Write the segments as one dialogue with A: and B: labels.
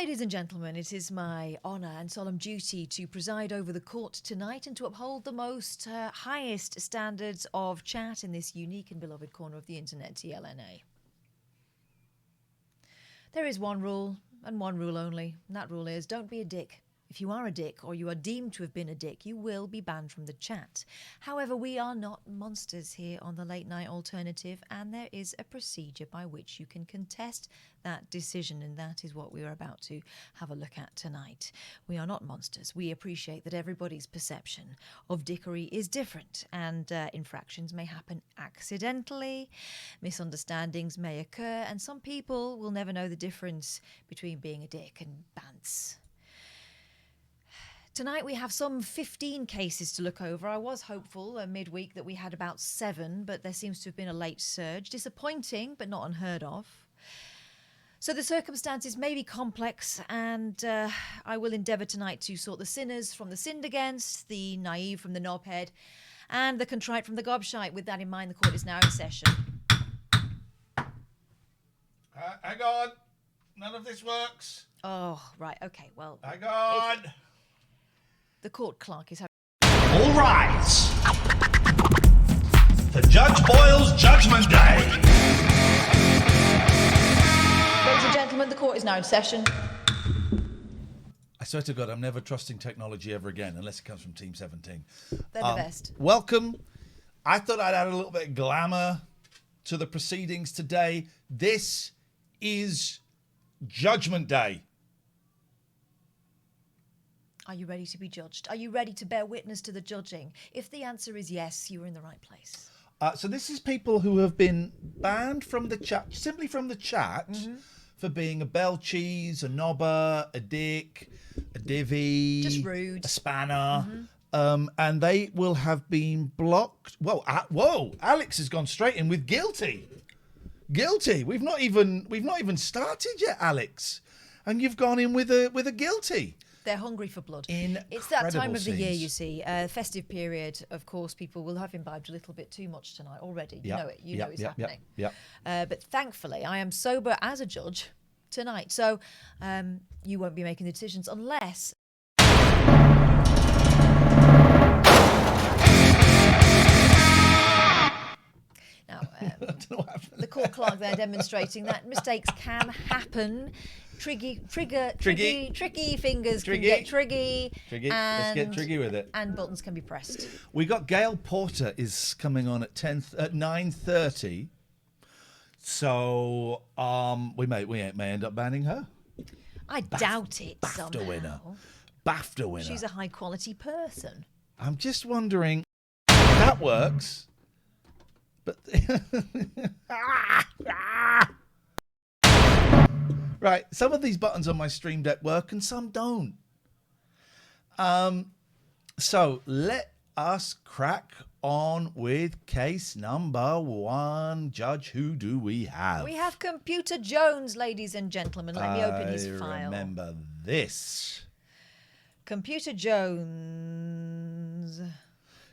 A: Ladies and gentlemen, it is my honour and solemn duty to preside over the court tonight and to uphold the most highest standards of chat in this unique and beloved corner of the internet, TLNA. There is one rule, and one rule only, and that rule is don't be a dick. If you are a dick, or you are deemed to have been a dick, you will be banned from the chat. However, we are not monsters here on the Late Night Alternative, and there is a procedure by which you can contest that decision, and that is what we are about to have a look at tonight. We are not monsters. We appreciate that everybody's perception of dickery is different, and infractions may happen accidentally, misunderstandings may occur, and some people will never know the difference between being a dick and bants. Tonight we have some 15 cases to look over. I was hopeful midweek that we had about 7, but there seems to have been a late surge. Disappointing, but not unheard of. So the circumstances may be complex, and I will endeavour tonight to sort the sinners from the sinned against, the naive from the knobhead, and the contrite from the gobshite. With that in mind, the court is now in session.
B: Hang on. None of this works.
A: Oh, right. Okay, well...
B: Hang on.
A: The court clerk is having...
B: All rise for Judge Boyle's Judgement Day.
A: Ladies and gentlemen, the court is now in session.
B: I swear to God, I'm never trusting technology ever again, unless it comes from Team 17.
A: They're the best.
B: Welcome. I thought I'd add a little bit of glamour to the proceedings today. This is Judgment Day.
A: Are you ready to be judged? Are you ready to bear witness to the judging? If the answer is yes, you are in the right place.
B: So this is people who have been banned from the chat, simply from the chat, for being a bell cheese, a knobber, a dick, a divvy,
A: just rude,
B: a spanner, and they will have been blocked. Whoa, Alex has gone straight in with guilty. Guilty. We've not even started yet, Alex, and you've gone in with a guilty.
A: They're hungry for blood.
B: Incredible
A: It's that time of the year,
B: scenes.
A: you see. Festive period, of course, people will have imbibed a little bit too much tonight already. You know it. You know it's happening. But thankfully, I am sober as a judge tonight. So you won't be making the decisions unless... Now, the court clerk there demonstrating that mistakes can happen. Tricky fingers can get triggy.
B: Let's get triggy with it.
A: And buttons can be pressed.
B: We got Gail Porter is coming on at 9:30. So we may end up banning her.
A: I doubt it.
B: BAFTA
A: somehow.
B: winner. BAFTA winner.
A: She's a high quality person.
B: I'm just wondering if that works. But right, some of these buttons on my Stream Deck work and some don't. So let us crack on with case number 1. Judge, who do we have?
A: We have Computer Jones, ladies and gentlemen. Let me open his file.
B: I remember this.
A: Computer Jones.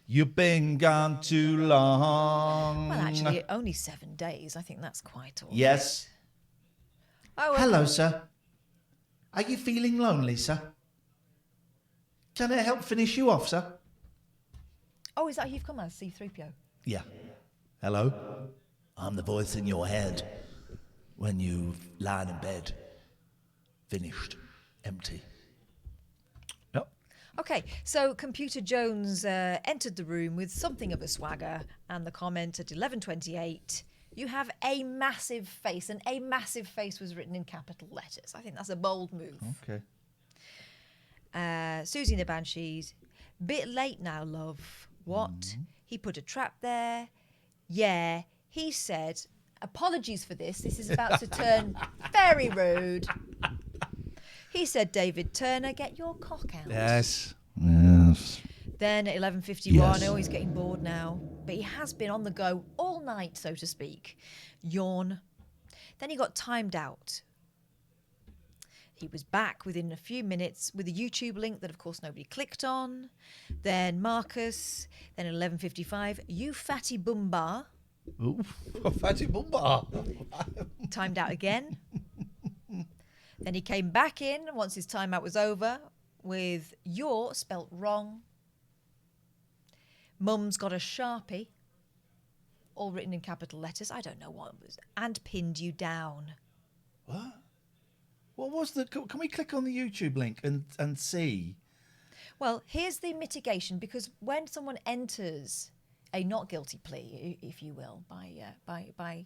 B: You've been gone too long.
A: Well, actually, only 7 days. I think that's quite all right.
B: Yes.
A: Oh,
B: hello, sir. Are you feeling lonely, sir? Can I help finish you off, sir?
A: Oh, is that who you've come as, C-3PO?
B: Yeah. Hello? I'm the voice in your head when you've lying in bed. Finished. Empty. Yep.
A: Okay, so Computer Jones entered the room with something of a swagger, and the comment at 11:28, you have a massive face, and a massive face was written in capital letters. I think that's a bold move.
B: Okay.
A: Susie and the Banshees, bit late now, love. What? He put a trap there? Yeah, he said, apologies for this. This is about to turn very rude. He said, David Turner, get your cock out.
B: Yes. Yes.
A: Then at 11:51,
B: Yes.
A: oh, he's getting bored now. But he has been on the go all night, so to speak. Yawn. Then he got timed out. He was back within a few minutes with a YouTube link that, of course, nobody clicked on. Then Marcus. Then at 11:55, you fatty bumbar.
B: Ooh, fatty bumba.
A: Timed out again. Then he came back in once his timeout was over with "you're" spelt wrong. Mum's got a Sharpie, all written in capital letters. I don't know what it was. And pinned you down.
B: What? What was the... Can we click on the YouTube link and see?
A: Well, here's the mitigation, because when someone enters a not guilty plea, if you will, by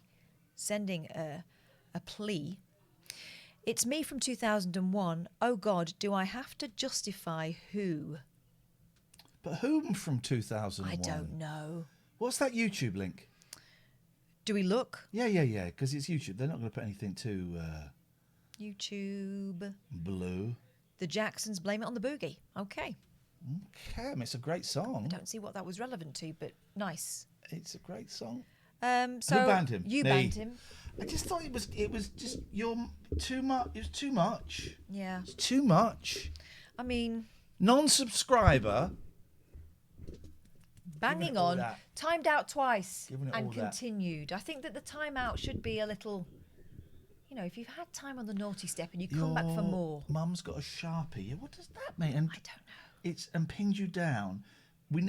A: sending a plea, it's me from 2001. Oh God, do I have to justify who?
B: But whom from 2001?
A: I don't know.
B: What's that YouTube link?
A: Do we look?
B: Yeah, because it's YouTube. They're not going to put anything too...
A: YouTube.
B: blue.
A: The Jacksons blame it on the boogie. Okay.
B: Okay, I mean, it's a great song.
A: I don't see what that was relevant to, but nice.
B: It's a great song.
A: So
B: who banned him?
A: You
B: Me.
A: banned him.
B: I just thought it was just too much. It was too much.
A: Yeah.
B: It's too much.
A: I mean,
B: Non-subscriber.
A: banging
B: all
A: on,
B: that.
A: timed out twice
B: Giving it all
A: and
B: that.
A: continued. I think that the timeout should be a little, if you've had time on the naughty step and you come
B: Your
A: back for more.
B: Mum's got a Sharpie. What does that mean? And
A: I don't know.
B: it's and pinned you down.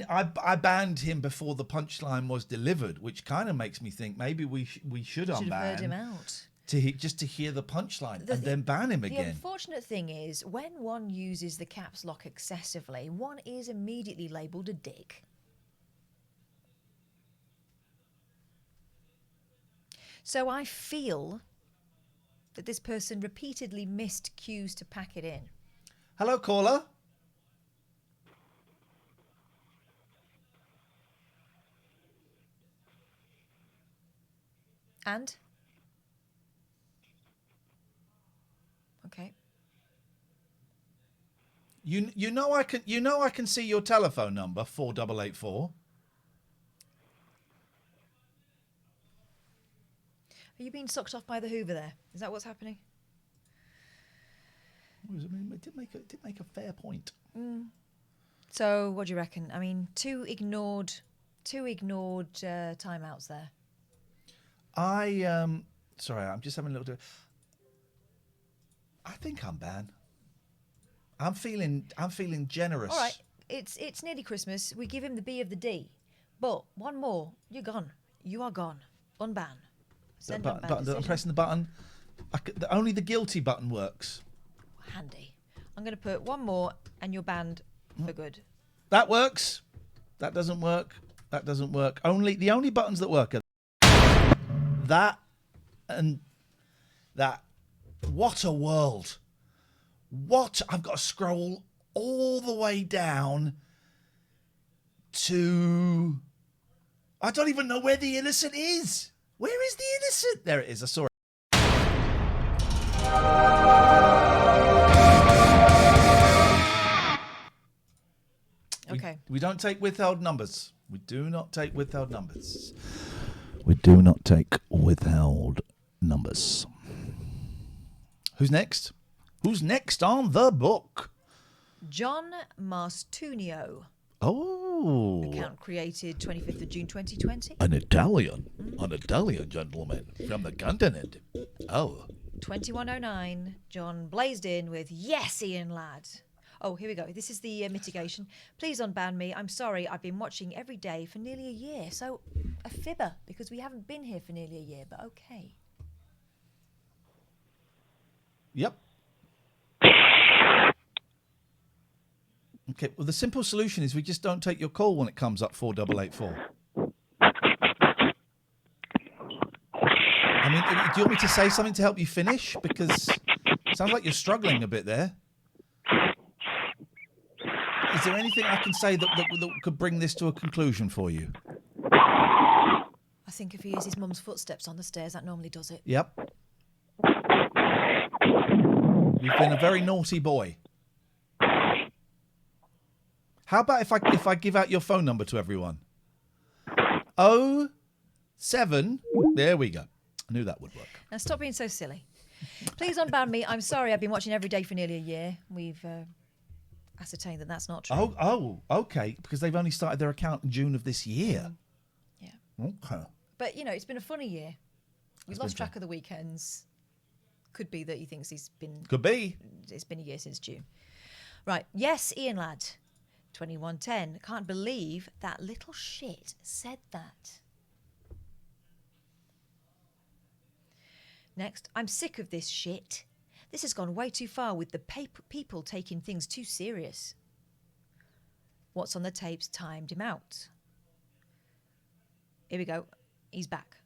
B: I banned him before the punchline was delivered, which kind of makes me think maybe we should
A: Should have
B: unban
A: heard him out.
B: just to hear the punchline and then ban him
A: The
B: again.
A: unfortunate thing is, when one uses the caps lock excessively, one is immediately labelled a dick. So I feel that this person repeatedly missed cues to pack it in.
B: Hello, caller.
A: And? Okay.
B: You know I can see your telephone number 4884.
A: Are you being sucked off by the Hoover there? Is that what's happening?
B: It did make a fair point.
A: So what do you reckon? I mean, two ignored timeouts there.
B: Sorry, I'm just having a little. I think I'm banned. I'm feeling generous.
A: All right, it's nearly Christmas. We give him the B of the D, but one more, you're gone. You are gone. Unban. Send unban
B: I'm
A: decision.
B: pressing the button. Only the guilty button works.
A: Handy. I'm going to put one more, and you're banned for good.
B: That works. That doesn't work. That doesn't work. The only buttons that work are that and that. What a world. What? I've got to scroll all the way down to... I don't even know where the innocent is. Where is the innocent? There it is. I saw it.
A: Okay.
B: We don't take withheld numbers. We do not take withheld numbers. We do not take withheld numbers. Who's next? Who's next on the book?
A: John Marstunio.
B: Oh.
A: Account created 25th of June 2020.
B: An Italian gentleman from the continent. Oh.
A: 2109. John blazed in with, "Yes, Iain lad." Oh, here we go. This is the mitigation. Please unban me. I'm sorry. I've been watching every day for nearly a year. So a fibber, because we haven't been here for nearly a year, but okay.
B: Yep. Okay, well, the simple solution is we just don't take your call when it comes up 4884. I mean, do you want me to say something to help you finish? Because it sounds like you're struggling a bit there. Is there anything I can say that could bring this to a conclusion for you?
A: I think if he hears his mum's footsteps on the stairs, that normally does it.
B: Yep. You've been a very naughty boy. How about if I give out your phone number to everyone? 07. There we go. I knew that would work.
A: Now stop being so silly. Please unban me. I'm sorry. I've been watching every day for nearly a year. We've ascertained that that's not true.
B: Oh, okay. Because they've only started their account in June of this year.
A: Yeah.
B: Okay.
A: But, it's been a funny year. We lost track of the weekends. Could be that he thinks it's been a year since June. Right. Yes, Iain lad. 2110. Can't believe that little shit said that. Next. I'm sick of this shit. This has gone way too far with the people taking things too serious. What's on the tapes timed him out. Here we go. He's back.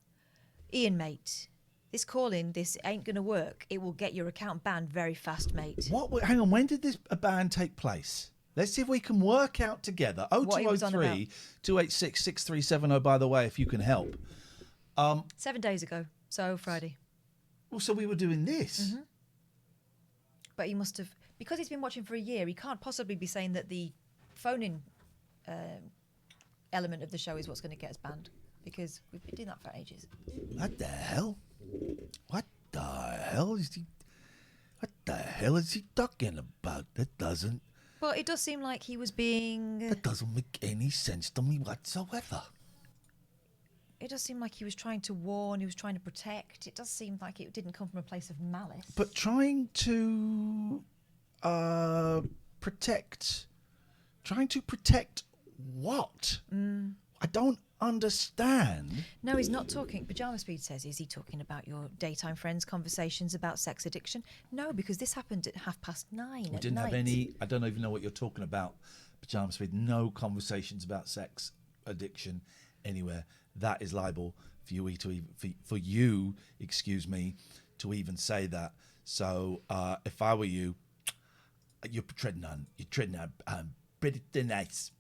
A: Iain, mate. This call-in, this ain't going to work. It will get your account banned very fast, mate.
B: What? Hang on. When did this ban take place? Let's see if we can work out together. 0203 286 6370, by the way, if you can help.
A: 7 days ago. So Friday.
B: Well, so we were doing this.
A: Mm-hmm. But he must have... Because he's been watching for a year, he can't possibly be saying that the phone-in element of the show is what's going to get us banned. Because we've been doing that for ages.
B: What the hell? What the hell is he... What the hell is he talking about? That doesn't...
A: But it does seem like he was being...
B: That doesn't make any sense to me whatsoever.
A: It does seem like he was trying to warn, he was trying to protect. It does seem like it didn't come from a place of malice.
B: But trying to protect... Trying to protect what? I don't understand.
A: No, he's not talking. Pyjama Speed says, is he talking about your daytime friends' conversations about sex addiction? No, because this happened at 9:30.
B: We didn't have any... I don't even know what you're talking about, Pyjama Speed. No conversations about sex addiction anywhere. That is libel for you for you, excuse me, to even say that. So if I were you, you're treading on pretty thin ice.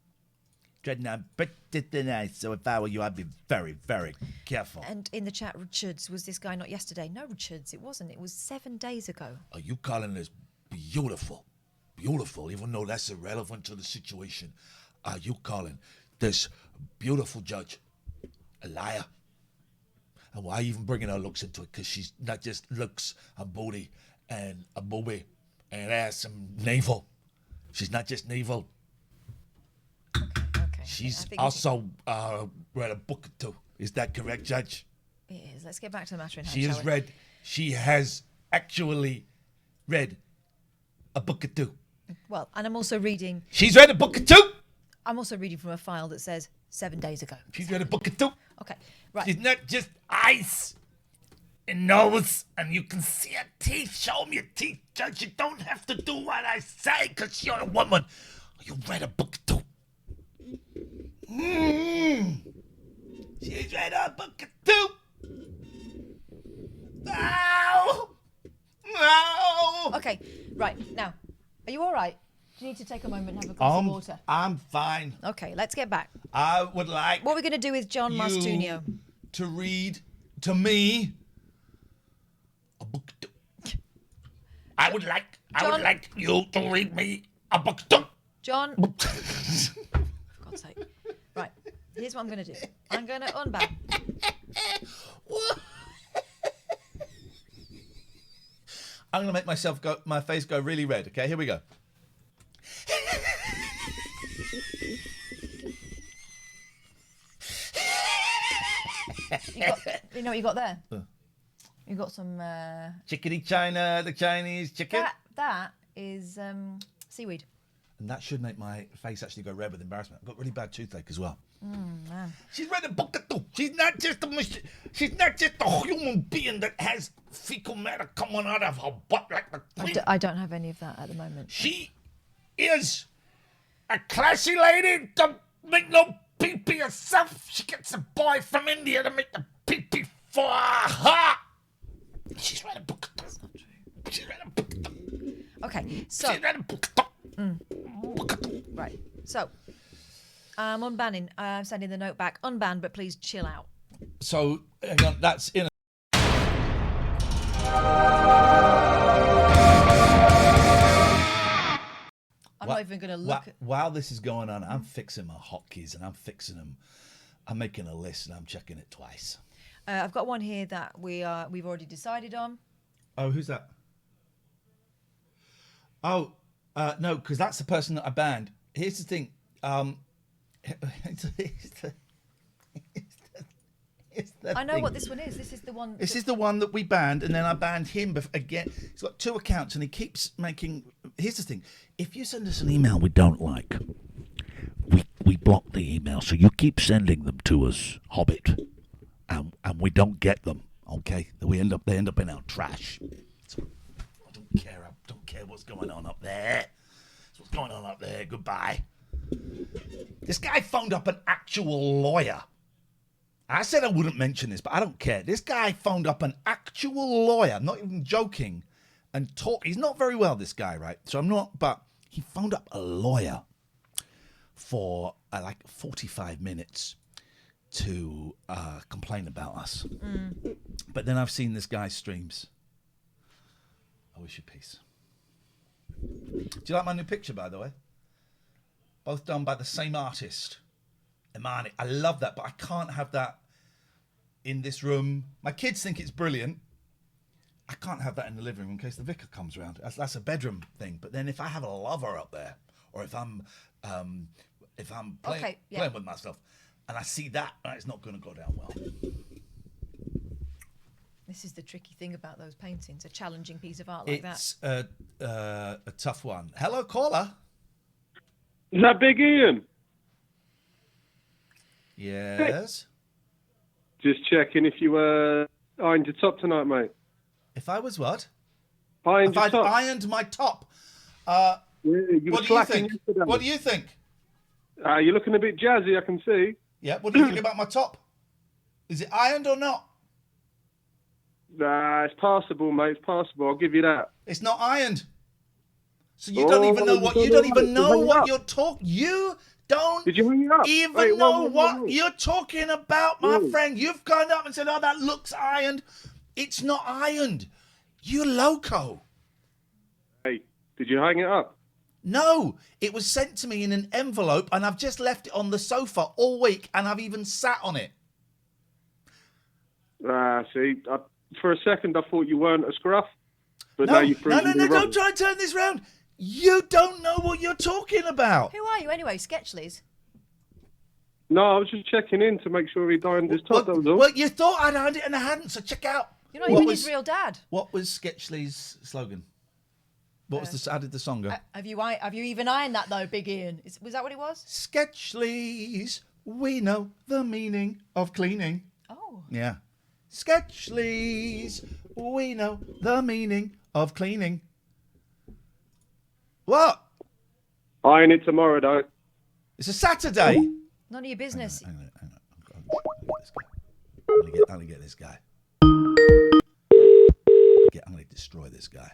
B: Treading on pretty thin ice. So if I were you, I'd be very, very careful.
A: And in the chat, Richards, was this guy not yesterday? No, Richards, it wasn't. It was 7 days ago.
B: Are you calling this beautiful? Beautiful, even though that's irrelevant to the situation. Are you calling this beautiful judge a liar? And why even bringing her looks into it? Because she's not just looks and booty and a booby and ass and navel. She's not just navel.
A: Okay.
B: She's also read a book or two. Is that correct, Judge?
A: It is. Let's get back to the matter in hand.
B: She has actually read a book or two.
A: Well, and I'm also reading...
B: She's read a book or two?
A: I'm also reading from a file that says 7 days ago.
B: She's read a book or two?
A: Okay, right.
B: She's not just eyes and nose, and you can see her teeth. Show me your teeth, Judge. You don't have to do what I say, because you're a woman. You read a book or two. She's read a book or two. Ow! No!
A: Okay, right. Now, are you all right? Do you need to take a moment and have a glass of water?
B: I'm fine.
A: Okay, let's get back.
B: I would like...
A: What are we going to do with John Mastunio?
B: To read to me a book or two. I would like you to read me a book or two.
A: John... For God's sake. Right, here's what I'm going to do. I'm going to unban.
B: I'm going to make my face go really red. Okay, here we go.
A: You know what you got there? You got some...
B: Chickadee China, the Chinese chicken.
A: That is seaweed.
B: And that should make my face actually go red with embarrassment. I've got really bad toothache as well.
A: Man.
B: She's read a book or two. She's not just a human being that has fecal matter coming out of her butt like the queen.
A: I don't have any of that at the moment.
B: She is a classy lady. Don't make no pee-pee herself. She gets a boy from India to make the pee-pee for her. She's read a book or two.
A: That's not true.
B: She's read a book or two.
A: Okay, so...
B: She's read a book or two. Book or two.
A: Right, so... I'm unbanning. I'm sending the note back. Unban, but please chill out.
B: So, hang on, that's in a...
A: I'm not even going to look at...
B: While this is going on, I'm fixing my hotkeys and I'm fixing them. I'm making a list and I'm checking it twice.
A: I've got one here that we've already decided on.
B: Oh, who's that? Oh, no, because that's the person that I banned. Here's the thing.
A: I know what this one is. This is the one.
B: This is the one that we banned, and then I banned him again. He's got 2 accounts, and he keeps making. Here's the thing: if you send us an email we don't like, we block the email. So you keep sending them to us, Hobbit, and we don't get them. Okay, they end up in our trash. So I don't care. I don't care what's going on up there. That's what's going on up there. Goodbye. This guy phoned up an actual lawyer. I said I wouldn't mention this, but I don't care. This guy phoned up an actual lawyer, not even joking, and he's not very well, this guy, right? So I'm not, but he phoned up a lawyer for like 45 minutes to complain about us. But then I've seen this guy's streams. I wish you peace. Do you like my new picture, by the way? Both done by the same artist. Imani. I love that, but I can't have that in this room. My kids think it's brilliant. I can't have that in the living room in case the vicar comes around. That's a bedroom thing. But then if I have a lover up there, or if I'm playing with myself, and I see that, it's not going to go down well.
A: This is the tricky thing about those paintings. A challenging piece of art like that.
B: It's a tough one. Hello, caller.
C: Is that Big Ian?
B: Yes.
C: Just checking if you were ironed your top tonight, mate.
B: If I was what?
C: Ironed your
B: I'd
C: top.
B: ironed my top.
C: Yeah,
B: What do you think? What do you think?
C: You're looking a bit jazzy, I can see.
B: Yeah. What do you think about my top? Is it ironed or not?
C: Nah, it's passable, mate. It's passable. I'll give you that.
B: It's not ironed. So you don't even know what you're talking. You don't
C: Did you hang it up?
B: even know what you're talking about, my friend. You've gone up and said, "Oh, that looks ironed." It's not ironed. You're loco.
C: Hey, did you hang it up?
B: No, it was sent to me in an envelope, and I've just left it on the sofa all week, and I've even sat on it.
C: See, for a second I thought you weren't a scruff, but
B: No,
C: now you've proven me wrong.
B: don't try and turn this round. You don't know what you're talking about.
A: Who are you anyway, Sketchleys?
C: No, I was just checking in to make sure he'd ironed his top, that was all.
B: Well, you thought I'd ironed it and I hadn't, so check out.
A: You're not even his real dad.
B: What was Sketchley's slogan? What was how did the song go?
A: Have you even ironed that though, Big Ian? Was that what it was?
B: Sketchleys, we know the meaning of cleaning.
A: Oh.
B: Yeah. Sketchleys, we know the meaning of cleaning. What?
C: Iron it tomorrow, though.
B: It's a Saturday.
A: None of your business.
B: Hang on. I'm going to get this guy. I'm going to destroy this guy.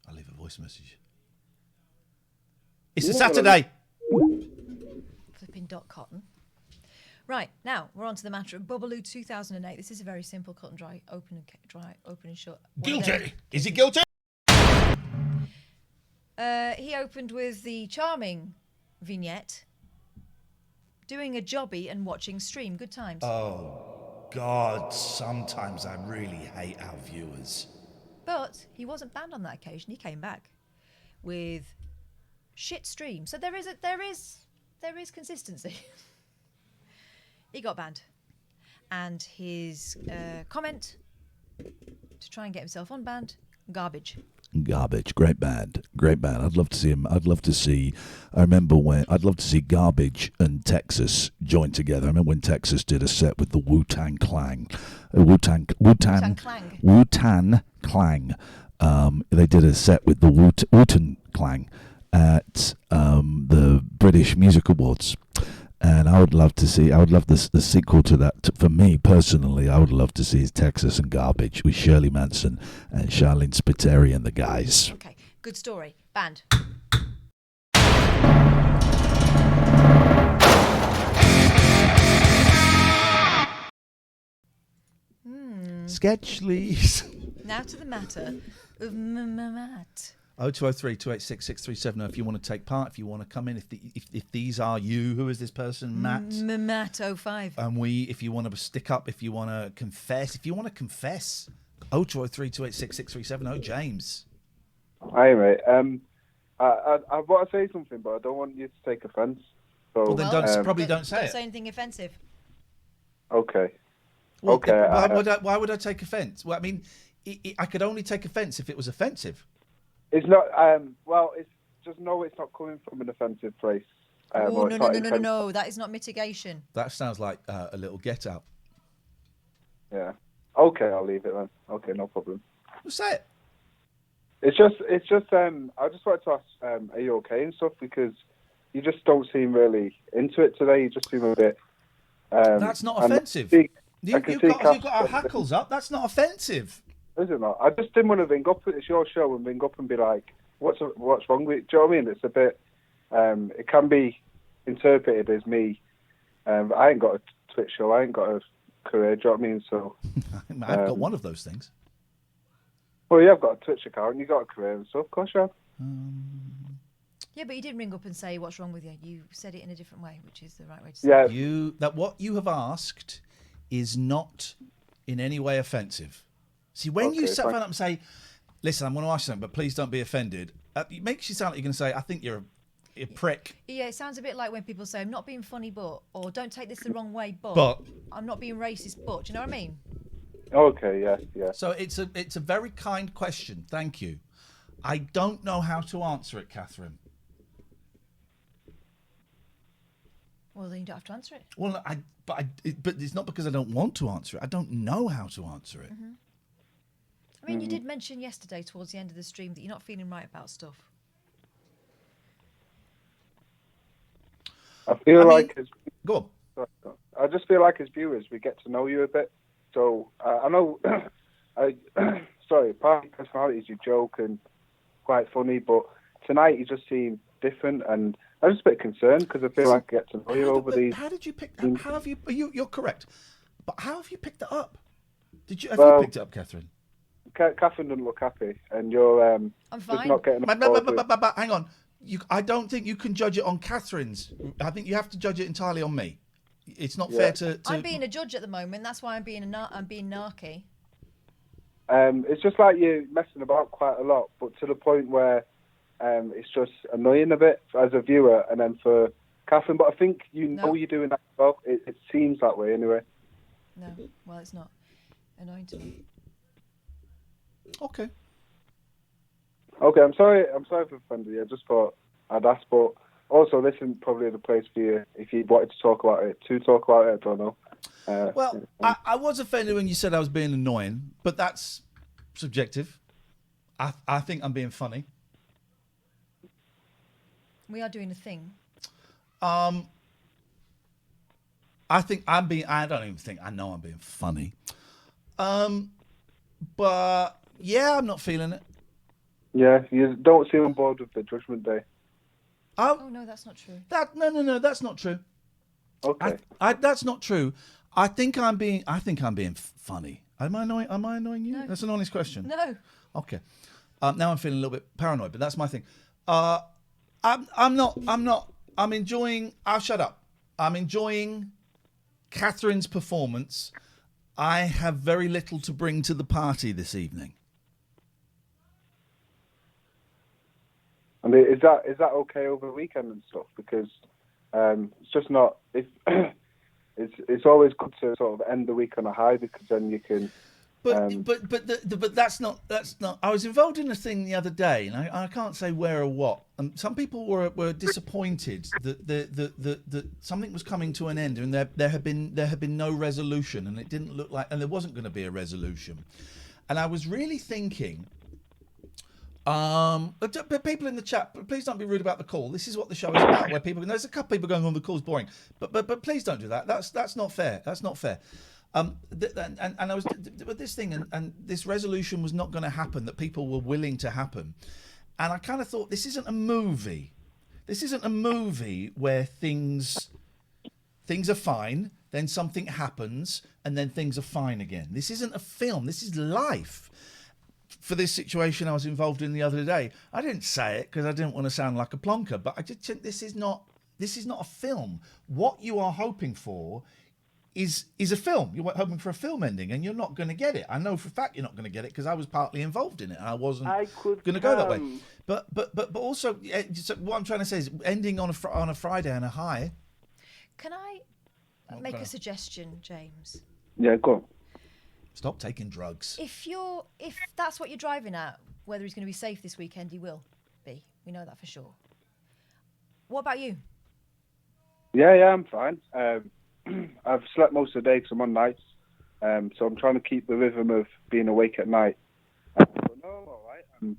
B: I'll leave a voice message. It's a Saturday.
A: Flipping dot cotton. Right, now we're on to the matter of Bubbaloo 2008. This is a very simple cut and dry, open and shut.
B: Guilty. Is he guilty?
A: He opened with the charming vignette, doing a jobby and watching stream. Good times.
B: Oh, God, sometimes I really hate our viewers.
A: But he wasn't banned on that occasion. He came back with shit stream. So there is consistency. He got banned. And his comment to try and get himself unbanned, garbage.
D: Garbage, great band. I'd love to see him. I'd love to see Garbage and Texas join together. I remember when Texas did a set with the Wu-Tang Clan. They did a set with the Wu-Tang Clan at the British Music Awards. And I would love the sequel to that. For me personally, I would love to see Texas and Garbage with Shirley Manson and Charlene Spiteri and the guys.
A: Okay, good story. Banned.
B: Sketchleys.
A: Now to the matter of Matt.
B: 0203 286 6370 if you want to take part, if you want to come in, if these are you. Who is this person? Matt.
A: Matt 05.
B: And if you want to stick up, if you want to confess, 0203 286 6370. James.
E: Hi, mate. I want to say something, but I don't want you to take offence. So,
B: Well, then don't say
A: Don't
B: it.
A: say anything offensive.
E: Okay.
B: Well,
E: Okay.
B: why would I take offence? Well, I mean, I could only take offence if it was offensive.
E: It's not. Well, it's just it's not coming from an offensive place.
A: Oh,
E: or it's not intent-
A: no. That is not mitigation.
B: That sounds like a little get out.
E: Yeah. Okay, I'll leave it then. Okay, no problem.
B: Well, say it.
E: It's just. I just wanted to ask, are you okay and stuff? Because you just don't seem really into it today. You just seem a bit.
B: That's not offensive. You've got our hackles up. That's not offensive.
E: Is it not? I just didn't want to ring up. It's your show, and ring up and be like, "What's wrong with it?" Do you know what I mean? It's a bit. It can be interpreted as me. I ain't got a Twitch show. I ain't got a career. Do you know what I mean? So
B: I've got one of those things.
E: well, you have got a Twitch account. You got a career and stuff. Of course, you have.
A: Yeah, but you didn't ring up and say what's wrong with you. You said it in a different way, which is the right way to say it.
E: Yeah.
B: What you have asked is not in any way offensive. See, when you phone up and say, "Listen, I'm going to ask you something, but please don't be offended," it makes you sound like you're going to say, "I think you're a prick."
A: Yeah, it sounds a bit like when people say, "I'm not being funny, but," or "Don't take this the wrong way,
B: But.
A: I'm not being racist, but." Do you know what I mean?
E: Okay. Yeah.
B: So it's a very kind question. Thank you. I don't know how to answer it, Catherine.
A: Well, then you don't have to answer it.
B: Well, but it's not because I don't want to answer it. I don't know how to answer it.
A: Mm-hmm. I mean, you did mention yesterday towards the end of the stream that you're not feeling right about stuff.
E: I feel like
B: go
E: on. I just feel like as viewers we get to know you a bit. So I know. Sorry, part of your personality is you joke and quite funny, but tonight you just seem different, and I'm just a bit concerned because I feel like I get to know you over these.
B: How did you pick? How have you? You're correct, but how have you picked it up? Have you picked it up, Catherine?
E: Catherine doesn't look happy, and you're
A: I'm
E: just
A: fine.
E: not getting.
B: But hang on. I don't think you can judge it on Catherine's. I think you have to judge it entirely on me. It's not fair to.
A: I'm being a judge at the moment. That's why I'm being narky.
E: It's just like you're messing about quite a lot, but to the point where it's just annoying a bit as a viewer, and then for Catherine. But I think you're doing that as well. It seems that way anyway.
A: No, well, it's not annoying to me.
B: Okay.
E: Okay, I'm sorry for offending you. I just thought I'd ask, but also this isn't probably the place for you if you wanted to talk about it. I don't know.
B: Well, I was offended when you said I was being annoying, but that's subjective. I think I'm being funny.
A: We are doing a thing.
B: I think I don't even think I know I'm being funny. But yeah, I'm not feeling it.
E: Yeah, you don't seem on board with the Judgement Day.
A: Oh no, that's not true.
B: No, that's not true.
E: Okay.
B: That's not true. I think I'm being funny. Am I annoying you?
A: No.
B: That's an honest question.
A: No.
B: Okay. Now I'm feeling a little bit paranoid, but that's my thing. I'm not. I'm enjoying. I'll shut up. I'm enjoying Catherine's performance. I have very little to bring to the party this evening.
E: I mean, is that okay over the weekend and stuff? Because it's just not. It's always good to sort of end the week on a high, because then you can.
B: But that's not. I was involved in a thing the other day, and I can't say where or what. And some people were disappointed that something was coming to an end, and there had been no resolution, and it didn't look like, and there wasn't going to be a resolution. And I was really thinking. But people in the chat, please don't be rude about the call. This is what the show is about. Where there's a couple of people going on, the call's boring. But please don't do that. That's not fair. That's not fair. And I was with this thing, and this resolution was not going to happen. That people were willing to happen, and I kind of thought, this isn't a movie. This isn't a movie where things are fine, then something happens, and then things are fine again. This isn't a film. This is life. For this situation I was involved in the other day, I didn't say it because I didn't want to sound like a plonker, but I just think this is not a film. What you are hoping for is a film. You're hoping for a film ending, and you're not going to get it. I know for a fact you're not going to get it because I was partly involved in it, and I wasn't going to go that way. But also, so what I'm trying to say is ending on a Friday and a high.
A: Can I make a suggestion, James?
E: Yeah, go on.
B: Stop taking drugs.
A: If that's what you're driving at, whether he's going to be safe this weekend, he will be. We know that for sure. What about you?
E: Yeah, I'm fine. I've slept most of the day because I'm on nights, so I'm trying to keep the rhythm of being awake at night. But no, I'm all right.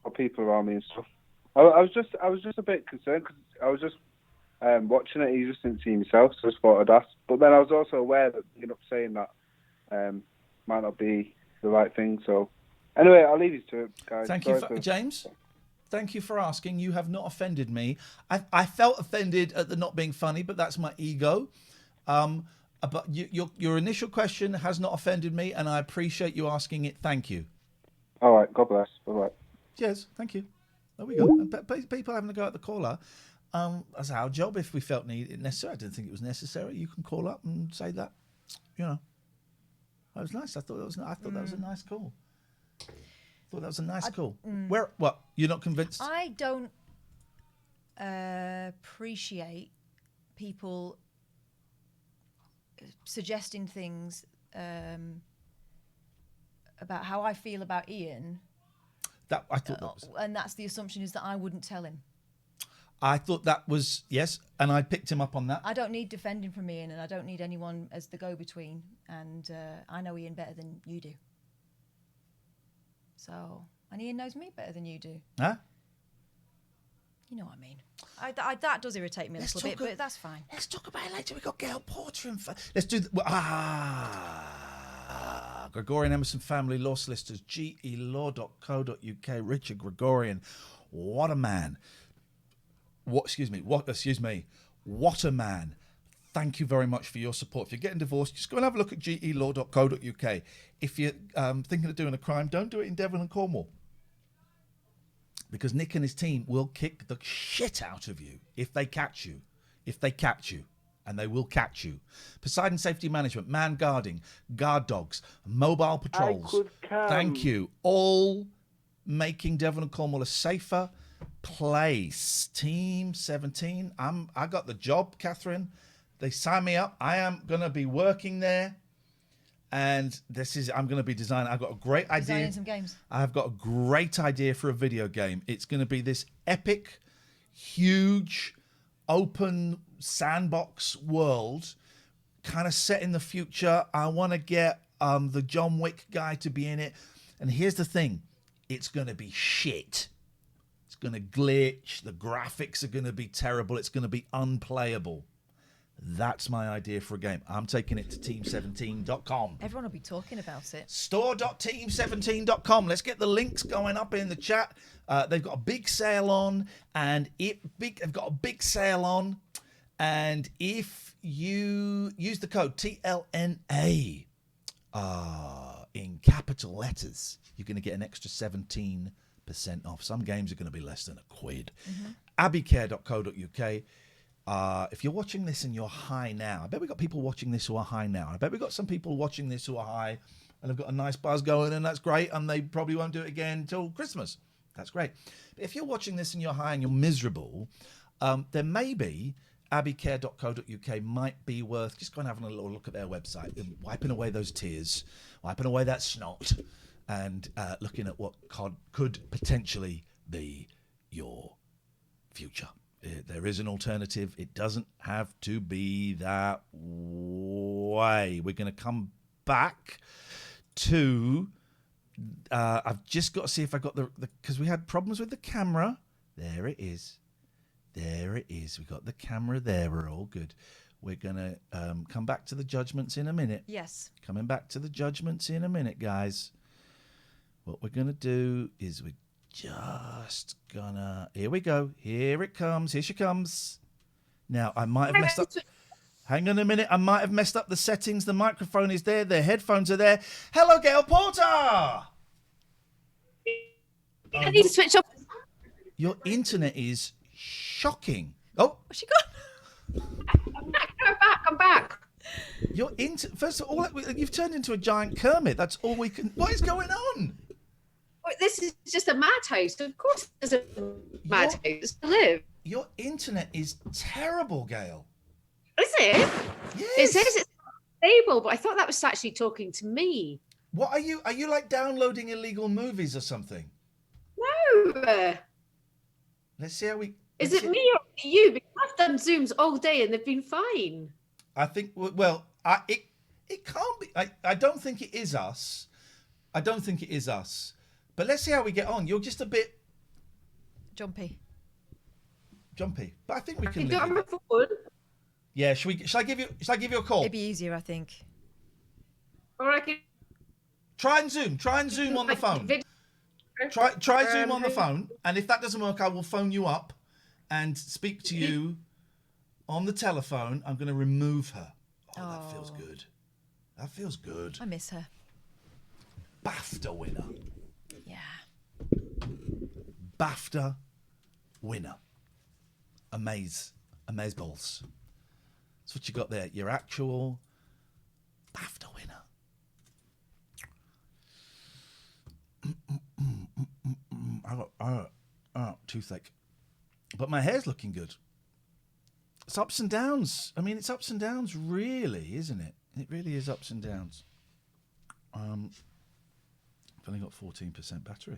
E: Got people around me and stuff. I was just a bit concerned because I was just watching it. You just didn't see myself, so I just thought I'd ask. But then I was also aware that you're not saying that might not be the right thing. So anyway, I'll leave you to it, guys.
B: Thank you, James. Thank you for asking. You have not offended me. I felt offended at the not being funny, but that's my ego. But your initial question has not offended me, and I appreciate you asking it. Thank you.
E: All right. God bless. Bye-bye.
B: Cheers. Thank you. There we go. And people having to go at the caller. That's our job. If we felt necessary, I didn't think it was necessary. You can call up and say that. You know, that was nice. I thought that was a nice call. Thought that was a nice call. Where? What? You're not convinced?
A: I don't appreciate people suggesting things about how I feel about Iain.
B: I thought that was,
A: and that's the assumption is that I wouldn't tell him.
B: I thought that was, yes, and I picked him up on that.
A: I don't need defending from Iain, and I don't need anyone as the go-between. And I know Iain better than you do. So, and Iain knows me better than you do.
B: Huh?
A: You know what I mean. That does irritate me a little bit, but that's fine.
B: Let's talk about it later. We've got Gail Porter in. Let's do Gregorian Emerson Family Law Solicitors, gelaw.co.uk. Richard Gregorian, what a man. What a man. Thank you very much for your support. If you're getting divorced, just go and have a look at gelaw.co.uk. If you're thinking of doing a crime, don't do it in Devon and Cornwall. Because Nick and his team will kick the shit out of you if they catch you. And they will catch you. Poseidon Safety Management, man guarding, guard dogs, mobile patrols. Thank you. All making Devon and Cornwall a safer place. Team 17. I got the job, Catherine. They signed me up. I am going to be working there. And I'm going to be designing. I've got a great idea.
A: Designing some games.
B: I've got a great idea for a video game. It's going to be this epic, huge, open sandbox world, kind of set in the future. I want to get the John Wick guy to be in it. And here's the thing. It's going to be shit. It's going to glitch. The graphics are going to be terrible. It's going to be unplayable. That's my idea for a game. I'm taking it to team17.com.
A: Everyone will be talking about it.
B: Store.team17.com. Let's get the links going up in the chat. They've got a big sale on, and if you use the code TLNA in capital letters, you're going to get an extra 17% off. Some games are going to be less than £1. Abbeycare.co.uk. If you're watching this and you're high now, I bet we've got people watching this who are high now. I bet we've got some people watching this who are high and have got a nice buzz going, and that's great, and they probably won't do it again until Christmas. That's great. But if you're watching this and you're high and you're miserable, then maybe abbeycare.co.uk might be worth just going and having a little look at their website and wiping away those tears, wiping away that snot, and looking at what could potentially be your future. There is an alternative. It doesn't have to be that way. We're going to come back to... I've just got to see if I got the... Because we had problems with the camera. There it is. We got the camera there. We're all good. We're going to come back to the judgments in a minute.
A: Yes.
B: Coming back to the judgments in a minute, guys. What we're going to do is we're just gonna... Here we go. Here it comes. Here she comes. Now, I might have messed up... Hang on a minute. I might have messed up the settings. The microphone is there. The headphones are there. Hello, Gail Porter!
F: I need to switch off.
B: Your internet is shocking. Oh,
A: What's she got?
F: I'm back. I'm back.
B: First of all, you've turned into a giant Kermit. That's all we can. What is going on?
F: Well, this is just a madhouse. Of course, there's a madhouse to live.
B: Your internet is terrible, Gail.
F: Is it?
B: Yes.
F: It says it's stable, but I thought that was actually talking to me.
B: What are you? Are you like downloading illegal movies or something?
F: No.
B: Let's see how we.
F: Is it me or you? Because I've done Zooms all day and they've been fine.
B: I think. Well, it can't be. I don't think it is us. I don't think it is us. But let's see how we get on. You're just a bit
A: Jumpy.
B: But I think we can
F: You
B: live
F: got
B: with
F: my
B: it.
F: phone?
B: Yeah. Shall I give you a call?
A: It'd be easier, I think.
F: Or I can
B: Try and Zoom on the phone. Try Zoom on the phone, and if that doesn't work, I will phone you up and speak to you on the telephone. I'm going to remove her. Oh, that feels good. That feels good.
A: I miss her.
B: BAFTA winner.
A: Yeah.
B: BAFTA winner. Amazeballs. That's what you got there. Your actual BAFTA winner. I got toothache, but my hair's looking good. It's ups and downs. I mean, it's ups and downs, really, isn't it? It really is ups and downs. I've only got 14% battery.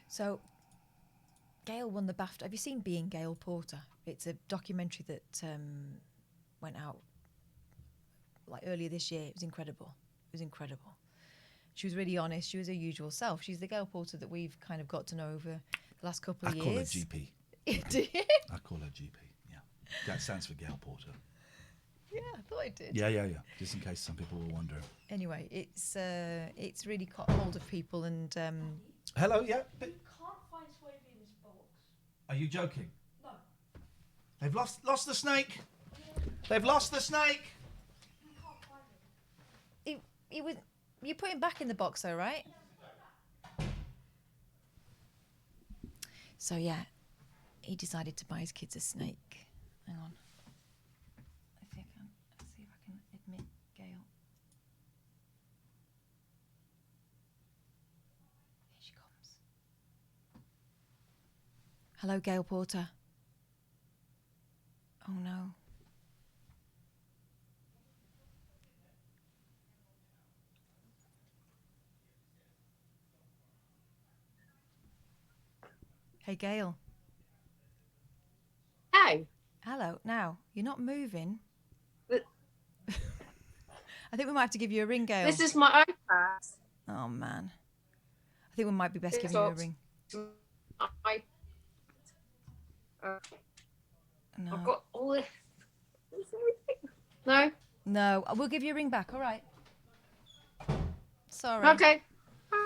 A: So, Gail won the BAFTA. Have you seen Being Gail Porter? It's a documentary that went out like earlier this year. It was incredible. She was really honest. She was her usual self. She's the Gail Porter that we've kind of got to know over the last couple of years.
B: I call her GP.
A: Do you?
B: I call her GP, yeah. That stands for Gail Porter.
A: Yeah, I thought I did.
B: Yeah. Just in case some people were wondering.
A: Anyway, it's really caught hold of people and...
B: Hello, yeah?
G: Can't find Swavey in this box.
B: Are you joking?
G: No.
B: They've lost the snake. They've lost the snake.
G: We can't find him.
A: It was... You put him back in the box though, right? So yeah, he decided to buy his kids a snake. Hang on. Let's see if I can admit Gail. Here she comes. Hello, Gail Porter. Oh no. Hey, Gail.
F: Hey.
A: Hello. Now, you're not moving.
F: But-
A: I think we might have to give you a ring, Gail.
F: This is my iPad.
A: Oh, man. I think we might be best
F: It's
A: giving you a
F: not-
A: ring. No.
F: I've got all this. No?
A: No, we'll give you a ring back, all right? Sorry.
F: Okay.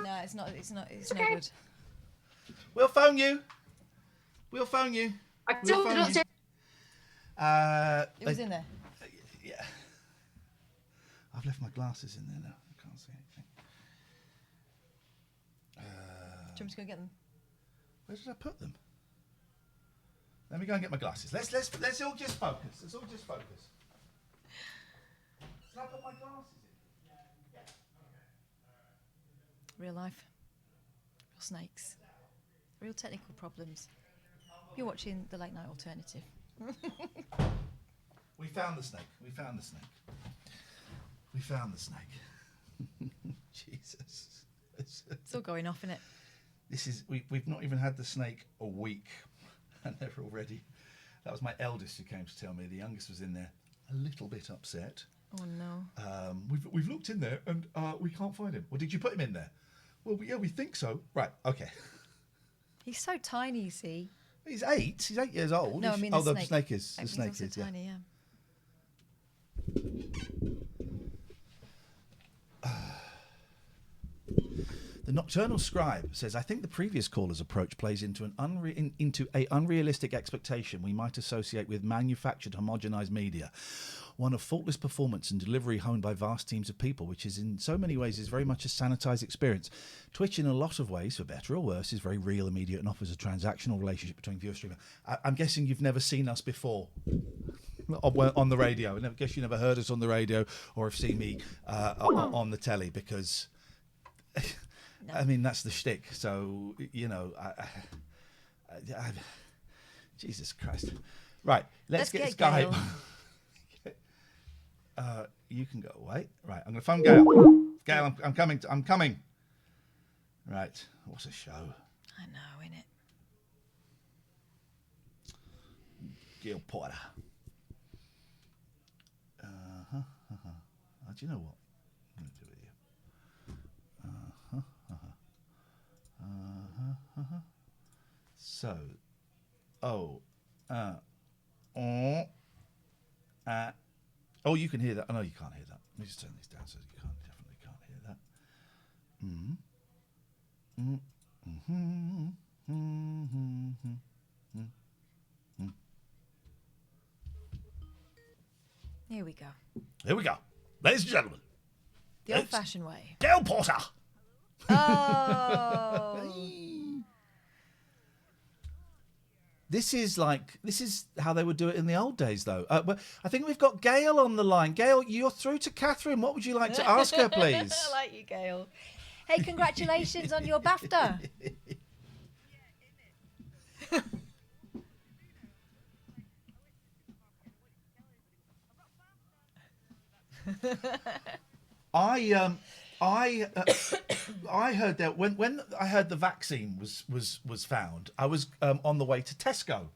A: No, it's not no
F: okay.
A: good.
B: We'll phone you.
F: I
B: We'll
F: told you
B: phone
F: not
B: you.
F: to.
A: It was in there.
B: Yeah. I've left my glasses in there now. I can't see anything.
A: Do you want me to go get them?
B: Where did I put them? Let me go and get my glasses. Let's all just focus. Let's all just focus. Did I put my glasses in?
A: Real life. Real snakes. Real technical problems. You're watching the Late Night Alternative.
B: We found the snake. We found the snake. We found the snake. Jesus.
A: It's all going off, innit?
B: This is we've not even had the snake a week, and they're already. That was my eldest who came to tell me. The youngest was in there, a little bit upset.
A: Oh no.
B: We've looked in there and we can't find him. Well, did you put him in there? Well, yeah, we think so. Right. Okay.
A: He's so tiny, you see.
B: He's 8. He's 8 years old.
A: No, I mean
B: the
A: the snake.
B: snake is. The
A: He's
B: snake
A: also
B: is. Yeah.
A: tiny, yeah.
B: The Nocturnal Scribe says, I think the previous caller's approach plays into an unrealistic expectation we might associate with manufactured homogenized media. one of faultless performance and delivery honed by vast teams of people, which is in so many ways is very much a sanitized experience. Twitch, in a lot of ways, for better or worse, is very real, immediate, and offers a transactional relationship between viewer and streamer. I'm guessing you've never seen us before on the radio. I guess you never heard us on the radio or have seen me on the telly, because
A: No.
B: I mean, that's the shtick. So, you know, Jesus Christ. Right, let's get Skype.
A: Gail.
B: You can go away. Right, I'm going to phone Gail. Gail, I'm coming. I'm coming. Right, what's a show?
A: I know, innit?
B: Gail Porter. Do you know what? I'm going to do it here. So, oh, you can hear that. Oh, no, you can't hear that. Let me just turn these down so you definitely can't hear that.
A: Here we go.
B: Here we go. Ladies and gentlemen,
A: The old-fashioned way.
B: Gail Porter.
A: Oh.
B: This is how they would do it in the old days, though. But I think we've got Gail on the line. Gail, you're through to Catherine. What would you like to ask her, please?
A: I like you, Gail. Hey, congratulations on your BAFTA.
B: I heard that when I heard the vaccine was found, I was on the way to Tesco.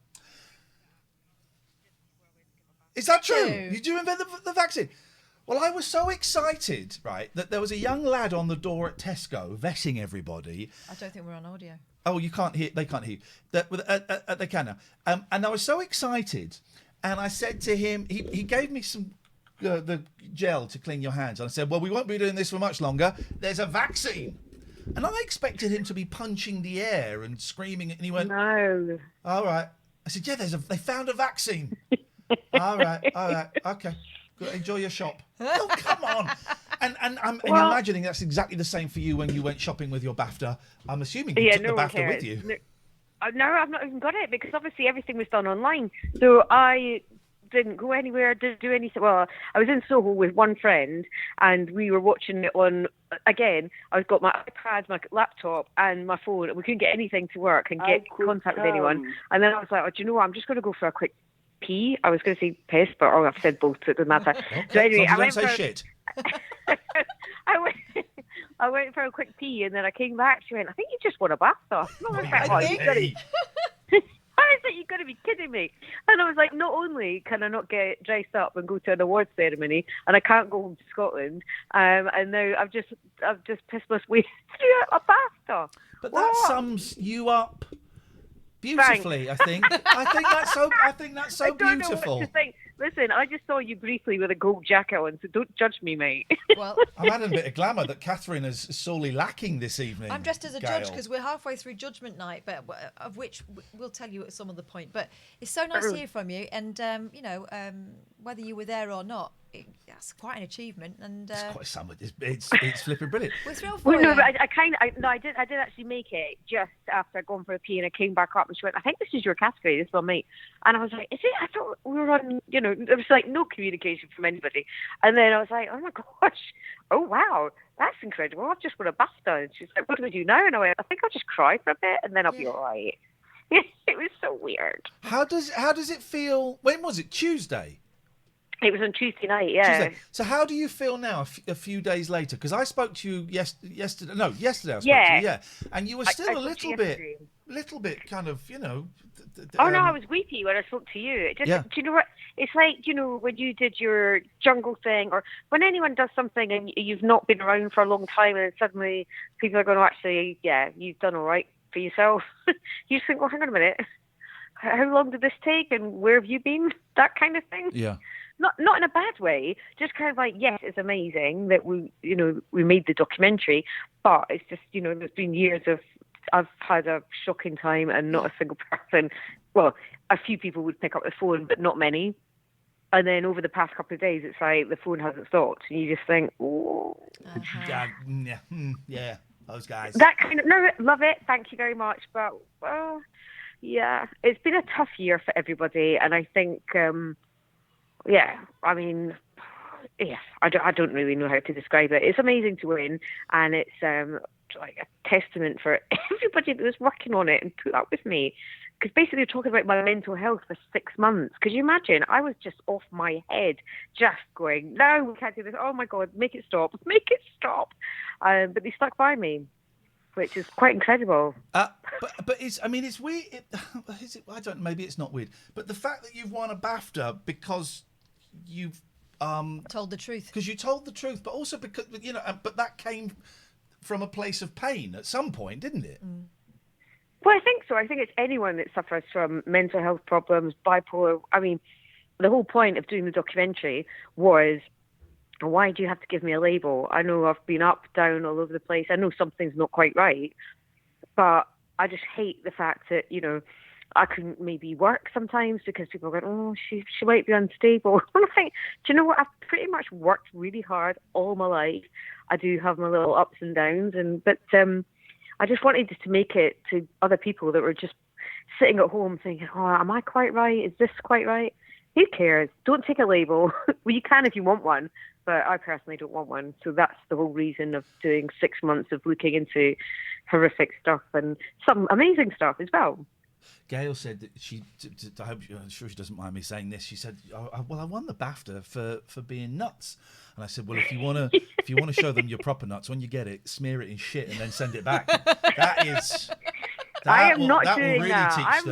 B: Is that true? You do invent the vaccine? Well, I was so excited, right, that there was a young lad on the door at Tesco vetting everybody.
A: I don't think we're on audio.
B: Oh, you can't hear. They can't hear you. They can now. And I was so excited, and I said to him, he gave me some the gel to clean your hands, and I said, well, we won't be doing this for much longer. There's a vaccine. And I expected him to be punching the air and screaming, and he went,
F: No.
B: all right. I said, yeah, they found a vaccine. all right, okay. Good, enjoy your shop. Oh, come on. And I'm imagining that's exactly the same for you when you went shopping with your BAFTA. I'm assuming you took the BAFTA with you.
H: No, I've not even got it, because obviously everything was done online. So I didn't go anywhere, didn't do anything. Well, I was in Soho with one friend, and we were watching it on, again, I've got my iPad, my laptop, and my phone, and we couldn't get anything to work and get contact with anyone. And then I was like, oh, do you know what, I'm just going to go for a quick pee. I was going to say piss, but I've said both, so it doesn't matter.
B: Okay,
H: so anyway,
B: I went for shit.
H: I went for a quick pee, and then I came back. She went, I think you just won a BAFTA. And I was like,
B: How
H: is it? You've got to be kidding me. And I was like, not only can I not get dressed up and go to an awards ceremony, and I can't go home to Scotland, and now I've just pissed my way through a BAFTA.
B: But that sums you up beautifully.
H: Thanks.
B: I think. I think that's so
H: I don't
B: beautiful.
H: know what to think. Listen, I just saw you briefly with a gold jacket on, so don't judge me, mate.
A: Well,
B: I'm adding a bit of glamour that Catherine is sorely lacking this evening.
A: I'm dressed as a
B: Gail.
A: judge because we're halfway through Judgement night, but of which we'll tell you at some other point. But it's so nice to hear from you, and whether you were there or not, that's quite an achievement. And
B: It's quite some. It's flipping brilliant.
A: we're thrilled for
H: Well,
A: you.
H: no, but I did actually make it just after I'd gone for a pee, and I came back up, and she went, I think this is your category, this one, mate. And I was like, is it? I thought we were on, there was like no communication from anybody. And then I was like, oh my gosh, oh wow, that's incredible. I've just got a BAFTA. And she's like, what do we do now? And I went, I think I'll just cry for a bit, and then I'll be all right. It was so weird.
B: How does it feel? When was it? Tuesday.
H: It was on Tuesday night, yeah.
B: Tuesday. So how do you feel now, a few days later? Because I spoke to you yesterday. Yesterday I spoke to you, yeah. And you were still a little bit kind of,
H: Oh no, I was weepy when I spoke to you. Do you know what? It's like, when you did your jungle thing, or when anyone does something and you've not been around for a long time, and suddenly people are going, actually, yeah, you've done all right for yourself. You just think, well, hang on a minute, how long did this take, and where have you been? That kind of thing.
B: Yeah.
H: Not in a bad way, just kind of like, yes, it's amazing that we made the documentary, but it's just, there's been years of, I've had a shocking time, and not a single person, well, a few people would pick up the phone, but not many. And then over the past couple of days, it's like the phone hasn't stopped, and you just think, oh,
B: Yeah, those guys.
H: that kind of no, love it, thank you very much, but well, yeah, it's been a tough year for everybody, and I think, I mean, I don't really know how to describe it. It's amazing to win, and it's like a testament for everybody that was working on it and put up with me. Because basically, we're talking about my mental health for 6 months. Could you imagine? I was just off my head, just going, no, we can't do this. Oh, my God, make it stop. Make it stop. But they stuck by me, which is quite incredible.
B: But it's weird. I don't. Maybe it's not weird. But the fact that you've won a BAFTA because you've
A: told the truth.
B: Because you told the truth, but also because but that came from a place of pain at some point, didn't it?
A: Mm.
H: Well, I think so. I think it's anyone that suffers from mental health problems, bipolar. I mean, the whole point of doing the documentary was, why do you have to give me a label? I know I've been up, down, all over the place. I know something's not quite right, but I just hate the fact that, I couldn't maybe work sometimes because people go, oh, she might be unstable. And I think, do you know what? I've pretty much worked really hard all my life. I do have my little ups and downs, but I just wanted to make it to other people that were just sitting at home thinking, oh, am I quite right? Is this quite right? Who cares? Don't take a label. Well, you can if you want one, but I personally don't want one. So that's the whole reason of doing 6 months of looking into horrific stuff and some amazing stuff as well.
B: Gail said that I'm sure she doesn't mind me saying this. She said, well, I won the BAFTA for being nuts. And I said, well, if you want to show them your proper nuts, when you get it, smear it in shit and then send it back.
H: I am not doing
B: really
H: that. I'm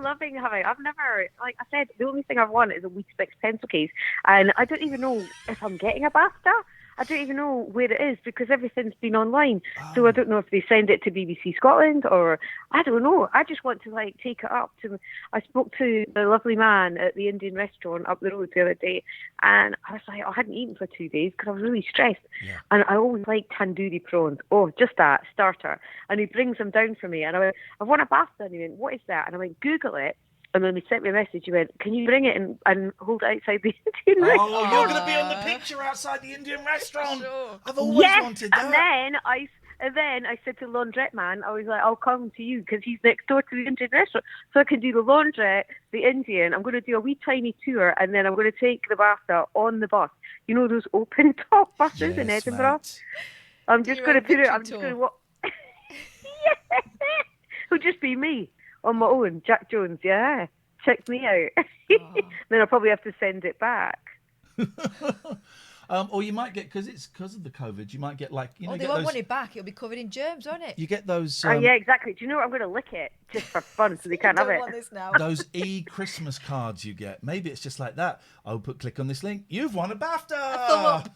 H: loving having. I've never, like I said, the only thing I've won is a Weetabix pencil case, and I don't even know if I'm getting a BAFTA. I don't even know where it is because everything's been online. So I don't know if they send it to BBC Scotland or I don't know. I just want to take it up to. I spoke to the lovely man at the Indian restaurant up the road the other day, and I was like, I hadn't eaten for 2 days because I was really stressed. Yeah. And I always like tandoori prawns. Oh, just that starter. And he brings them down for me, and I went, I want a BAFTA. And he went, what is that? And I went, Google it. And then he sent me a message. He went, can you bring it and hold it outside the Indian restaurant?
B: Oh, you're going to be on the picture outside the Indian restaurant. Sure. I've always wanted that.
H: And then I said to the laundrette man, I was like, I'll come to you because he's next door to the Indian restaurant. So I can do the laundrette, the Indian. I'm going to do a wee tiny tour, and then I'm going to take the BAFTA on the bus. You know those open top buses in Edinburgh? Mate. I'm just going to put it. I'm just going to walk. It'll just be me. On my own, Jack Jones, yeah. Check me out. Then I'll probably have to send it back.
B: Or you might get, because of the COVID, you might get
A: they won't want it back. It'll be covered in germs, won't it?
B: You get those.
H: Yeah, exactly. Do you know what? I'm going to lick it just for fun, so they can't have it.
A: Want this now.
B: Those Christmas cards you get. Maybe it's just like that. Click on this link. You've won a BAFTA.
A: A thumb up.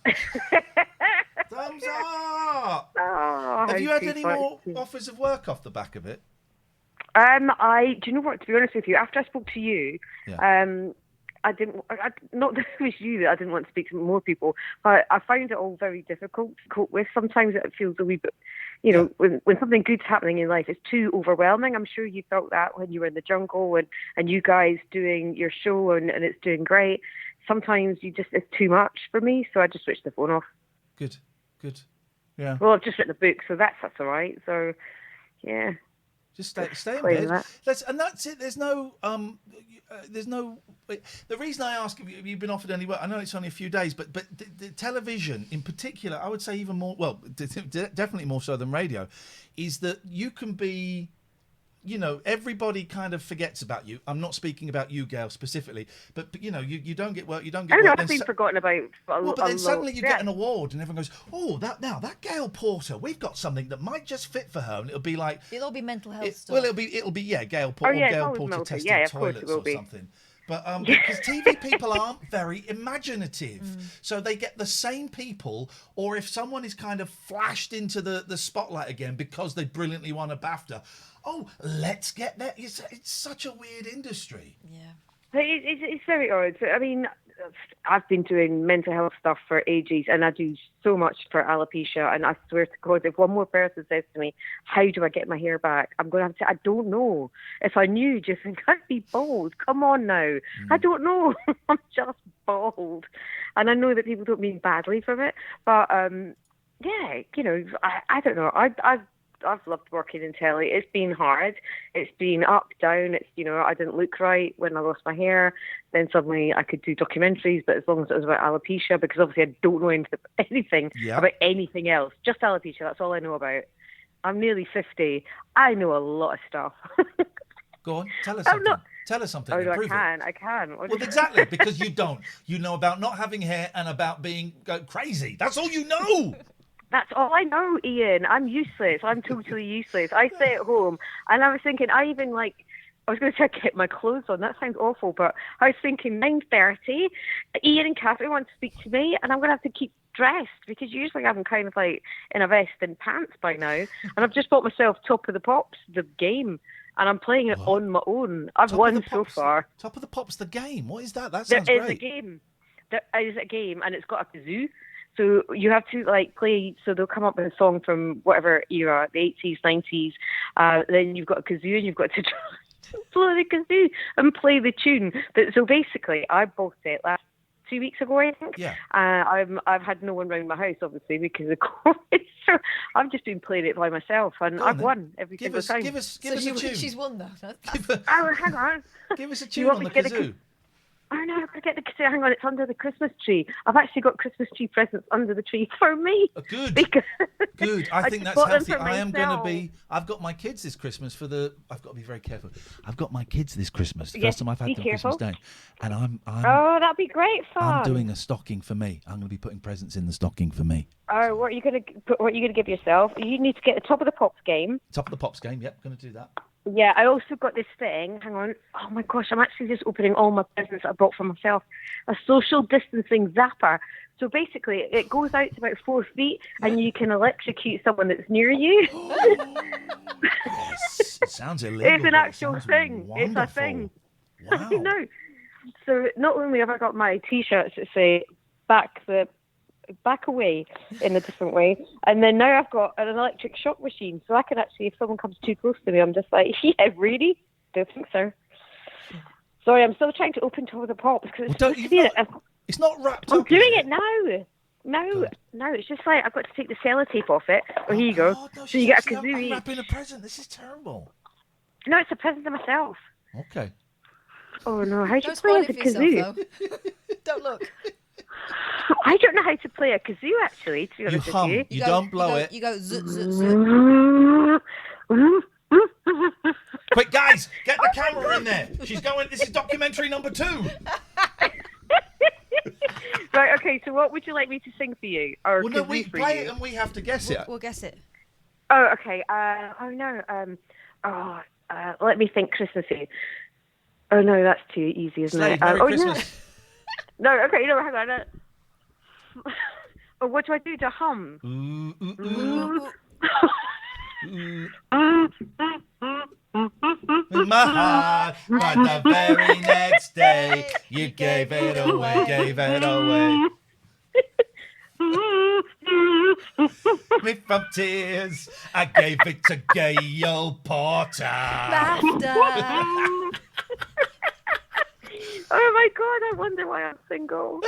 B: Thumbs up.
H: Oh,
B: have you had any more offers of work off the back of it?
H: Do you know what? To be honest with you, after I spoke to you, I didn't. Not that it was you that I didn't want to speak to more people, but I found it all very difficult to cope with. Sometimes it feels a wee bit, when something good's happening in life, it's too overwhelming. I'm sure you felt that when you were in the jungle and you guys doing your show and it's doing great. Sometimes it's too much for me, so I just switched the phone off.
B: Good. Yeah.
H: Well, I've just written a book, so that's all right. So, yeah.
B: Just stay in bed. That's it. There's no. The reason I ask if you've been offered any work, I know it's only a few days, but the television in particular, I would say even more. Well, definitely more so than radio, is that you can be. Everybody kind of forgets about you. I'm not speaking about you, Gail, specifically, but you don't get work. You don't get.
H: I don't
B: work.
H: know. I've been forgotten about.
B: But then suddenly you get an award, and everyone goes, "Oh, that Gail Porter. We've got something that might just fit for her." And it'll be like
A: it'll all be mental health stuff.
B: Well, it'll be Gail Porter. Gail Porter testing toilets or something. But because TV people aren't very imaginative, so they get the same people, or if someone is kind of flashed into the spotlight again because they brilliantly won a BAFTA. Oh, let's get that. It's such a weird industry.
A: Yeah.
H: It's very odd. I mean, I've been doing mental health stuff for ages, and I do so much for alopecia. And I swear to God, if one more person says to me, "How do I get my hair back?" I'm going to have to say, "I don't know. If I knew, do you think I'd be bald? Come on now. I don't know. I'm just bald." And I know that people don't mean badly from it, but yeah, I don't know. I've loved working in telly. It's been hard. It's been up, down. It's, I didn't look right when I lost my hair. Then suddenly I could do documentaries, but as long as it was about alopecia, because obviously I don't know anything about anything else. Just alopecia. That's all I know about. I'm nearly 50. I know a lot of stuff.
B: Go on, tell us something. Tell us something.
H: Oh, I can.
B: Well, exactly, because you don't. You know about not having hair and about being crazy. That's all you know.
H: That's all I know, Ian. I'm useless. I'm totally useless. I stay at home, and I was thinking, I was going to try to get my clothes on. That sounds awful, but I was thinking 9:30, Ian and Catherine want to speak to me, and I'm going to have to keep dressed, because usually I'm kind of like in a vest and pants by now, and I've just bought myself Top of the Pops, the game, and I'm playing it on my own. I've won so far.
B: Top of the Pops, the game? What is that? That sounds
H: great.
B: There
H: is a game, and it's got a kazoo. So you have to play, so they'll come up with a song from whatever era, the 80s, 90s. Then you've got a kazoo, and you've got to blow the kazoo and play the tune. But so basically, I bought it last 2 weeks ago, I think.
B: Yeah.
H: I've had no one round my house, obviously, because of COVID. So I've just been playing it by myself, and I've won every single time.
B: Give us a tune.
A: She's won, though.
H: Hang on.
B: Give us a tune on the kazoo.
H: Oh no, I've got to get the kazoo. Hang on, it's under the Christmas tree. I've actually got Christmas tree presents under the tree for me.
B: Good. Good. I think that's healthy. I've got my kids this Christmas I've got to be very careful. I've got my kids this Christmas. The first time I've had them Christmas Day. And I'm
H: oh, that'd be great fun.
B: I'm doing a stocking for me. I'm going to be putting presents in the stocking for me.
H: Oh, what are you going to give yourself? You need to get the Top of the Pops game.
B: Top of the Pops game, yep, going to do that.
H: Yeah, I also got this thing. Hang on. Oh my gosh, I'm actually just opening all my presents that I bought for myself. A social distancing zapper. So basically, it goes out to about 4 feet, and you can electrocute someone that's near you.
B: Yes, it sounds illegal.
H: It's an actual thing.
B: Wonderful.
H: It's a thing.
B: Wow.
H: I know. So not only have I got my T-shirts that say back away in a different way, and then now I've got an electric shock machine, so I can actually, if someone comes too close to me, I'm just like, yeah, really? Don't think so. Sorry, I'm still trying to open Top of the Pops, because
B: it's not wrapped
H: I'm
B: up.
H: doing it now. No, it's just like I've got to take the sellotape off it. Here you go.
B: No,
H: so you get a
B: I'm
H: kazoo.
B: wrapping a present. This is terrible.
H: No, it's a present to myself.
B: Okay.
H: Oh no, how do you play the kazoo?
A: Don't look.
H: I don't know how to play a kazoo, actually, to be honest with you.
B: You don't blow it.
A: You go zut, zut, zut.
B: Quick, guys, get the camera in there. She's going, this is documentary number 2.
H: Right, okay, so what would you like me to sing for you? Or
B: well, no, we
H: for
B: play
H: you?
B: it and we have to guess it.
A: We'll guess it.
H: Oh, okay. Let me think Christmassy. Oh, no, that's too easy, isn't
B: Slade,
H: it?
B: Merry Christmas.
H: No, okay, no, hang on. Oh, what do I do to hum?
B: In my heart, but the very next day, you gave it away. Me from tears, I gave it to Gail Porter.
A: BAFTA.
H: Oh my God, I wonder why I'm single.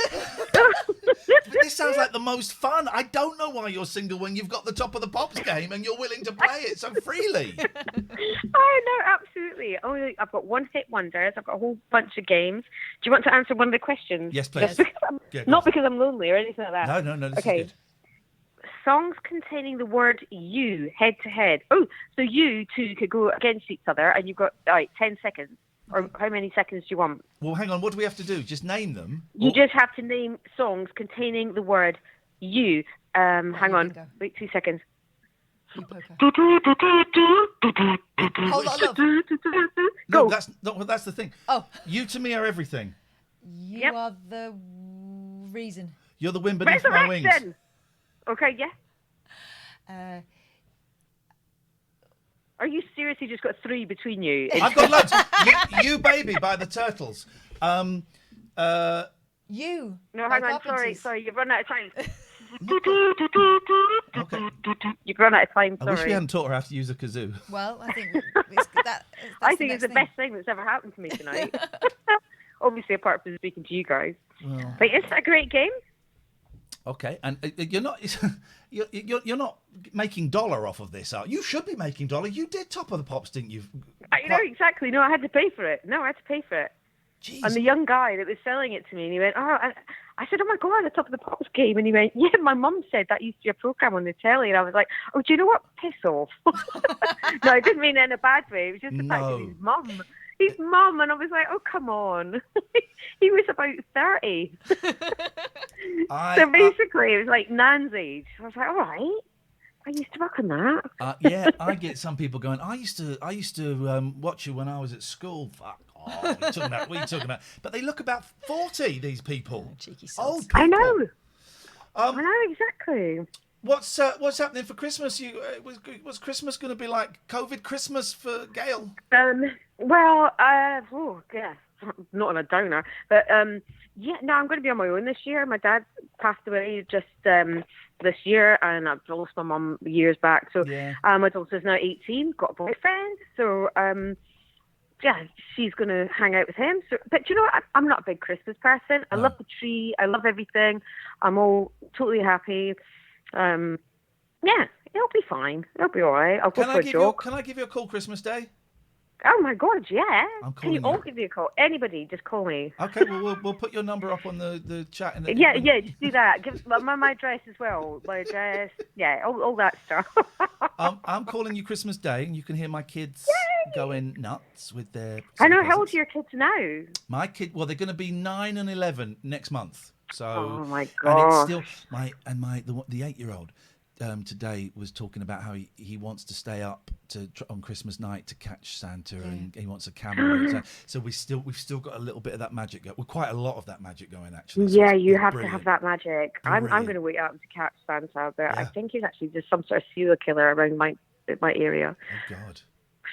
B: This sounds like the most fun. I don't know why you're single when you've got the Top of the Pops game and you're willing to play it so freely.
H: Oh, no, absolutely. I've got one hit wonders. I've got a whole bunch of games. Do you want to answer one of the questions?
B: Yes, please.
H: Not because I'm lonely or anything like that.
B: No, this is good.
H: Songs containing the word you, head to head. Oh, so you two could go against each other, and you've got 10 seconds. Or how many seconds do you want?
B: Well, hang on. What do we have to do? Just name them?
H: You just have to name songs containing the word you. Hang on. Wait 2 seconds.
A: Hold on, love.
B: No, that's the thing.
A: Oh.
B: You to me are everything.
A: You are the reason.
B: You're the wind beneath my wings.
H: Okay, yeah. Are you seriously just got 3 between you?
B: I've got loads. You Baby by the Turtles.
A: You.
H: No,
A: by
H: hang on.
A: Carpenters.
H: Sorry. You've run out of time.
B: Okay.
H: You've run out of time.
B: I
H: Sorry.
B: wish we hadn't taught her how to use a kazoo.
A: Well, I think that's
H: I
A: the
H: think
A: next
H: it's the best thing that's ever happened to me tonight. Obviously, apart from speaking to you guys.
B: Well,
H: But it's a great game.
B: okay, and you're not you're not making dollar off of this, are you? You should be making dollar. You did Top of the Pops, didn't you?
H: I know exactly. No, I had to pay for it.
B: Jeez.
H: And the young guy that was selling it to me, and he went, "Oh," I said, "Oh my God, the Top of the Pops game," and he went, "Yeah, my mum said that used to be a program on the telly," and I was like, "Oh, do you know what? Piss off." No, I didn't mean it in a bad way. It was just the fact that his mum, and I was like, "Oh, come on." He was about 30. So basically, it was like Nan's age. I was like, all right. I used to work on that.
B: Yeah, I get some people going, I used to watch you when I was at school. Fuck off. What are you talking about? But they look about 40, these people.
A: Cheeky
B: Old
A: sods.
B: people.
H: I know. I know, exactly.
B: What's happening for Christmas? Was Christmas going to be like COVID Christmas for Gail?
H: Well, yeah, not on a downer, but yeah, no, I'm going to be on my own this year. My dad passed away just this year, and I've lost my mum years back. So my daughter's now 18, got a boyfriend. So yeah, she's going to hang out with him. So, but you know what? I'm not a big Christmas person. I love the tree. I love everything. I'm all totally happy. Yeah, it'll be fine. It'll be all right. I'll go for a jog.
B: Can I give you a call Christmas Day?
H: Oh my God, yeah.
B: I'm
H: Can you
B: calling
H: all give me a call? Anybody, just call me.
B: Okay, well, we'll put your number up on the chat.
H: Yeah, just do that. Give my address as well. My address, yeah, all that stuff.
B: I'm calling you Christmas Day, and you can hear my kids going nuts with their.
H: I know. How old are your kids now?
B: My kid, well, they're going to be 9 and 11 next month. So.
H: Oh my
B: God! And it's
H: God.
B: still the 8-year-old. Today was talking about how he wants to stay up on Christmas night to catch Santa, and he wants a camera. So we've still got a little bit of that magic going. Well, quite a lot of that magic going actually. So
H: yeah, you have
B: brilliant.
H: to have that magic. I'm going to wait up to catch Santa, but I think he's actually just some sort of serial killer around my area.
B: Oh God.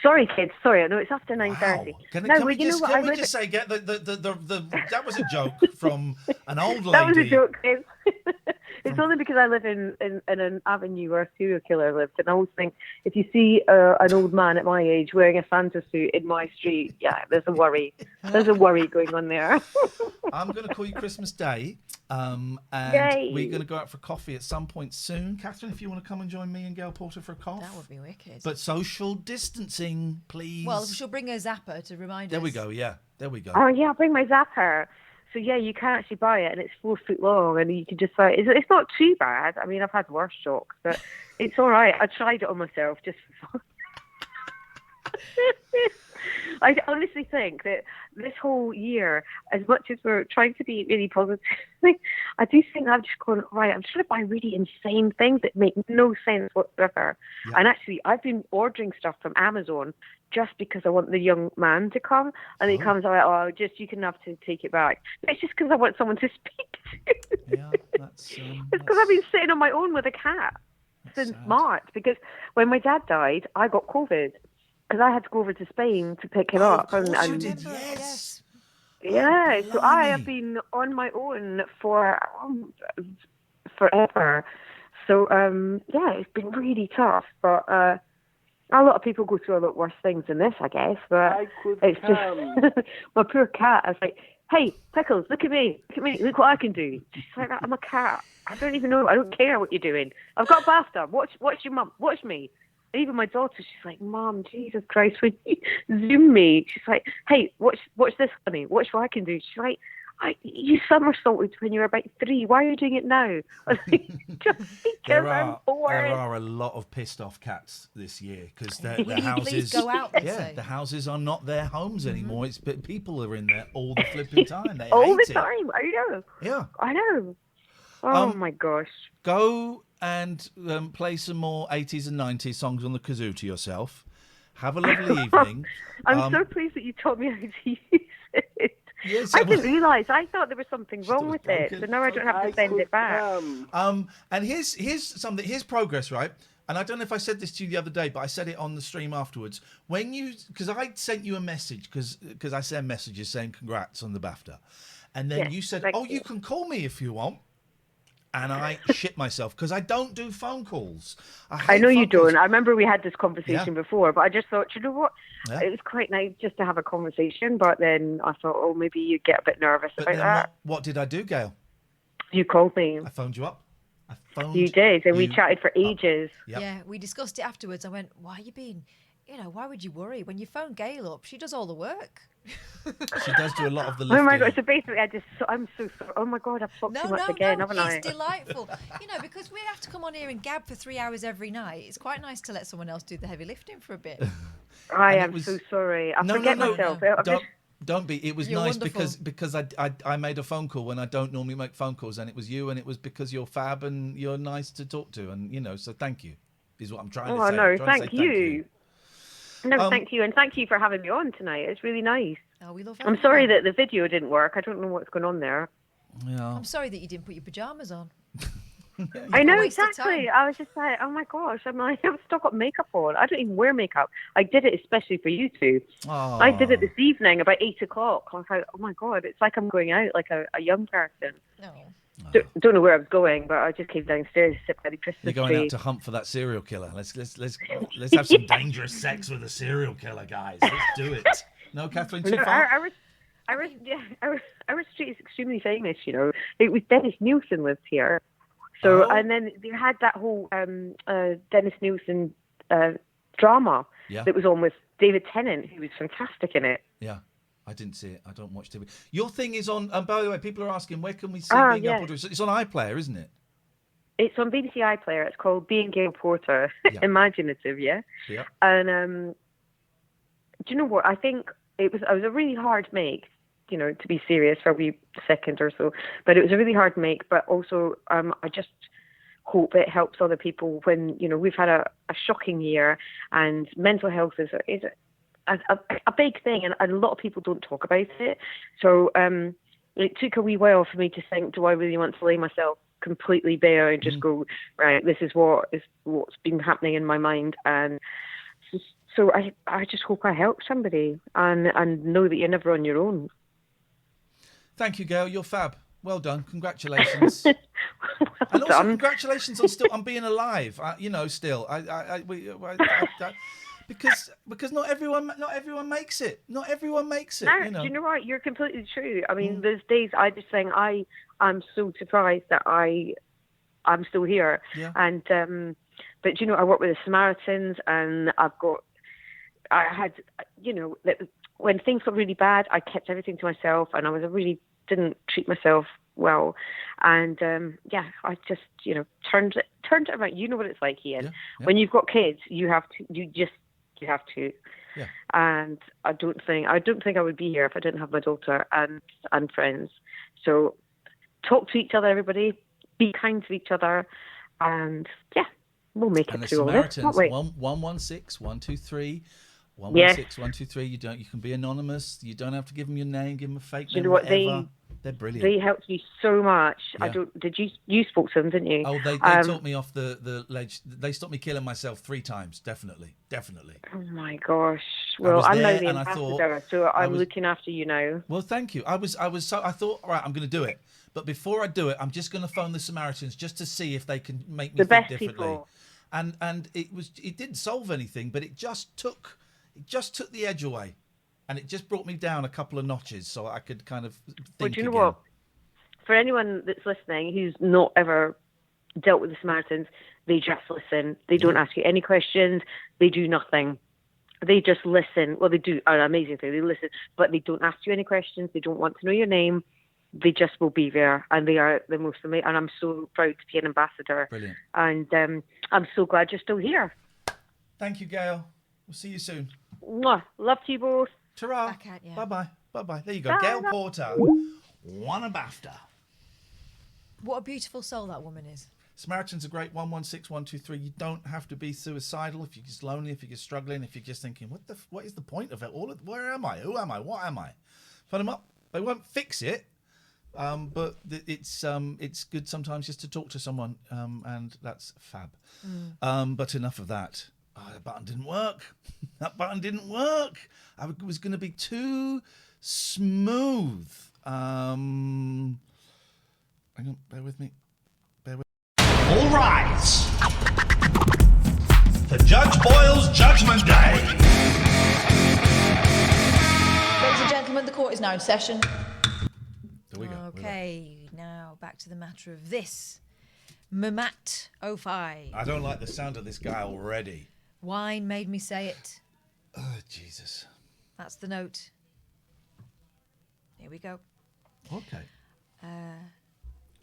H: Sorry, kids. Sorry, no, it's after 9:30.
B: Wow. Can
H: no,
B: we just say that was a joke from an old lady.
H: That was a joke, kids. It's only because I live in an avenue where a serial killer lived, and I always think if you see an old man at my age wearing a Santa suit in my street, yeah, there's a worry. There's a worry going on there.
B: I'm going to call you Christmas Day, and
H: Yay.
B: we're going to go out for coffee at some point soon. Catherine, if you want to come and join me and Gail Porter for a coffee.
A: That would be wicked.
B: But social distancing, please.
A: Well, she'll bring her zapper to remind us.
B: There we go, yeah. There we go.
H: Oh, yeah, I'll bring my zapper. So, yeah, you can actually buy it, and it's 4 foot long, and you can just it's not too bad. I mean, I've had worse shocks, but it's all right. I tried it on myself just for fun. I honestly think that this whole year, as much as we're trying to be really positive, I do think I've just gone, right, I'm trying to buy really insane things that make no sense whatsoever. Yeah. And actually, I've been ordering stuff from Amazon just because I want the young man to come. And he comes, you can have to take it back. It's just because I want someone to speak to.
B: Yeah, that's...
H: it's because I've been sitting on my own with a cat since March. Because when my dad died, I got COVID. Because I had to go over to Spain to pick him up.
B: Of course you did, yes.
H: Yeah, so I have been on my own for forever. So, yeah, it's been really tough. But a lot of people go through a lot worse things than this, I guess. But it's just my poor cat. I was like, hey, Pickles, look at me. Look what I can do. She's like, I'm a cat. I don't even know. I don't care what you're doing. I've got BAFTA. Watch your mum. Watch me. Even my daughter, she's like, Mom, Jesus Christ, when you Zoom me, she's like, hey, watch this, honey. Watch what I can do. She's like, you somersaulted when you were about 3. Why are you doing it now? I was like, just because I'm bored.
B: There are a lot of pissed off cats this year because their houses.
A: Please go out.
B: The houses are not their homes anymore. It's people are in there all the flipping time. They
H: all
B: hate
H: the time. I know.
B: Yeah.
H: I know. Oh my gosh.
B: Go and play some more 80s and 90s songs on the kazoo to yourself. Have a lovely evening.
H: I'm so pleased that you taught me how to use it. Yes, I didn't realise. I thought there was something wrong with it, so now I don't have to send it back.
B: And here's something. Here's progress, right? And I don't know if I said this to you the other day, but I said it on the stream afterwards. Because I sent you a message, because I send messages saying congrats on the BAFTA. And then
H: Yeah,
B: you said,
H: thank
B: "Oh, you can call me if you want." And I shit myself because I don't do phone calls.
H: I
B: hate
H: know you
B: phone calls.
H: don't. I remember we had this conversation before, but I just thought, you know what?
B: Yeah.
H: It was quite nice just to have a conversation, but then I thought, oh, maybe you get a bit nervous
B: But
H: about
B: then
H: that.
B: what did I do, Gail?
H: You called me.
B: I phoned you up. I phoned
H: You did, and we
B: you
H: chatted for
B: up.
H: ages.
B: Yep.
A: Yeah, we discussed it afterwards. I went, why are you being, why would you worry? When you phone Gail up, she does all the work.
B: She does do a lot of the
H: Oh
B: lifting.
H: my God! So basically, I'm so sorry. Oh my God! I've talked
A: No,
H: too much
A: no,
H: again,
A: no.
H: haven't I?
A: It's delightful. Because we have to come on here and gab for 3 hours every night. It's quite nice to let someone else do the heavy lifting for a bit.
H: I
B: And it
H: am
B: was-
H: so sorry. I
B: No,
H: forget
B: no, no.
H: myself.
B: Don't be. It was
A: You're
B: nice
A: wonderful.
B: because I made a phone call when I don't normally make phone calls, and it was you, and it was because you're fab and you're nice to talk to, and so thank you is what I'm trying to
H: Oh
B: say.
H: no!
B: I'm trying to
H: Thank
B: say
H: you. No,
B: Um,
H: thank you, and thank you for having me on tonight. It's really nice.
A: Oh, we love
H: I'm
A: having
H: sorry
A: you.
H: that the video didn't work. I don't know what's going on there.
B: Yeah.
A: I'm sorry that you didn't put your pyjamas on.
H: I know
A: waste of
H: exactly.
A: time.
H: I was just like, oh my gosh, I've still got makeup on. I don't even wear makeup. I did it especially for you two.
B: Oh.
H: I did it this evening about 8 o'clock. I was like, oh my God, it's like I'm going out like a young person.
A: No.
H: Don't know where I was going, but I just came downstairs to sit by the Christmas
B: You're going
H: tree.
B: out to hunt for that serial killer. Let's have some dangerous sex with a serial killer, guys. Let's do it. No, Kathleen, too far.
H: Our street is extremely famous, It was Dennis Nielsen lived here. So,
B: Oh.
H: and then they had that whole Dennis Nielsen drama that was on with David Tennant, who was fantastic in it.
B: Yeah. I didn't see it. I don't watch TV. Your thing is on. By the way, people are asking where can we see
H: Ah,
B: Being Gail
H: yeah.
B: Porter? It's on iPlayer, isn't it?
H: It's on BBC iPlayer. It's called Being Gail Porter.
B: Yeah.
H: Imaginative, yeah?
B: Yeah.
H: And do you know what? I think it was a really hard make, to be serious for a wee second or so. But it was a really hard make. But also, I just hope it helps other people when, we've had a shocking year and mental health is a big thing, and a lot of people don't talk about it. So it took a wee while for me to think, do I really want to lay myself completely bare and just go, right, this is what's been happening in my mind. And so I just hope I help somebody and know that you're never on your own.
B: Thank you, Gail. You're fab. Well done. Congratulations.
H: Well
B: And also
H: done.
B: congratulations on being alive. Still, because not everyone makes it. Not everyone makes it.
H: No, do you know what? You're completely true. I mean, there's days I just think I'm so surprised that I'm still here.
B: Yeah.
H: And but I work with the Samaritans, and I had when things got really bad, I kept everything to myself, and I really didn't treat myself well. And I just turned it around. You know what it's like, Ian.
B: Yeah.
H: When you've got kids, you have to.
B: Yeah.
H: And I don't think I would be here if I didn't have my daughter and friends. So talk to each other, everybody. Be kind to each other, and we'll make
B: And
H: it
B: the
H: through all this,
B: Samaritans,
H: won't we?
B: 116 123
H: Yes.
B: 116 123. You can be anonymous. You don't have to give them your name. Give them a fake
H: Do you
B: name.
H: know what?
B: Whatever. They're brilliant.
H: They helped me so much.
B: Yeah.
H: Did you spoke to them, didn't you?
B: Oh, they taught me off the ledge. They stopped me killing myself 3 times. Definitely.
H: Oh my gosh. Well,
B: was
H: I'm now
B: there
H: the
B: and I thought-
H: ambassador, so I'm
B: was-
H: looking after you now.
B: Well, thank you. I thought, all right, I'm going to do it. But before I do it, I'm just going to phone the Samaritans just to see if they can make me
H: The
B: think
H: best
B: differently.
H: people.
B: And it didn't solve anything, but it just took the edge away, and it just brought me down a couple of notches, so I could kind of think
H: But do you know
B: again.
H: what? For anyone that's listening who's not ever dealt with the Samaritans, they just listen. They don't ask you any questions. They do nothing. They just listen. Well, they do an amazing thing. They listen, but they don't ask you any questions. They don't want to know your name. They just will be there, and they are the most amazing. And I'm so proud to be an ambassador.
B: Brilliant.
H: And I'm so glad you're still here.
B: Thank you, Gail. We'll see you soon.
H: Mwah. Love to you both.
B: Ta-ra.
A: Back at ya.
B: Bye-bye. Bye-bye. There you go.
H: Bye.
B: Gail Porter won a BAFTA.
A: What a beautiful soul that woman is.
B: Samaritans are great. 116 123. You don't have to be suicidal if you're just lonely, if you're just struggling, if you're just thinking, what is the point of it? Where am I? Who am I? What am I? Phone them up. They won't fix it, but it's good sometimes just to talk to someone, and that's fab. But enough of that. Oh, that button didn't work. That button didn't work. I was going to be too smooth. Hang on, bear with me.
I: All rise for Judge Boyle's Judgment Day.
A: Ladies and gentlemen, the court is now in session.
B: There we go.
A: Okay, now back to the matter of this. Mamat 05.
B: I don't like the sound of this guy already.
A: Wine made me say it.
B: Oh, Jesus.
A: That's the note. Here we go.
B: Okay.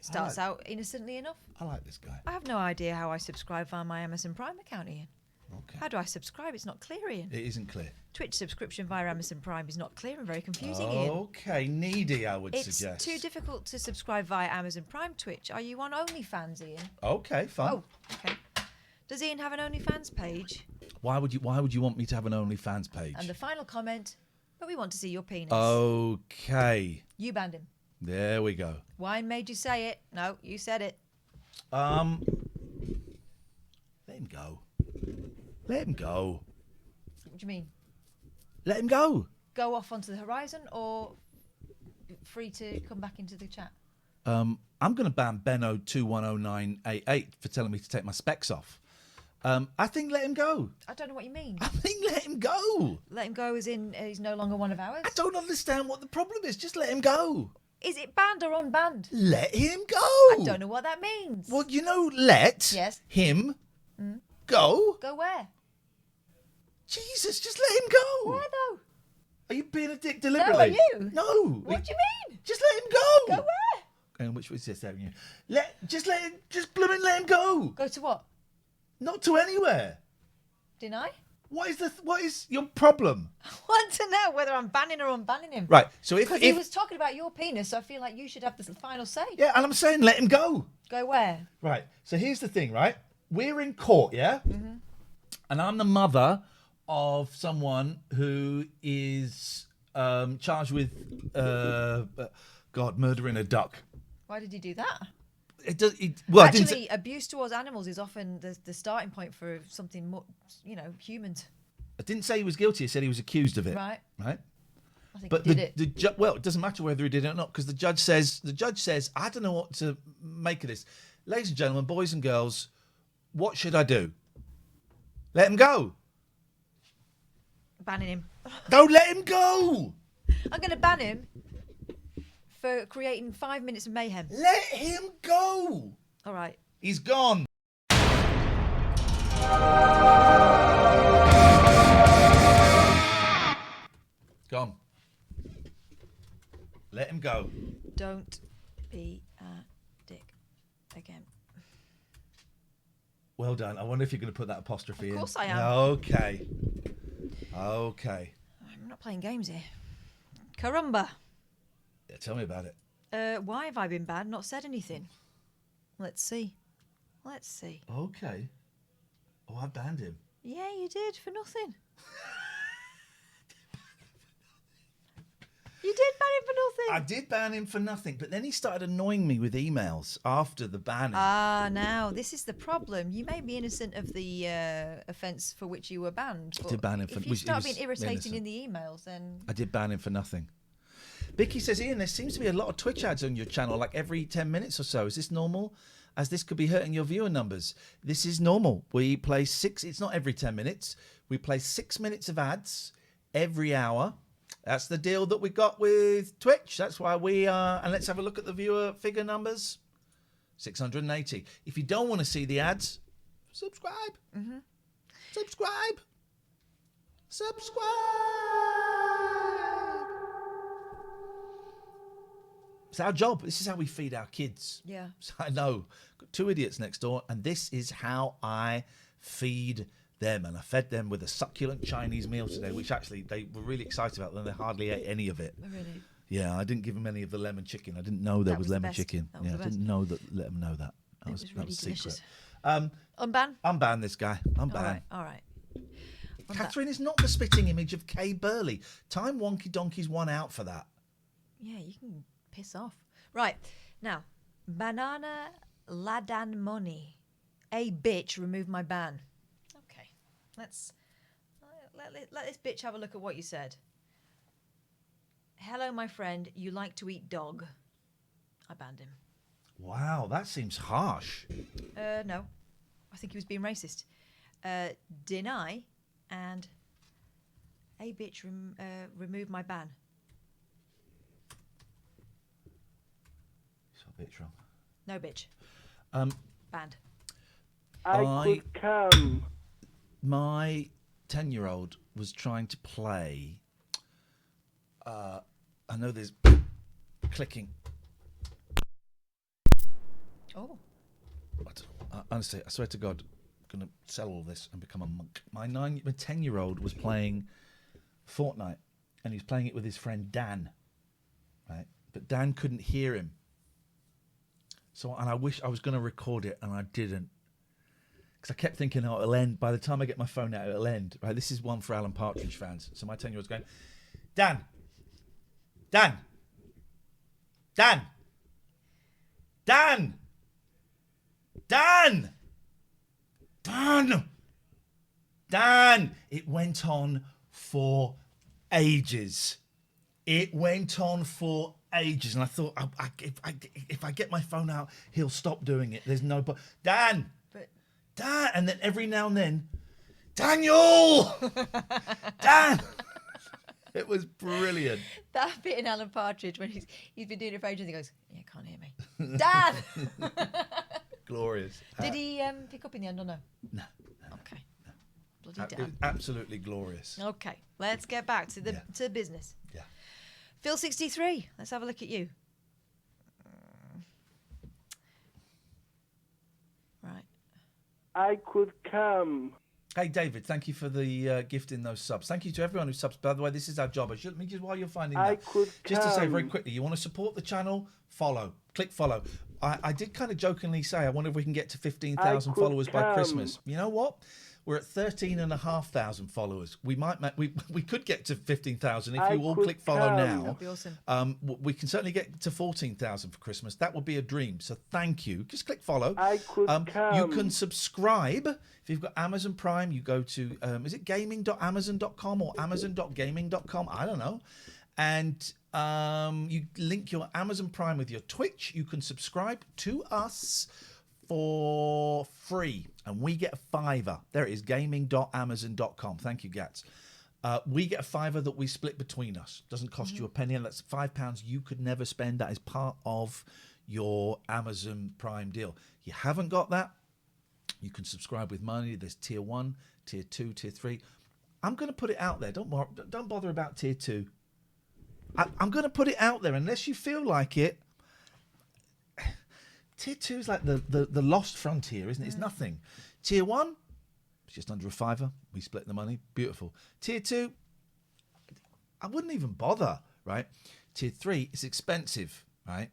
A: Starts out innocently enough.
B: I like this guy.
A: I have no idea how I subscribe via my Amazon Prime account, Ian.
B: Okay.
A: How do I subscribe? It's not clear, Ian.
B: It isn't clear.
A: Twitch subscription via Amazon Prime is not clear and very confusing, Ian.
B: Okay, needy, I would
A: It's
B: suggest.
A: too difficult to subscribe via Amazon Prime Twitch. Are you on OnlyFans, Ian?
B: Okay, fine.
A: Oh, okay. Does Ian have an OnlyFans page?
B: Why would you want me to have an OnlyFans page?
A: And the final comment, but we want to see your penis.
B: Okay.
A: You banned him.
B: There we go.
A: Wine made you say it. No, you said it.
B: Let him go. Let him go.
A: What do you mean?
B: Let him go.
A: Go off onto the horizon or free to come back into the chat?
B: I'm going to ban Benno210988 for telling me to take my specs off. I think let him go.
A: I don't know what you mean.
B: I think let him go.
A: Let him go as in he's no longer one of ours?
B: I don't understand what the problem is. Just let him go.
A: Is it banned or unbanned?
B: Let him go.
A: I don't know what that means.
B: Well, let
A: Yes.
B: him go.
A: Go where?
B: Jesus, just let him go.
A: Where though?
B: Are you being a dick deliberately?
A: No, are you?
B: No.
A: What do you mean?
B: Just let him go.
A: Go where?
B: And which was this, haven't you? Just blooming let him go.
A: Go to what?
B: Not to anywhere.
A: Deny?
B: What is your problem?
A: I want to know whether I'm banning or unbanning him.
B: Right. So if
A: Because he was talking about your penis, so I feel like you should have the final say.
B: yeah, and I'm saying let him go.
A: Go where?
B: Right. So here's the thing, right? We're in court, yeah? Mm-hmm. And I'm the mother of someone who is charged with, murdering a duck.
A: Why did he do that?
B: Actually,
A: Abuse towards animals is often the starting point for something more, humans.
B: I didn't say he was guilty. I said he was accused of it.
A: Right.
B: Right.
A: I think
B: But
A: he did it.
B: It doesn't matter whether he did it or not because the judge says I don't know what to make of this. Ladies and gentlemen, boys and girls, what should I do? Let him go.
A: Banning him.
B: No, let him go.
A: I'm going to ban him for creating 5 minutes of mayhem.
B: Let him go.
A: All right.
B: He's gone. Gone. Let him go.
A: Don't be a dick again.
B: Well done. I wonder if you're going to put that apostrophe in.
A: Of course I am.
B: Okay.
A: I'm not playing games here. Caramba.
B: Yeah, tell me about it.
A: Why have I been banned? Not said anything. Let's see.
B: Okay. Oh, I banned him.
A: Yeah, you did for nothing. You did ban him for nothing.
B: I did ban him for nothing, but then he started annoying me with emails after the banning.
A: Now this is the problem. You may be innocent of the offence for which you were banned.
B: I did ban him
A: if you start being irritating in the emails, then
B: I did ban him for nothing. Vicky says, Ian, there seems to be a lot of Twitch ads on your channel, like every 10 minutes or so. Is this normal? As this could be hurting your viewer numbers. This is normal. We play it's not every 10 minutes. We play 6 minutes of ads every hour. That's the deal that we got with Twitch. That's why we are. And let's have a look at the viewer figure numbers. 680. If you don't want to see the ads, subscribe. Mm-hmm. Subscribe. It's our job. This is how we feed our kids.
A: yeah.
B: So I know. Got 2 idiots next door, and this is how I feed them. And I fed them with a succulent Chinese meal today, which actually they were really excited about, and they hardly ate any of it.
A: Oh, really?
B: Yeah, I didn't give them any of the lemon chicken. I didn't know there
A: That
B: was
A: was the
B: lemon
A: best.
B: chicken.
A: That was
B: Yeah,
A: the
B: I didn't know that. Let them know that. That was
A: really
B: secret.
A: delicious.
B: Unban
A: Unban?
B: this guy. Unban.
A: All right.
B: Catherine is not the spitting image of Kay Burley. Time Wonky Donkey's one out for that.
A: Yeah, you can piss off. Right. Now, Banana Ladan Money. A bitch, remove my ban. Okay. Let's let this bitch have a look at what you said. hello, my friend, you like to eat dog. I banned him.
B: Wow, that seems harsh.
A: No. I think he was being racist. Deny and a bitch remove my ban.
B: It's a bitch wrong.
A: No bitch. Banned.
E: I could come.
B: My 10-year-old was trying to play. I know there's clicking.
A: Oh.
B: I don't know. Honestly, I swear to God, I'm going to sell all this and become a monk. My 10-year-old was playing Fortnite, and he was playing it with his friend Dan, right? But Dan couldn't hear him. So, and I wish I was going to record it, and I didn't. Because I kept thinking, oh, it'll end. By the time I get my phone out, it'll end. Right? This is one for Alan Partridge fans. So my 10-year-old's going, Dan, Dan, Dan, Dan, Dan, Dan, Dan. It went on for ages. It went on for ages. And I thought, if I get my phone out, he'll stop doing it. There's no... Dan! Dan! And then every now and then, Daniel! Dan! It was brilliant.
A: That bit in Alan Partridge when he's been doing it for ages, he goes, yeah, can't hear me. Dan!
B: Glorious.
A: Did he pick up in the end or no?
B: No.
A: Okay.
B: No.
A: Bloody
B: It was
A: Dan.
B: absolutely glorious.
A: Okay, let's get back to the business.
B: Yeah.
A: Phil 63, let's have a look at you. Right.
E: I could come.
B: Hey, David, thank you for the gift in those subs. Thank you to everyone who subs. By the way, this is our job. While you're finding
E: I
B: that,
E: could
B: just to say
E: come.
B: very quickly, you want to support the channel, follow. Click follow. I did kind of jokingly say, I wonder if we can get to 15,000
E: I could
B: followers by
E: come.
B: Christmas. You know what? We're at 13,500 followers. We might we could get to 15,000 if
E: I
B: you all
E: could
B: click follow
E: come.
B: now.
A: That'd be awesome.
B: We can certainly get to 14,000 for Christmas. That would be a dream. So thank you. Just click follow.
E: I could come.
B: You can subscribe. If you've got Amazon Prime, you go to, is it gaming.amazon.com or amazon.gaming.com? I don't know. And you link your Amazon Prime with your Twitch. You can subscribe to us for free. And we get a $5. There it is, gaming.amazon.com. Thank you, Gats. We get a $5 that we split between us. Doesn't cost you a penny, and that's £5 you could never spend. That is part of your Amazon Prime deal. You haven't got that? You can subscribe with money. There's tier 1, tier 2, tier 3. I'm going to put it out there. Don't bother about tier 2. I'm going to put it out there unless you feel like it. Tier 2 is like the lost frontier, isn't it? It's nothing. Tier 1, it's just under a $5. We split the money. Beautiful. Tier 2, I wouldn't even bother, right? Tier 3, it's expensive, right?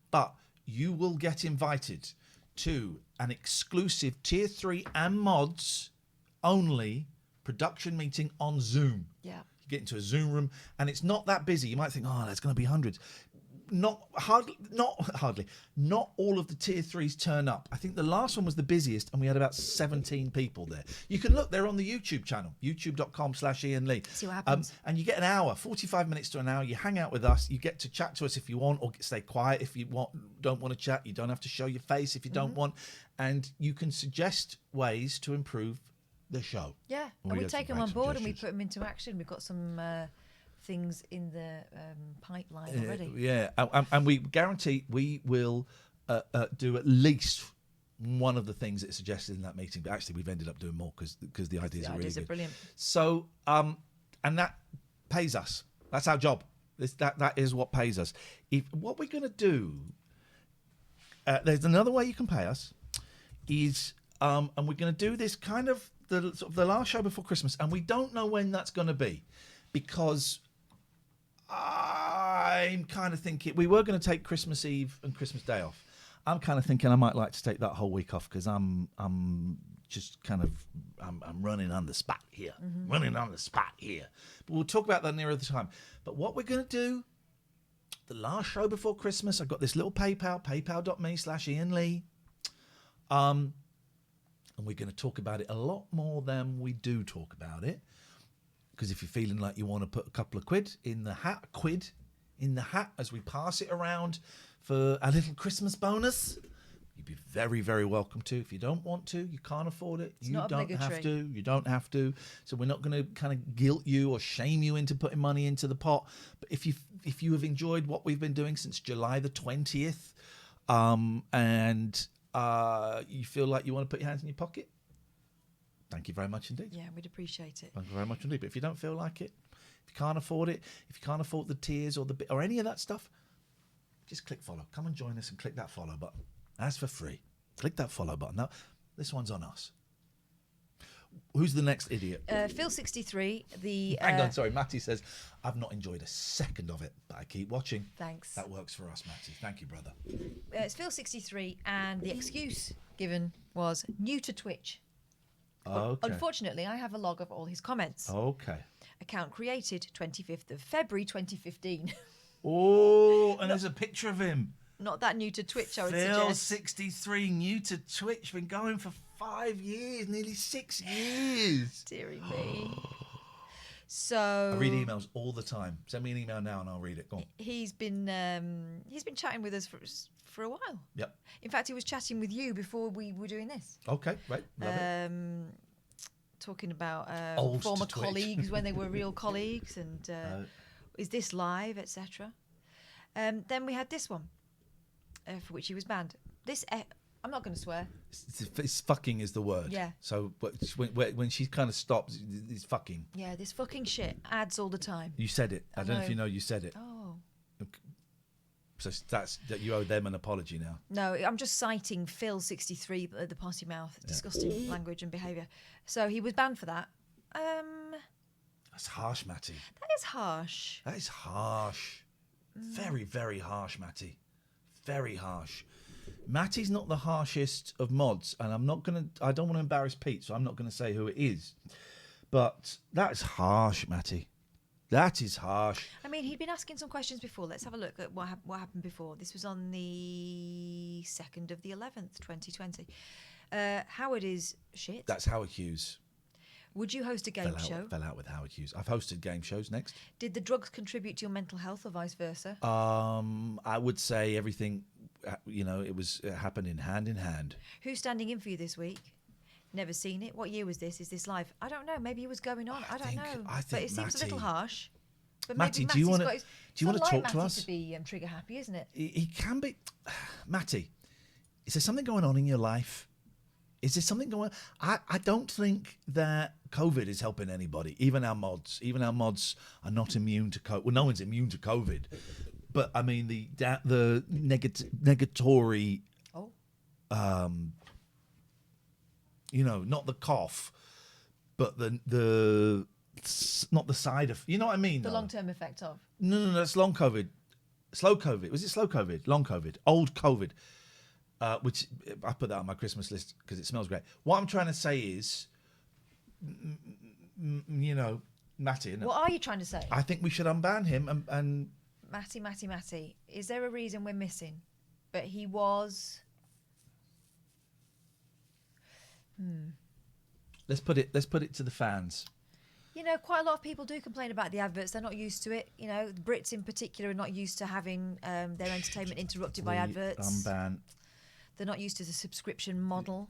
B: But you will get invited to an exclusive Tier 3 and mods only production meeting on Zoom.
A: Yeah.
B: You get into a Zoom room and it's not that busy. You might think, oh, there's going to be hundreds. Not all of the tier 3s turn up. I think the last one was the busiest and we had about 17 people there. You can look, they're on the YouTube channel, youtube.com/Iain Lee.
A: See what happens.
B: And you get an hour, 45 minutes to an hour. You hang out with us. You get to chat to us if you want, or stay quiet if you don't want to chat. You don't have to show your face if you don't want. And you can suggest ways to improve the show.
A: Yeah, and we take them on board and we put them into action. We've got some things in the pipeline already.
B: Yeah, and we guarantee we will do at least one of the things that suggested in that meeting. But actually, we've ended up doing more because the ideas are really good.
A: Brilliant.
B: So, and that pays us. That's our job. That is what pays us. What we're going to do, there's another way you can pay us, is and we're going to do this kind of the last show before Christmas, and we don't know when that's going to be, because I'm kind of thinking we were going to take Christmas Eve and Christmas Day off. I'm kind of thinking I might like to take that whole week off because I'm just kind of I'm running on the spot here, running on the spot here. But we'll talk about that nearer the time. But what we're going to do, the last show before Christmas, I've got this little paypal.me/Iain Lee. And we're going to talk about it a lot more than we do talk about it. Because if you're feeling like you want to put a couple of quid in the hat, in the hat as we pass it around for a little Christmas bonus, you'd be very, very welcome to. If you don't want to, you can't afford it, you don't have to. You don't have to. So we're not going to kind of guilt you or shame you into putting money into the pot. But if you have enjoyed what we've been doing since July the 20th, and you feel like you want to put your hands in your pocket, thank you very much indeed.
A: Yeah, we'd appreciate it.
B: Thank you very much indeed. But if you don't feel like it, if you can't afford it, if you can't afford the tears or any of that stuff, just click follow. Come and join us and click that follow button. That's for free. Click that follow button. Now, this one's on us. Who's the next idiot?
A: Phil63.
B: Hang on, sorry. Matty says, I've not enjoyed a second of it, but I keep watching.
A: Thanks.
B: That works for us, Matty. Thank you, brother.
A: It's Phil63, and the excuse given was new to Twitch.
B: Okay.
A: Unfortunately, I have a log of all his comments.
B: Okay.
A: Account created 25th of February 2015.
B: Oh, and there's a picture of him.
A: Not that new to Twitch, I would
B: Phil
A: suggest.
B: 63, new to Twitch, been going for 5 years, nearly 6 years.
A: Deary me. So
B: I read emails all the time. Send me an email now and I'll read it. Go on.
A: he's been chatting with us for a while.
B: Yep.
A: In fact, he was chatting with you before we were doing this.
B: Okay, right. Love it.
A: Talking about
B: Old
A: former
B: to Twitch.
A: colleagues when they were real colleagues, and is this live, etc. Then we had this one, for which he was banned. This I'm not going to swear.
B: It's fucking is the word.
A: Yeah.
B: So when she kind of stops, it's fucking.
A: Yeah, this fucking shit ads all the time.
B: You said it. I don't know if you know you said it.
A: Oh.
B: So that you owe them an apology now.
A: No, I'm just citing Phil63, the potty mouth, disgusting language and behaviour. So he was banned for that.
B: That's harsh, Matty.
A: That is harsh.
B: That is harsh. Very, very harsh, Matty. Very harsh. Matty's not the harshest of mods, and I don't want to embarrass Pete, so I'm not gonna say who it is. But that's harsh, Matty. That is harsh.
A: I mean, he'd been asking some questions before. Let's have a look at what happened before. This was on the 2nd of the 11th, 2020. Howard is shit.
B: That's Howard Hughes.
A: Would you host a game show?
B: Fell out with Howard Hughes. I've hosted game shows. Next.
A: Did the drugs contribute to your mental health or vice versa?
B: I would say everything, it happened in hand.
A: Who's standing in for you this week? Never seen it. What year was this? Is this live? I don't know. Maybe he was going on. I don't know. But it seems a little harsh. But
B: Matty,
A: maybe
B: do you want to talk
A: Matty
B: to us?
A: To be trigger happy, isn't it?
B: He can be. Matty, is there something going on in your life? Is there something going on? I don't think that COVID is helping anybody. Even our mods. Even our mods are not immune to COVID. Well, no one's immune to COVID. But I mean the negatory. Not the cough, but the not the side of. You know what I mean?
A: The long-term effect of.
B: No. That's long COVID. Slow COVID. Was it slow COVID? Long COVID. Old COVID. Which I put that on my Christmas list because it smells great. What I'm trying to say is, Matty.
A: What are you trying to say?
B: I think we should unban him and.
A: Matty. Is there a reason we're missing? But he was.
B: Let's put it to the fans.
A: Quite a lot of people do complain about the adverts. They're not used to it. The Brits in particular are not used to having their entertainment interrupted by adverts.
B: Unban.
A: They're not used to the subscription model.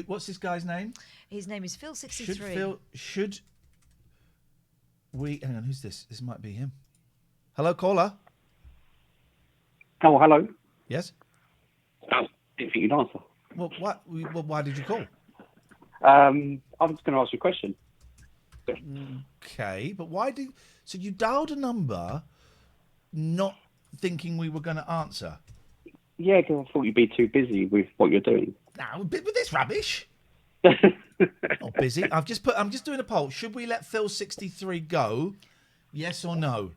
B: What's this guy's name?
A: His name is Phil63.
B: Should we? Hang on, who's this? This might be him. Hello, caller.
J: Oh, hello.
B: Yes.
J: Oh, if you can answer.
B: Well, why did you call?
J: I was going to ask you a question.
B: Okay, but why did? So you dialed a number, not thinking we were going to answer.
J: Yeah, because I thought you'd be too busy with what you're doing.
B: Now, with this rubbish. Not busy. I'm just doing a poll. Should we let Phil63 go? Yes or no?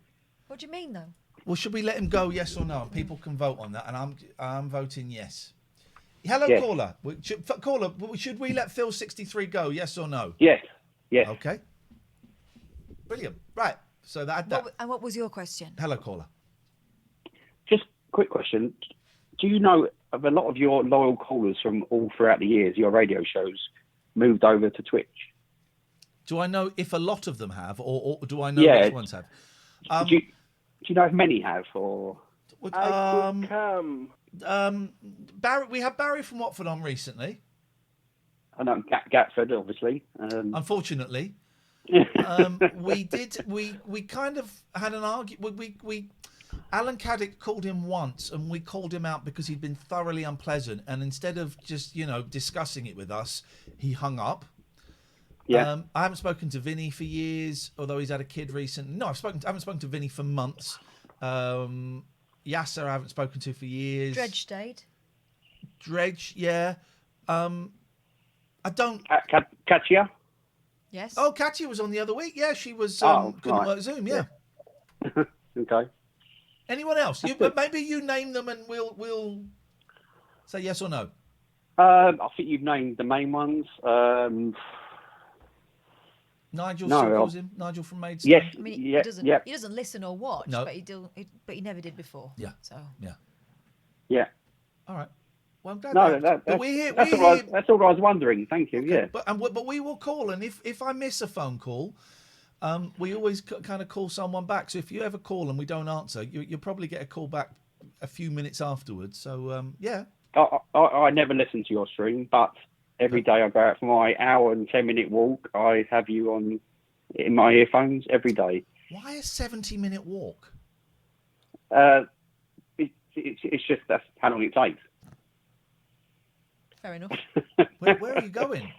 A: What do you mean, though?
B: Well, should we let him go? Yes or no? And people can vote on that, and I'm voting yes. Hello,
J: yes.
B: Caller. Should we let Phil63 go? Yes or no?
J: Yes. Yes.
B: Okay. Brilliant. Right. So that.
A: And what was your question?
B: Hello, caller.
J: Just a quick question. Do you know of a lot of your loyal callers from all throughout the years, your radio shows, moved over to Twitch?
B: Do I know if a lot of them have, or do I know which ones have?
J: Do you know if many have, or?
B: Barry, we had Barry from Watford on recently.
J: I know Gatford, obviously.
B: Unfortunately, we kind of had an argument. We Alan Caddick called him once, and we called him out because he'd been thoroughly unpleasant. And instead of just discussing it with us, he hung up.
J: Yeah.
B: I haven't spoken to Vinny for years, although he's had a kid recently. No, I haven't spoken to Vinny for months. Yasser, I haven't spoken to for years.
A: Dredge stayed.
B: Dredge, yeah. I don't.
J: Katia?
A: Yes.
B: Oh, Katia was on the other week. Yeah, she was. Couldn't work Zoom. Yeah.
J: Okay.
B: Anyone else? Maybe you name them, and we'll say yes or no.
J: I think you've named the main ones.
B: Nigel calls him. Nigel from Maidstone.
J: Yes.
A: I mean,
J: he
A: doesn't listen or watch,
B: No.
A: but he never did before.
B: Yeah.
A: So.
B: Yeah.
J: Yeah.
B: All right. Well, I'm glad.
J: That's all I was wondering. Thank you.
B: Okay.
J: Yeah.
B: But we will call, and if I miss a phone call, we always kind of call someone back. So if you ever call and we don't answer, you'll probably get a call back a few minutes afterwards. So yeah.
J: I never listen to your stream, but every day I go out for my hour and 10-minute walk. I have you on in my earphones every day.
B: Why a 70-minute walk?
J: It's just that's how long it takes.
A: Fair enough.
B: Where are you going?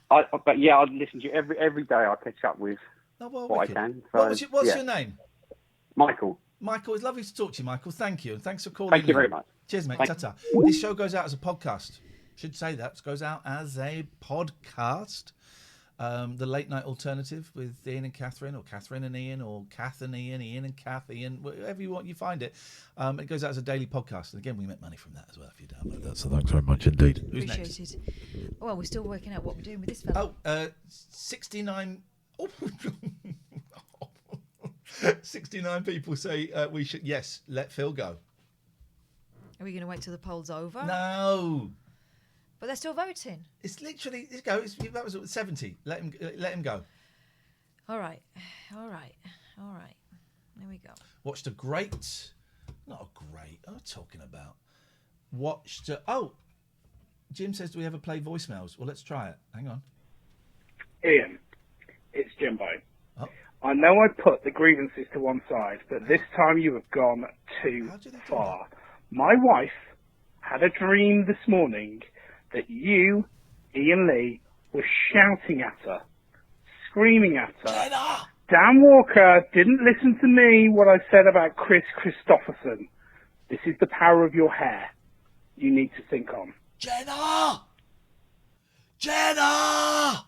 J: But yeah, I listen to you every day. I catch up with what I can. So,
B: what's your name?
J: Michael.
B: Michael, it's lovely to talk to you, Michael. Thank you, and thanks for calling.
J: Thank you very much.
B: Cheers, mate. Ta-ta. This show goes out as a podcast. Should say that. It goes out as a podcast. The Late Night Alternative with Ian and Catherine, or Catherine and Ian, or Kath and Ian, Ian and Kath, Ian, wherever you want, you find it. It goes out as a daily podcast. And again, we make money from that as well if you download that. So thanks very much indeed. Who's next?
A: Appreciated. Well, we're still working out what we're doing with this fellow.
B: 69. Oh, 69 people say we should. Yes, let Phil go.
A: Are we going to wait till the poll's over?
B: No.
A: But they're still voting.
B: It's literally that was 70. Let him go.
A: All right. There we go.
B: Watched a great. Not a great. What am I talking about? Jim says, do we ever play voicemails? Well, let's try it. Hang on.
K: Ian, it's Jimbo.
B: Oh.
K: I know I put the grievances to one side, but this time you have gone too far. My wife had a dream this morning that you, Ian Lee, were shouting at her, screaming at her.
B: Jenna!
K: Dan Walker didn't listen to me, what I said about Chris Christopherson. This is the power of your hair. You need to think on.
B: Jenna! Jenna!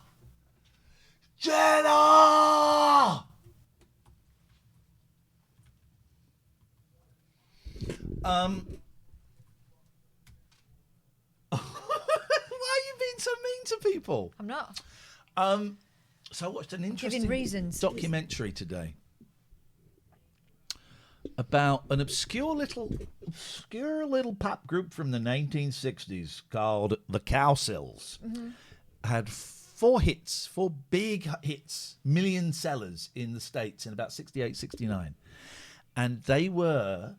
B: Jenna! Why are you being so mean to people?
A: I'm not.
B: So I watched an
A: Giving
B: interesting
A: reasons.
B: documentary today about an obscure little pop group from the 1960s called the Councelling.
A: Mm-hmm.
B: Had four big hits, million sellers in the States in about 68, 69. And they were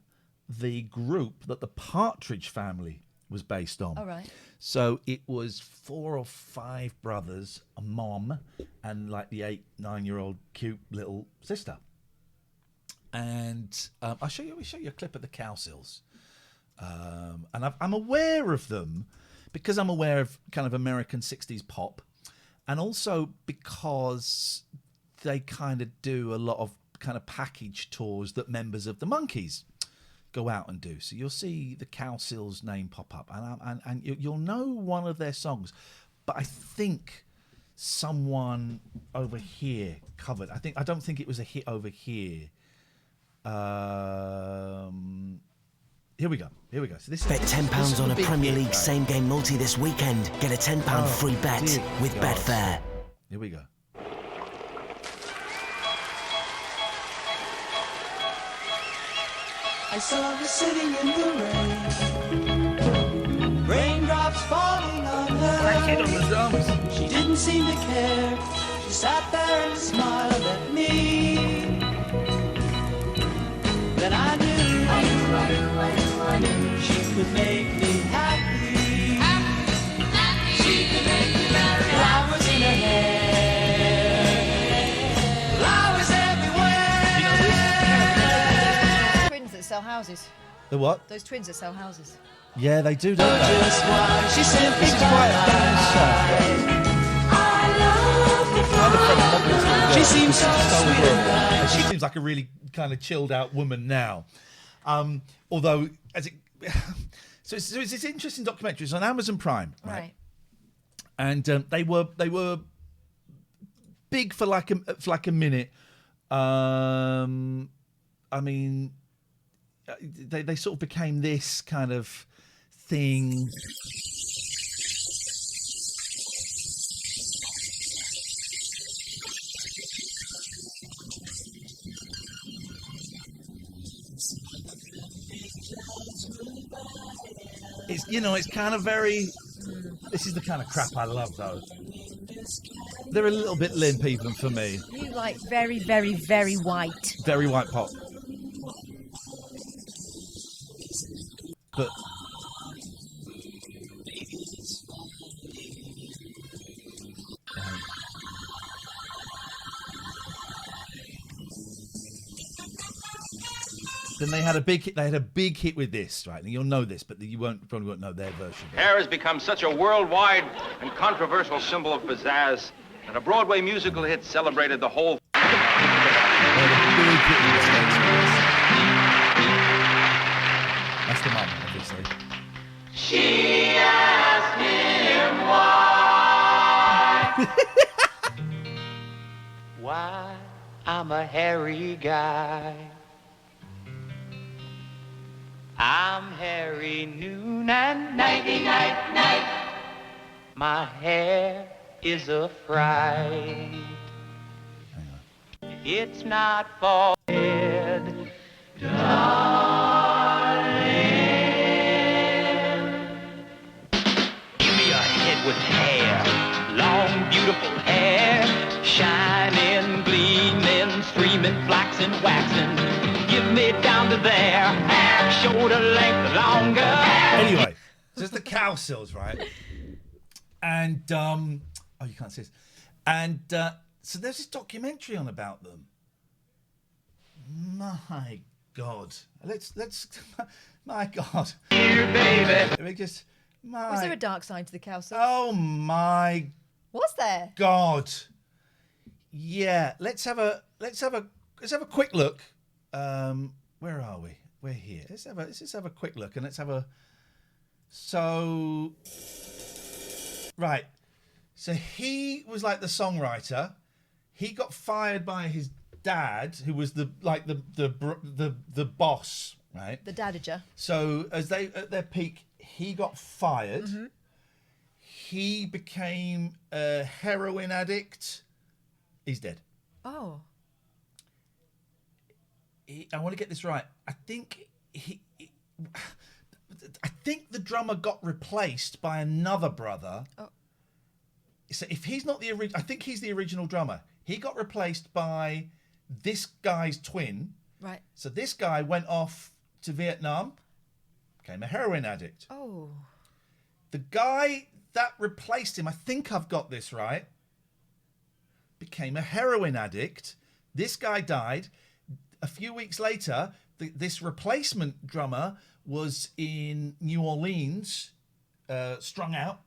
B: the group that the Partridge Family was based on.
A: All right.
B: So it was 4 or 5 brothers, a mom, and like the 8-9-year-old cute little sister. And I'll show you a clip of the Councelling. And I'm aware of them because I'm aware of kind of American 60s pop, and also because they kind of do a lot of kind of package tours that members of the Monkees go out and do. So you'll see the Councelling name pop up, and you'll know one of their songs. But I think someone over here covered. I don't think it was a hit over here. Here we go. So this
L: Bet £10 on a Premier League same game multi this weekend. Get a £10 free bet with Betfair.
B: Here we go.
M: I saw her sitting in the rain, raindrops falling on her. She didn't seem to care. She sat there and smiled at me. could make me happy. She could make me marry. Flowers in her hair. Flowers everywhere.
A: Twins that sell houses.
B: The what?
A: Those twins that sell houses.
B: Yeah, they do, don't they?
M: Just why she simply
B: This is quite a famous song.
M: She seems so sweet and kind.
B: She seems like a really kind of chilled out woman now. Although, as it, so it's this interesting documentary. It's on Amazon Prime, right? And they were big for like a minute. I mean, they sort of became this kind of thing. It's, you know, it's kind of very... This is the kind of crap I love, though. They're a little bit limp, even for me.
A: You like very, very, very white.
B: Very white pop. But... Then they had a big hit with this, right? And you'll know this, but you probably won't know their version.
N: Hair has become such a worldwide and controversial symbol of pizzazz that a Broadway musical hit celebrated the whole.
B: That's the mum, obviously.
M: She asked him why. Why I'm a hairy guy. I'm hairy noon and nighty night night. My hair is a fright. It's not for head, darling. Give me a head with hair, long beautiful hair, shining, gleaming, streaming, flaxen, waxing. Give me down to there, hair, shoulder length longer.
B: Anyway, so it's the Cowsills, right? And oh, you can't see this. And so there's this documentary on about them. My God, let's my God,
M: here, baby.
B: Let me just.
A: Was there a dark side to the Cowsills?
B: Oh my.
A: Was there?
B: God. Yeah, let's have a quick look. Where are we? We're here. Let's just have a quick look, and let's have a. So, right. So he was like the songwriter. He got fired by his dad, who was the boss, right?
A: The dadager.
B: So as they at their peak, he got fired.
A: Mm-hmm.
B: He became a heroin addict. He's dead.
A: Oh.
B: I want to get this right. I think the drummer got replaced by another brother.
A: Oh.
B: So if he's not the original, I think he's the original drummer. He got replaced by this guy's twin.
A: Right.
B: So this guy went off to Vietnam, became a heroin addict.
A: Oh.
B: The guy that replaced him, I think I've got this right, became a heroin addict. This guy died. A few weeks later, this replacement drummer was in New Orleans, strung out,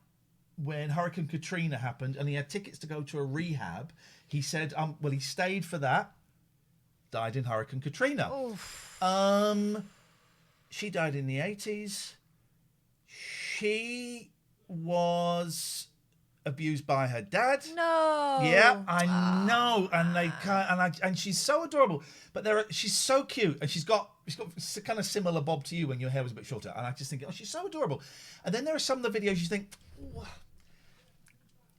B: when Hurricane Katrina happened, and he had tickets to go to a rehab. He said, well, he stayed for that, died in Hurricane Katrina.
A: Oof.
B: She died in the 80s. She was abused by her dad.
A: No.
B: Yeah, I know, and she's so adorable. But she's so cute, and she's got kind of similar bob to you when your hair was a bit shorter. And I just think, oh, she's so adorable. And then there are some of the videos you think, oh,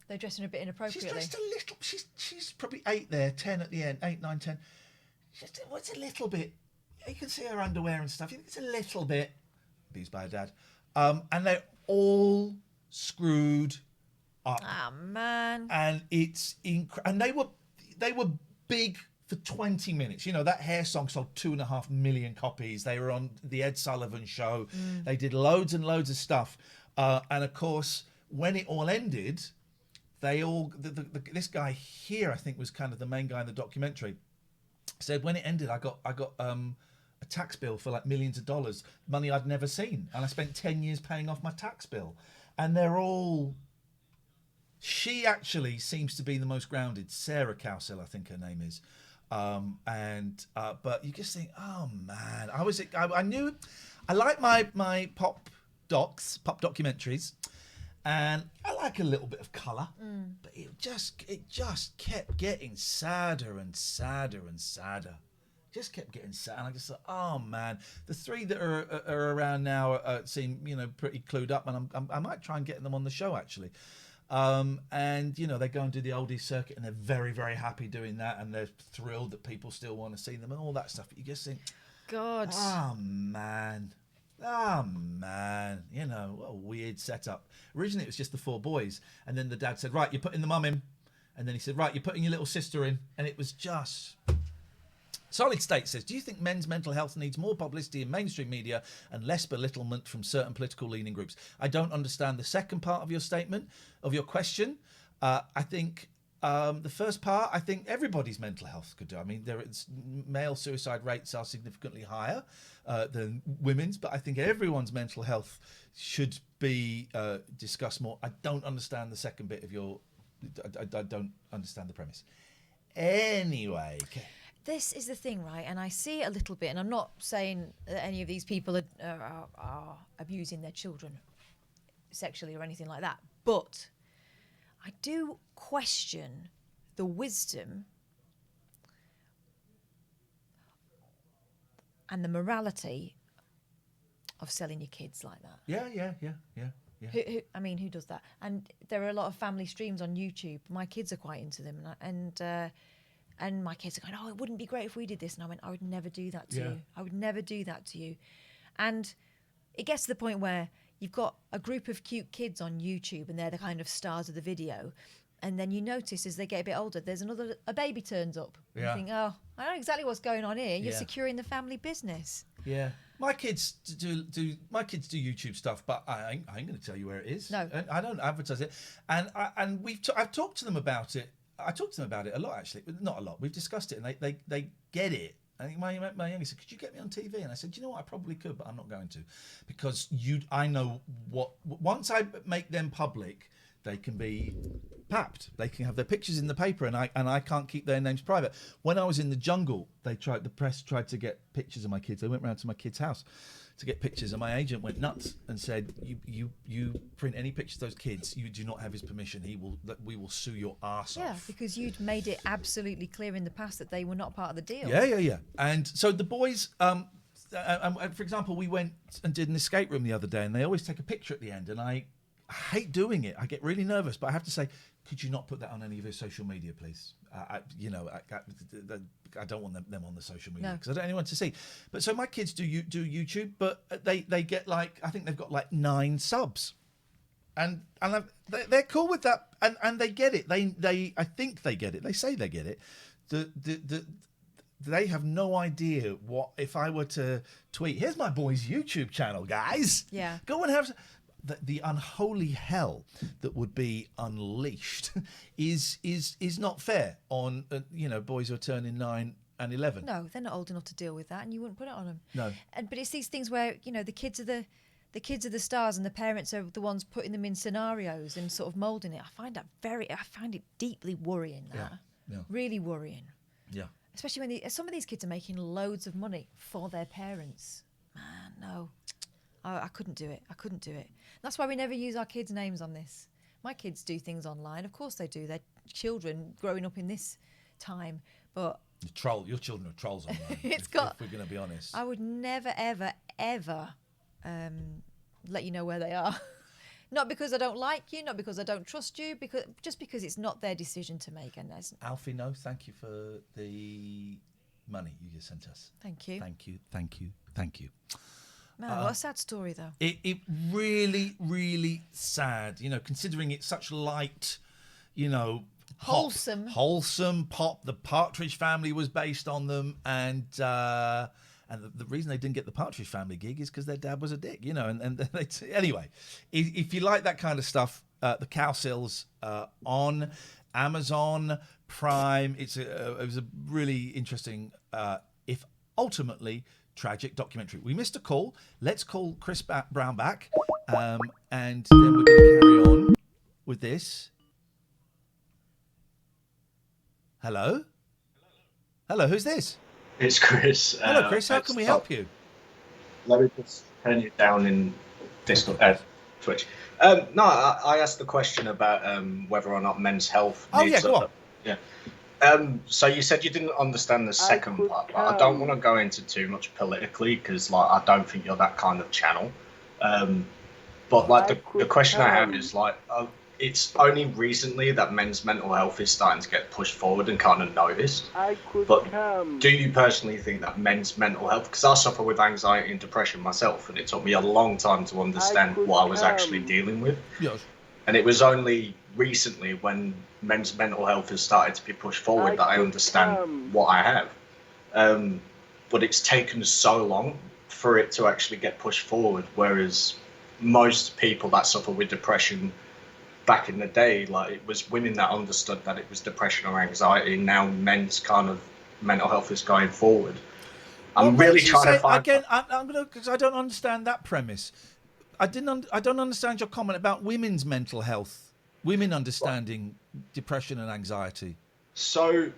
A: they're dressing a bit inappropriately.
B: she's dressed a little. She's probably 8 there, 10 at the end, 8, 9, 10. It's a little bit. You can see her underwear and stuff. You think it's a little bit abused by her dad, and they're all screwed up.
A: Ah, man.
B: And it's and they were big for 20 minutes. You know, that Hair song sold 2.5 million copies. They were on the Ed Sullivan Show. They did loads and loads of stuff. And of course, when it all ended, they all, this guy here, I think was kind of the main guy in the documentary, said when it ended, I got a tax bill for like millions of dollars, money I'd never seen. And I spent 10 years paying off my tax bill. And they're all, she actually seems to be the most grounded. Sarah Cowsill, I think her name is. But you just think, oh man, I knew, I like my pop documentaries, and I like a little bit of colour, but it just kept getting sadder and sadder and sadder. Just kept getting sad, and I just thought, oh man, the three that are around now seem, you know, pretty clued up, and I might try and get them on the show actually. And you know, they go and do the oldies circuit, and they're very, very happy doing that, and they're thrilled that people still want to see them and all that stuff. But you just think,
A: God,
B: oh man, you know, what a weird setup. Originally it was just the four boys, and then the dad said, right, you're putting the mum in, and then he said, right, you're putting your little sister in, and it was just... Solid State says, do you think men's mental health needs more publicity in mainstream media and less belittlement from certain political leaning groups? I don't understand the second part of your statement, of your question. I think the first part, I think everybody's mental health could do. I mean, male suicide rates are significantly higher than women's, but I think everyone's mental health should be discussed more. I don't understand the second bit of your... I don't understand the premise. Anyway...
A: This is the thing, right? And I see it a little bit, and I'm not saying that any of these people are abusing their children sexually or anything like that, but I do question the wisdom and the morality of selling your kids like that.
B: Yeah.
A: I mean, who does that? And there are a lot of family streams on YouTube. My kids are quite into them, and my kids are going, oh, it wouldn't be great if we did this. And I went, I would never do that to you. I would never do that to you. And it gets to the point where you've got a group of cute kids on YouTube, and they're the kind of stars of the video. And then you notice as they get a bit older, there's a baby turns up. And you think, oh, I know exactly what's going on here. You're securing the family business.
B: Yeah. My kids do YouTube stuff, but I ain't going to tell you where it is.
A: No.
B: I don't advertise it. And I've talked to them about it. I talked to them about it a lot, actually. Not a lot. We've discussed it, and they get it. I think my youngest said, could you get me on TV? And I said, you know what, I probably could, but I'm not going to. Because I know what... Once I make them public, they can be papped. They can have their pictures in the paper, and I can't keep their names private. When I was in the jungle, the press tried to get pictures of my kids. They went round to my kid's house to get pictures, and my agent went nuts and said, you print any pictures of those kids, you do not have his permission. We will sue your arse off.
A: Yeah, because you'd made it absolutely clear in the past that they were not part of the deal.
B: Yeah. And so the boys, for example, we went and did an escape room the other day, and they always take a picture at the end, and I hate doing it. I get really nervous, but I have to say, could you not put that on any of your social media, please? I don't want them on the social media because I don't want anyone to see. But so my kids do YouTube, but they get like, I think they've got like 9 subs, and they're cool with that, and they get it. I think they get it. They say they get it. They have no idea what if I were to tweet, here's my boy's YouTube channel, guys.
A: Yeah.
B: Go and have. The unholy hell that would be unleashed is not fair on boys who are turning 9 and 11.
A: No, they're not old enough to deal with that, and you wouldn't put it on them.
B: No.
A: But it's these things where the kids are the stars, and the parents are the ones putting them in scenarios and sort of moulding it. I find it deeply worrying.
B: Yeah. Really
A: worrying.
B: Yeah.
A: Especially when some of these kids are making loads of money for their parents. Man, no. I couldn't do it. That's why we never use our kids' names on this. My kids do things online. Of course they do. They're children growing up in this time. But
B: your children are trolls online. if we're going to be honest.
A: I would never, ever, ever let you know where they are. Not because I don't like you, not because I don't trust you, just because it's not their decision to make. And
B: Alfie, no, thank you for the money you just sent us.
A: Thank you.
B: Thank you.
A: Man, what a sad story, though.
B: It really, really sad, considering it's such light,
A: Wholesome.
B: Pop. The Partridge Family was based on them, and the reason they didn't get the Partridge Family gig is because their dad was a dick, you know. And they anyway, if you like that kind of stuff, the Cowsills on Amazon Prime. It was a really interesting, if ultimately tragic documentary. We missed a call. Let's call Chris Brown back, and then we're going to carry on with this. Hello, who's this?
O: It's Chris.
B: Hello, Chris. How can we help you?
O: Let me just turn you down in Discord, Twitch. No, I asked the question about whether or not men's health.
B: Oh yeah, go on.
O: Yeah. So you said you didn't understand the second part. But I don't want to go into too much politically because, like, I don't think you're that kind of channel. But like the question I have is like, it's only recently that men's mental health is starting to get pushed forward and kind of noticed. But do you personally think that men's mental health, because I suffer with anxiety and depression myself, and it took me a long time to understand what I was actually dealing with.
B: Yes.
O: And it was only recently when men's mental health has started to be pushed forward that I understand what I have. But it's taken so long for it to actually get pushed forward, whereas most people that suffer with depression back in the day, like, it was women that understood that it was depression or anxiety. Now men's kind of mental health is going forward. I'm really trying to find...
B: Again, I'm gonna, because I don't understand that premise. I don't understand your comment about women's mental health, women understanding depression and anxiety.
O: So,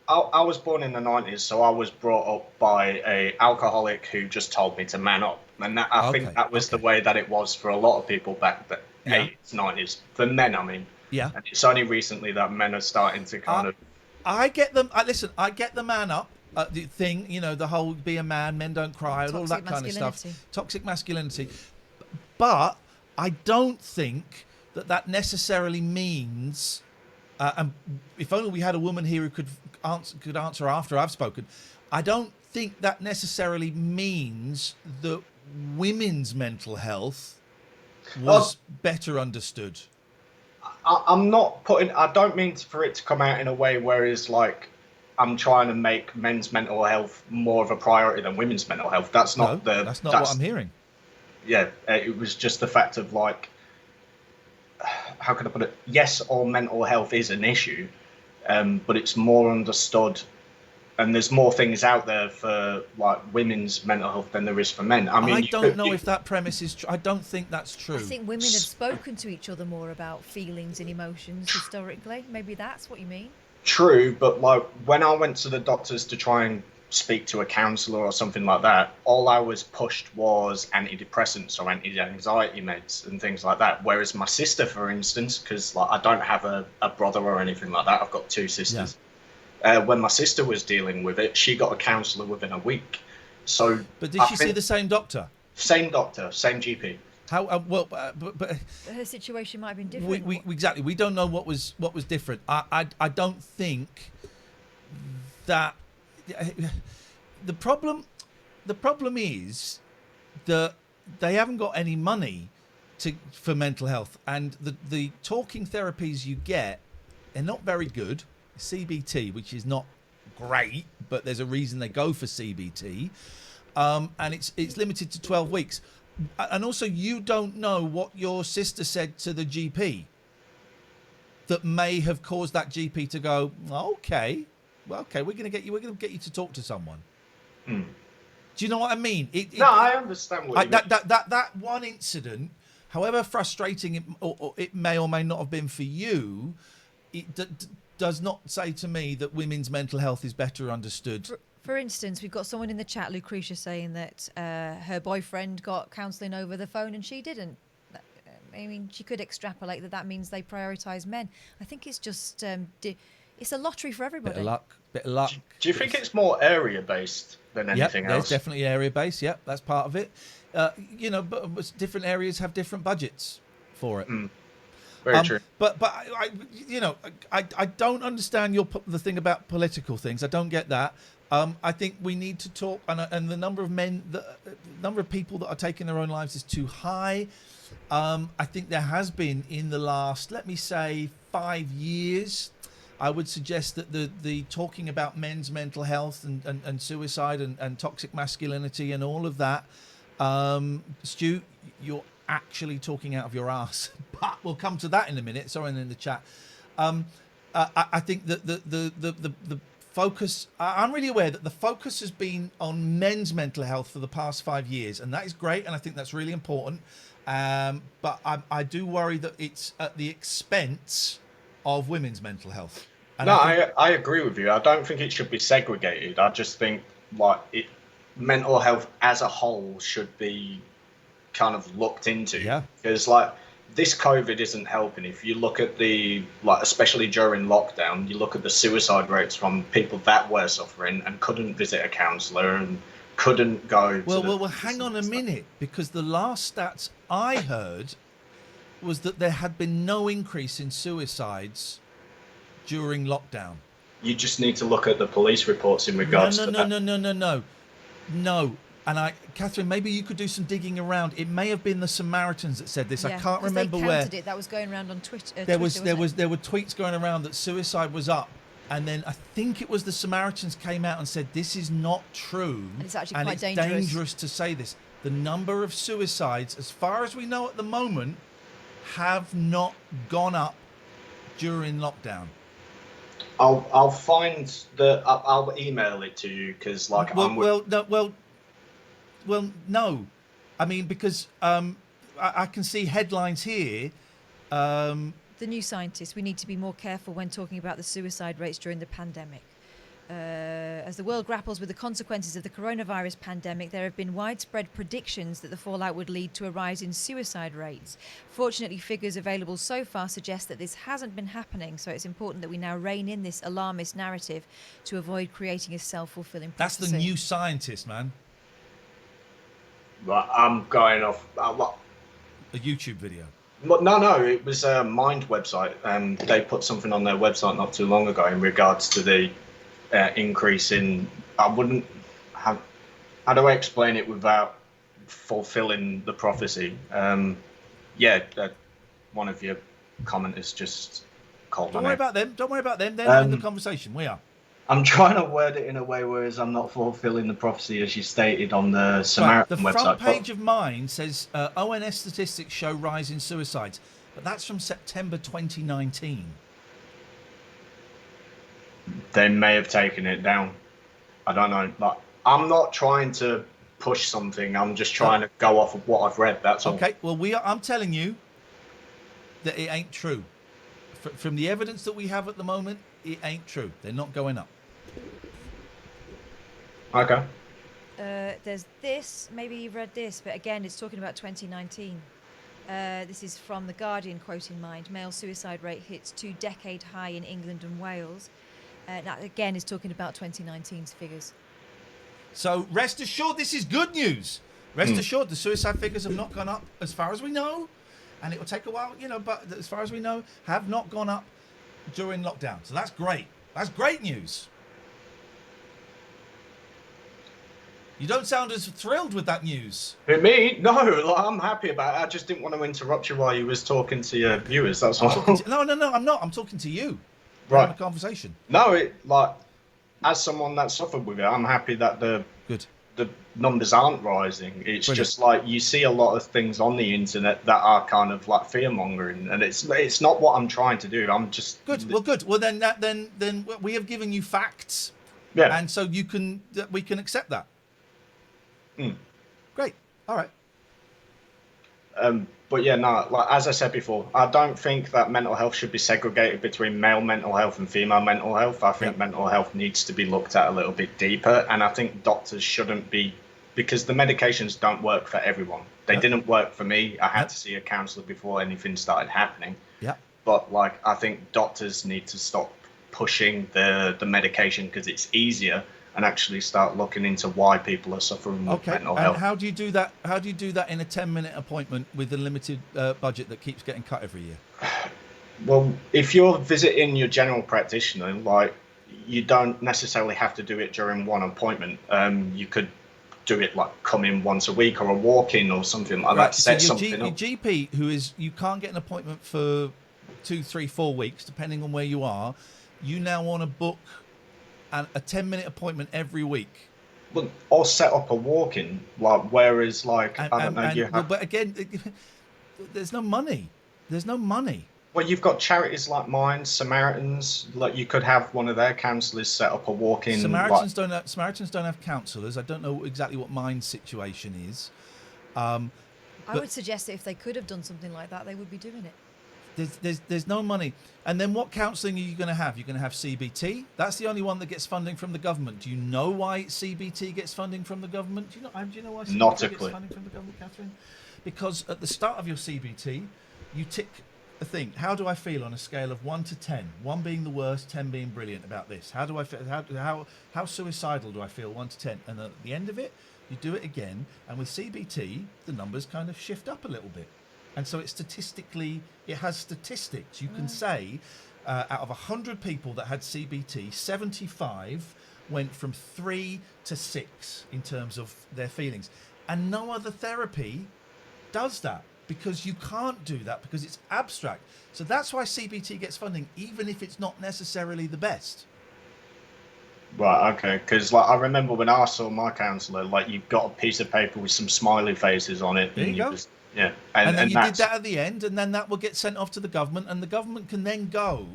O: I was born in the 90s, so I was brought up by a alcoholic who just told me to man up. And that, I think that was the way that it was for a lot of people back then. 80s, 90s. For men, I mean.
B: Yeah.
O: And it's only recently that men are starting to kind of...
B: I get them. Listen, I get the man up the thing, you know, the whole be a man, men don't cry, and all that kind of stuff. Toxic masculinity. But I don't think that necessarily means, and if only we had a woman here who could answer after I've spoken, I don't think that necessarily means that women's mental health was better understood.
O: I'm not putting... I don't mean for it to come out in a way where it's like I'm trying to make men's mental health more of a priority than women's mental health. That's not
B: that's not what I'm hearing.
O: Yeah, it was just the fact of, like, how can I put it? Yes, all mental health is an issue, but it's more understood, and there's more things out there for, like, women's mental health than there is for men. I mean,
B: I don't know if that premise is true. I don't think that's true.
A: I think women have spoken to each other more about feelings and emotions historically. Maybe that's what you mean.
O: True, but, like, when I went to the doctors to try and speak to a counsellor or something like that, all I was pushed was antidepressants or anti-anxiety meds and things like that. Whereas my sister, for instance, because, like, I don't have a brother or anything like that, I've got two sisters. Yeah. When my sister was dealing with it, she got a counsellor within a week. So,
B: but did she see the same doctor?
O: Same doctor, same GP.
B: How but
A: her situation might have been different.
B: Exactly. We don't know what was different. I don't think that the problem is that they haven't got any money for mental health, and the talking therapies you get are not very good. CBT, which is not great, but there's a reason they go for CBT, and it's limited to 12 weeks. And also, you don't know what your sister said to the GP that may have caused that GP to go, okay, we're going to get you to talk to someone. Do you know what I mean?
O: I understand what you mean.
B: That one incident, however frustrating it may or may not have been for you, it does not say to me that women's mental health is better understood.
A: For instance, we've got someone in the chat, Lucretia, saying that her boyfriend got counselling over the phone and she didn't. I mean, she could extrapolate that means they prioritise men. I think it's just it's a lottery for everybody.
B: Bit of luck.
O: Do you think it's more area-based than anything else?
B: There's definitely area-based. Yep, that's part of it. But different areas have different budgets for it.
O: Very true.
B: But I don't understand the thing about political things. I don't get that. I think we need to talk, and the number of number of people that are taking their own lives is too high. I think there has been in the last, let me say, 5 years. I would suggest that the talking about men's mental health and suicide and toxic masculinity and all of that, Stu, you're actually talking out of your ass. But we'll come to that in a minute. Sorry, in the chat. I think that the focus, I'm really aware that the focus has been on men's mental health for the past 5 years, and that is great, and I think that's really important. But I do worry that it's at the expense of women's mental health. And
O: no, I agree with you. I don't think it should be segregated. I just think mental health as a whole should be kind of looked into.
B: Yeah.
O: Because this COVID isn't helping. If you look at especially during lockdown, you look at the suicide rates from people that were suffering and couldn't visit a counsellor and couldn't go.
B: Well, hang on a minute, because the last stats I heard was that there had been no increase in suicides during lockdown.
O: You just need to look at the police reports in regards to that.
B: No. And Catherine, maybe you could do some digging around. It may have been the Samaritans that said this.
A: Yeah,
B: I can't remember
A: they
B: where.
A: counted it. That was going around on Twitter.
B: There were tweets going around that suicide was up, and then I think it was the Samaritans came out and said this is not true.
A: And it's actually quite
B: dangerous to say this. The number of suicides, as far as we know at the moment, have not gone up during lockdown.
O: I'll find I'll email it to you because
B: no. I mean, because I can see headlines here.
A: The New Scientist, we need to be more careful when talking about the suicide rates during the pandemic. As the world grapples with the consequences of the coronavirus pandemic, there have been widespread predictions that the fallout would lead to a rise in suicide rates. Fortunately, figures available so far suggest that this hasn't been happening, so it's important that we now rein in this alarmist narrative to avoid creating a self-fulfilling prophecy.
B: That's the New Scientist, man.
O: Right, I'm going off
B: a YouTube video.
O: No, it was a Mind website, and they put something on their website not too long ago in regards to the increase in. How do I explain it without fulfilling the prophecy? One of your commenters just called.
B: Don't worry about them. They're not in the conversation. We are.
O: I'm trying to word it in a way whereas I'm not fulfilling the prophecy as you stated on the Samaritan website.
B: The front page of mine says ONS statistics show rise in suicides, but that's from September 2019.
O: They may have taken it down. I don't know. But I'm not trying to push something. I'm just trying to go off of what I've read. That's all.
B: Okay. Well, I'm telling you that it ain't true. From the evidence that we have at the moment, it ain't true. They're not going up.
O: Okay.
A: There's this. Maybe you've read this, but again, it's talking about 2019. This is from The Guardian, quoting Mind. Male suicide rate hits 2-decade high in England and Wales. That again is talking about 2019's figures.
B: So rest assured, this is good news. Rest assured, the suicide figures have not gone up as far as we know, and it will take a while, but as far as we know, have not gone up during lockdown. So that's great. That's great news. You don't sound as thrilled with that news.
O: Me? No, I'm happy about it. I just didn't want to interrupt you while you was talking to your viewers. That's all.
B: No, I'm not. I'm talking to you.
O: Right.
B: Having a conversation.
O: No, as someone that suffered with it, I'm happy that the numbers aren't rising. It's
B: Brilliant.
O: Just you see a lot of things on the internet that are kind of fear mongering, and it's not what I'm trying to do. I'm just
B: good. Well, good. Well, then we have given you facts.
O: Yeah.
B: And so we can accept that. Great. All right.
O: But yeah, no, as I said before, I don't think that mental health should be segregated between male mental health and female mental health. I think mental health needs to be looked at a little bit deeper, and I think doctors shouldn't be, because the medications don't work for everyone. They didn't work for me. I had to see a counsellor before anything started happening.
B: Yeah.
O: But I think doctors need to stop pushing the medication because it's easier, and actually start looking into why people are suffering with mental health.
B: How do you do that? How do you do that in a 10-minute appointment with a limited budget that keeps getting cut every year?
O: Well, if you're visiting your general practitioner, you don't necessarily have to do it during one appointment. You could do it like come in once a week or a walk-in or something like that. Set something
B: your
O: up.
B: GP, who is, you can't get an appointment for 2, 3, 4 weeks, depending on where you are. You now want to book a 10-minute appointment every week.
O: Well, or set up a walk-in, like whereas like I don't know, you have.
B: But again, there's no money. There's no money.
O: Well, you've got charities like mine, Samaritans. Like you could have one of their counsellors set up a walk-in.
B: Samaritans don't have counsellors. I don't know exactly what Mine's situation is.
A: I would suggest that if they could have done something like that, they would be doing it.
B: There's no money. And then what counselling are you going to have? You're going to have CBT. That's the only one that gets funding from the government. Do you know why CBT gets funding from the government? Do you know why CBT gets funding from the government, Catherine? Because at the start of your CBT, you tick a thing. How do I feel on a scale of 1 to 10? 1 being the worst, 10 being brilliant about this. How do I feel? How suicidal do I feel? 1 to 10. And then at the end of it, you do it again. And with CBT, the numbers kind of shift up a little bit. And so it has statistics. You can say out of 100 people that had CBT, 75 went from 3 to 6 in terms of their feelings. And no other therapy does that, because you can't do that because it's abstract. So that's why CBT gets funding, even if it's not necessarily the best.
O: Right, okay, because like I remember when I saw my counsellor, like you've got a piece of paper with some smiley faces on it.
B: There you go.
O: Yeah,
B: and then you did that at the end, and then that will get sent off to the government, and the government can then go,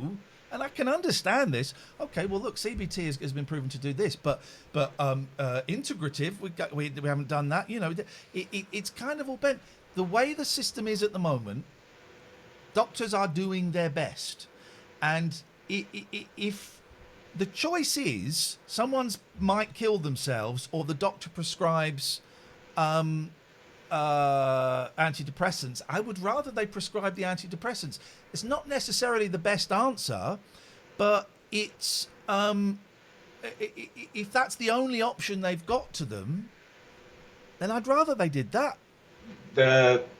B: and I can understand this. Okay, well, look, CBT has been proven to do this, but integrative, we haven't done that. You know, it's kind of all bent. The way the system is at the moment, doctors are doing their best, and if the choice is someone's might kill themselves or the doctor prescribes antidepressants, I would rather they prescribe the antidepressants. It's not necessarily the best answer, but it's if that's the only option they've got to them, then I'd rather they did that.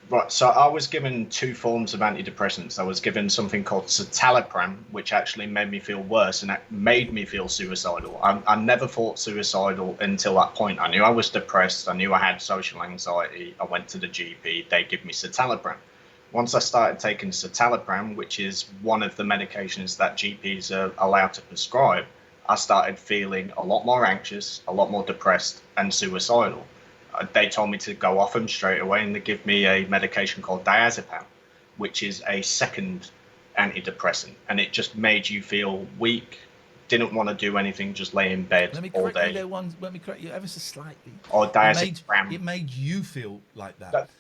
O: Right, so I was given 2 forms of antidepressants. I was given something called citalopram, which actually made me feel worse, and that made me feel suicidal. I never thought suicidal until that point. I knew I was depressed. I knew I had social anxiety. I went to the GP. They give me citalopram. Once I started taking citalopram, which is one of the medications that GPs are allowed to prescribe, I started feeling a lot more anxious, a lot more depressed, and suicidal. They told me to go off them straight away, and they give me a medication called diazepam, which is a second antidepressant, and it just made you feel weak, didn't want to do anything, just lay in bed all day.
B: Let me correct you ever so slightly.
O: Or diazepam.
B: It made you feel like that.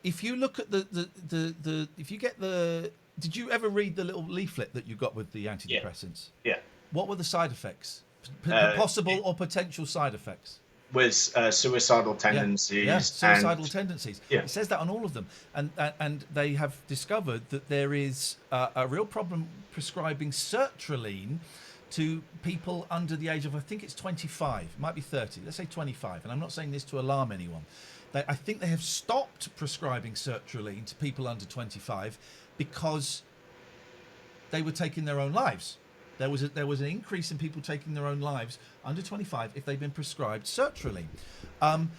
B: If you look at if you get did you ever read the little leaflet that you got with the antidepressants?
O: Yeah.
B: What were the side effects? Possible or potential side effects?
O: Was suicidal tendencies.
B: Yeah, suicidal tendencies.
O: Yeah.
B: It says that on all of them. And they have discovered that there is a real problem prescribing sertraline to people under the age of, I think it's 25, it might be 30, let's say 25. And I'm not saying this to alarm anyone. I think they have stopped prescribing sertraline to people under 25 because they were taking their own lives. There was an increase in people taking their own lives under 25 if they've been prescribed sertraline, but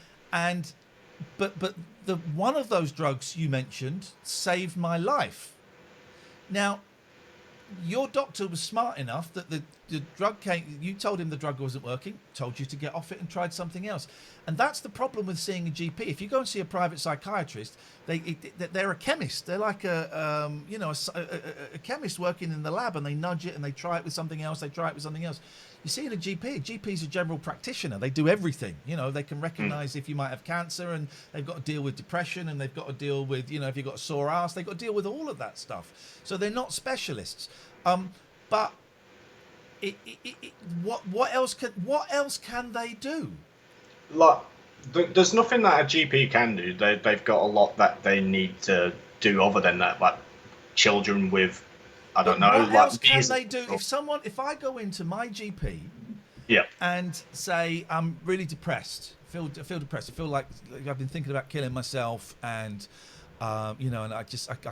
B: the one of those drugs you mentioned saved my life. Now, your doctor was smart enough that the drug came. You told him the drug wasn't working, told you to get off it and tried something else. And that's the problem with seeing a GP. If you go and see a private psychiatrist, they're a chemist. They're like a chemist working in the lab, and they nudge it and they try it with something else. They try it with something else. You see, in a GP is a general practitioner. They do everything. You know, they can recognise if you might have cancer, and they've got to deal with depression, and they've got to deal with, you know, if you've got a sore ass, they've got to deal with all of that stuff. So they're not specialists. But what else can they do?
O: Like, there's nothing that a GP can do. They've got a lot that they need to do other than that, like children with, I don't know.
B: What else can they do? If I go into my GP, and say I'm really depressed, feel depressed, I feel like I've been thinking about killing myself, and you know, and I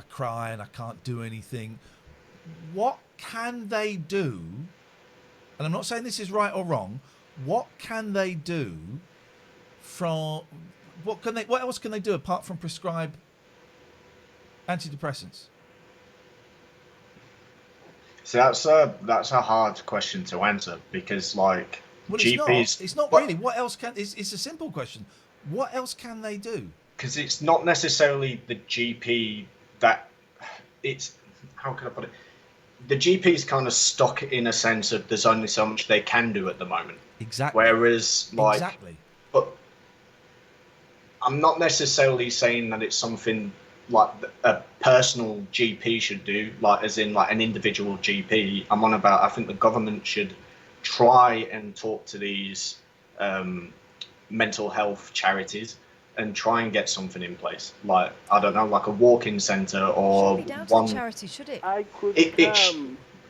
B: cry and I can't do anything. What can they do and I'm not saying this is right or wrong, what can they do what else can they do apart from prescribe antidepressants?
O: So that's a hard question to answer because, like,
B: Well,
O: GPs.
B: It's not really. What else can? It's a simple question. What else can they do?
O: Because it's not necessarily the GP that it's. How can I put it? The GP is kind of stuck in a sense of there's only so much they can do at the moment.
B: Exactly.
O: Whereas, like,
B: exactly.
O: But I'm not necessarily saying that it's something like a personal GP should do, like as in like an individual GP. I'm on about, I think the government should try and talk to these mental health charities and try and get something in place. Like, I don't know, like a walk-in centre or
A: Should be down to
O: one.
A: the charity, should it?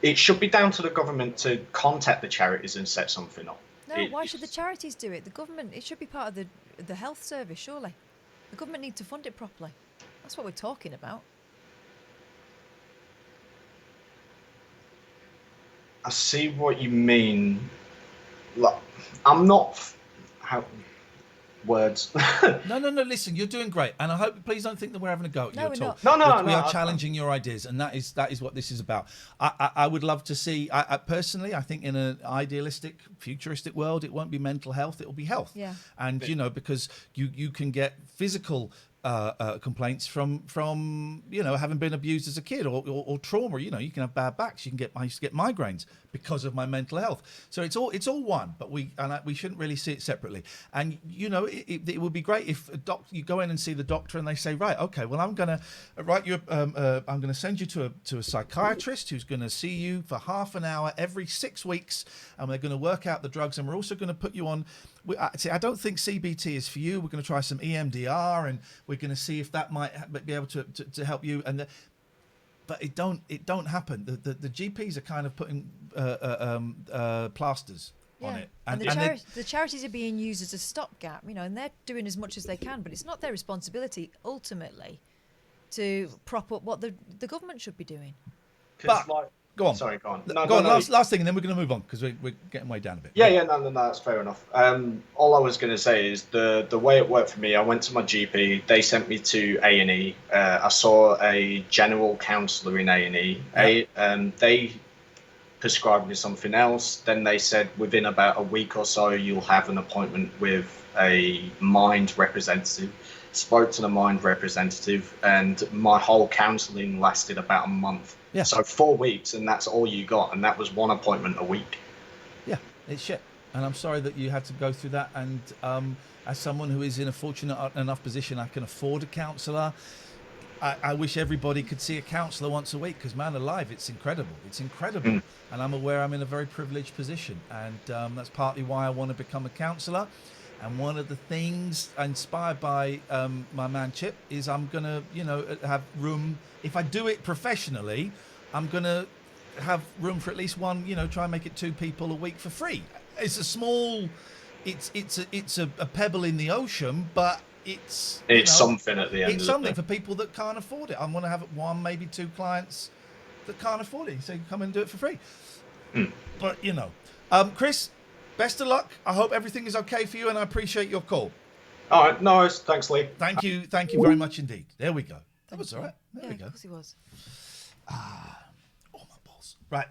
O: It should be down to the government to contact the charities and set something up.
A: No, why should the charities do it? The government, it should be part of the health service, surely. The government needs to fund it properly. That's what we're talking about.
O: I see what you mean. Like, I'm not. How words?
B: No. Listen, you're doing great, and I hope. Please don't think that we're having a go at you
A: No,
B: at
A: we're
B: all.
A: not.
B: We are challenging your ideas, and that is what this is about. I would love to see. I personally, I think in an idealistic, futuristic world, it won't be mental health; it will be health.
A: Yeah.
B: And because you can get physical complaints from having been abused as a kid or trauma. You can have bad backs. I used to get migraines because of my mental health. So it's all one, but we shouldn't really see it separately. And it would be great if you go in and see the doctor and they say, right, okay, well, I'm going to write you I'm going to send you to a psychiatrist who's going to see you for half an hour every 6 weeks, and we're going to work out the drugs, and we're also going to put you on. I don't think CBT is for you. We're going to try some EMDR, and we're going to see if that might be able to help you. But it don't happen. The GPs are kind of putting plasters on it,
A: and the charities are being used as a stopgap, and they're doing as much as they can, but it's not their responsibility ultimately to prop up what the government should be doing.
B: But go on.
O: Sorry, go on.
B: Go on. Last thing, and then we're going to move on because we're getting way down a bit.
O: No, that's fair enough. All I was going to say is the way it worked for me. I went to my GP. They sent me to A&E. I saw a general counsellor in A&E. They prescribed me something else. Then they said within about a week or so you'll have an appointment with a mind representative. Spoke to the mind representative, and my whole counselling lasted about a month.
B: Yeah.
O: So 4 weeks, and that's all you got, and that was one appointment a week.
B: Yeah, it's shit, and I'm sorry that you had to go through that. And as someone who is in a fortunate enough position, I can afford a counsellor. I wish everybody could see a counsellor once a week because, man alive, it's incredible. It's incredible, and I'm aware I'm in a very privileged position, and that's partly why I want to become a counsellor. And one of the things inspired by my man Chip is I'm going to, have room. If I do it professionally, I'm going to have room for at least one, try and make it 2 people a week for free. It's a small, it's a pebble in the ocean, but it's
O: something at the end.
B: It's something for people that can't afford it. I want to have 1, maybe 2 clients that can't afford it. So you can come and do it for free. But, Chris, best of luck. I hope everything is okay for you, and I appreciate your call.
O: All right, no worries. Thanks, Lee.
B: Thank you very much indeed. There we go. That was all right. There we go.
A: Of course he was.
B: Oh, my balls. Right.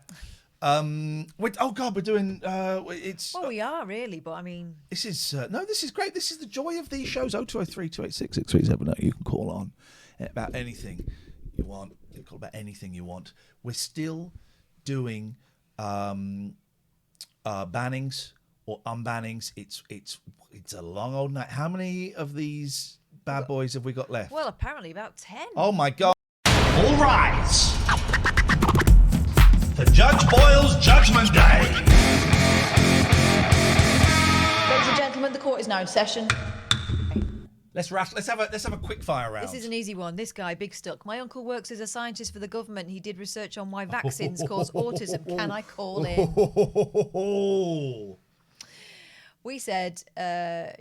B: Oh God, we're doing. It's.
A: Well, we are really, but I mean.
B: This is this is great. This is the joy of these shows. 0203 286 6370. You can call on about anything you want. You can call about anything you want. We're still doing bannings or unbannings. It's a long old night. How many of these bad boys have we got left?
A: Well, apparently about 10.
B: Oh my God.
I: All rise for Judge Boyle's Judgment Day.
A: Ladies and gentlemen, the court is now in session.
B: Let's have a quick fire round.
A: This is an easy one. This guy, Big Stuck. My uncle works as a scientist for the government. He did research on why vaccines cause autism. Can I call in? We said,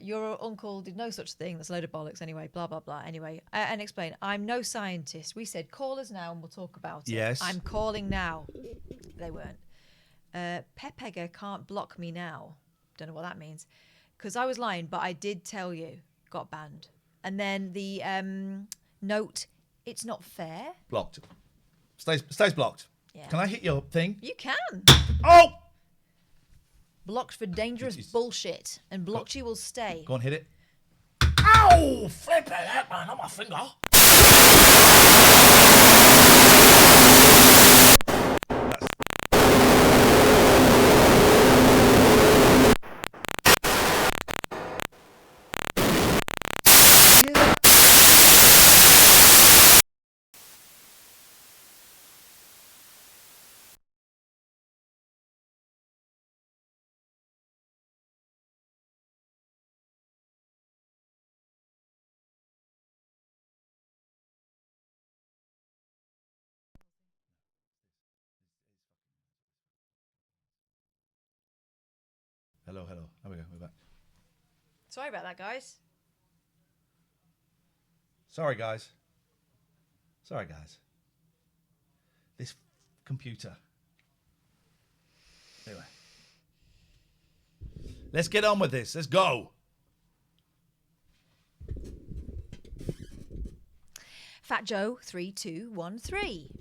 A: your uncle did no such thing. That's a load of bollocks anyway, blah, blah, blah. Anyway, and explain. I'm no scientist. We said, call us now and we'll talk about it.
B: Yes.
A: I'm calling now. They weren't. Pepega can't block me now. Don't know what that means. Because I was lying, but I did tell you. Got banned. And then the note, it's not fair.
B: Blocked. Stays blocked.
A: Yeah.
B: Can I hit your thing?
A: You can.
B: Oh!
A: Blocked for dangerous bullshit. And blocked you will stay.
B: Go on, hit it. Ow! Flip it out, man. On my finger. Hello. There we go. We're back.
A: Sorry about that, guys.
B: Sorry, guys. This computer. Anyway. Let's get on with this. Let's go.
A: Fat Joe 3213.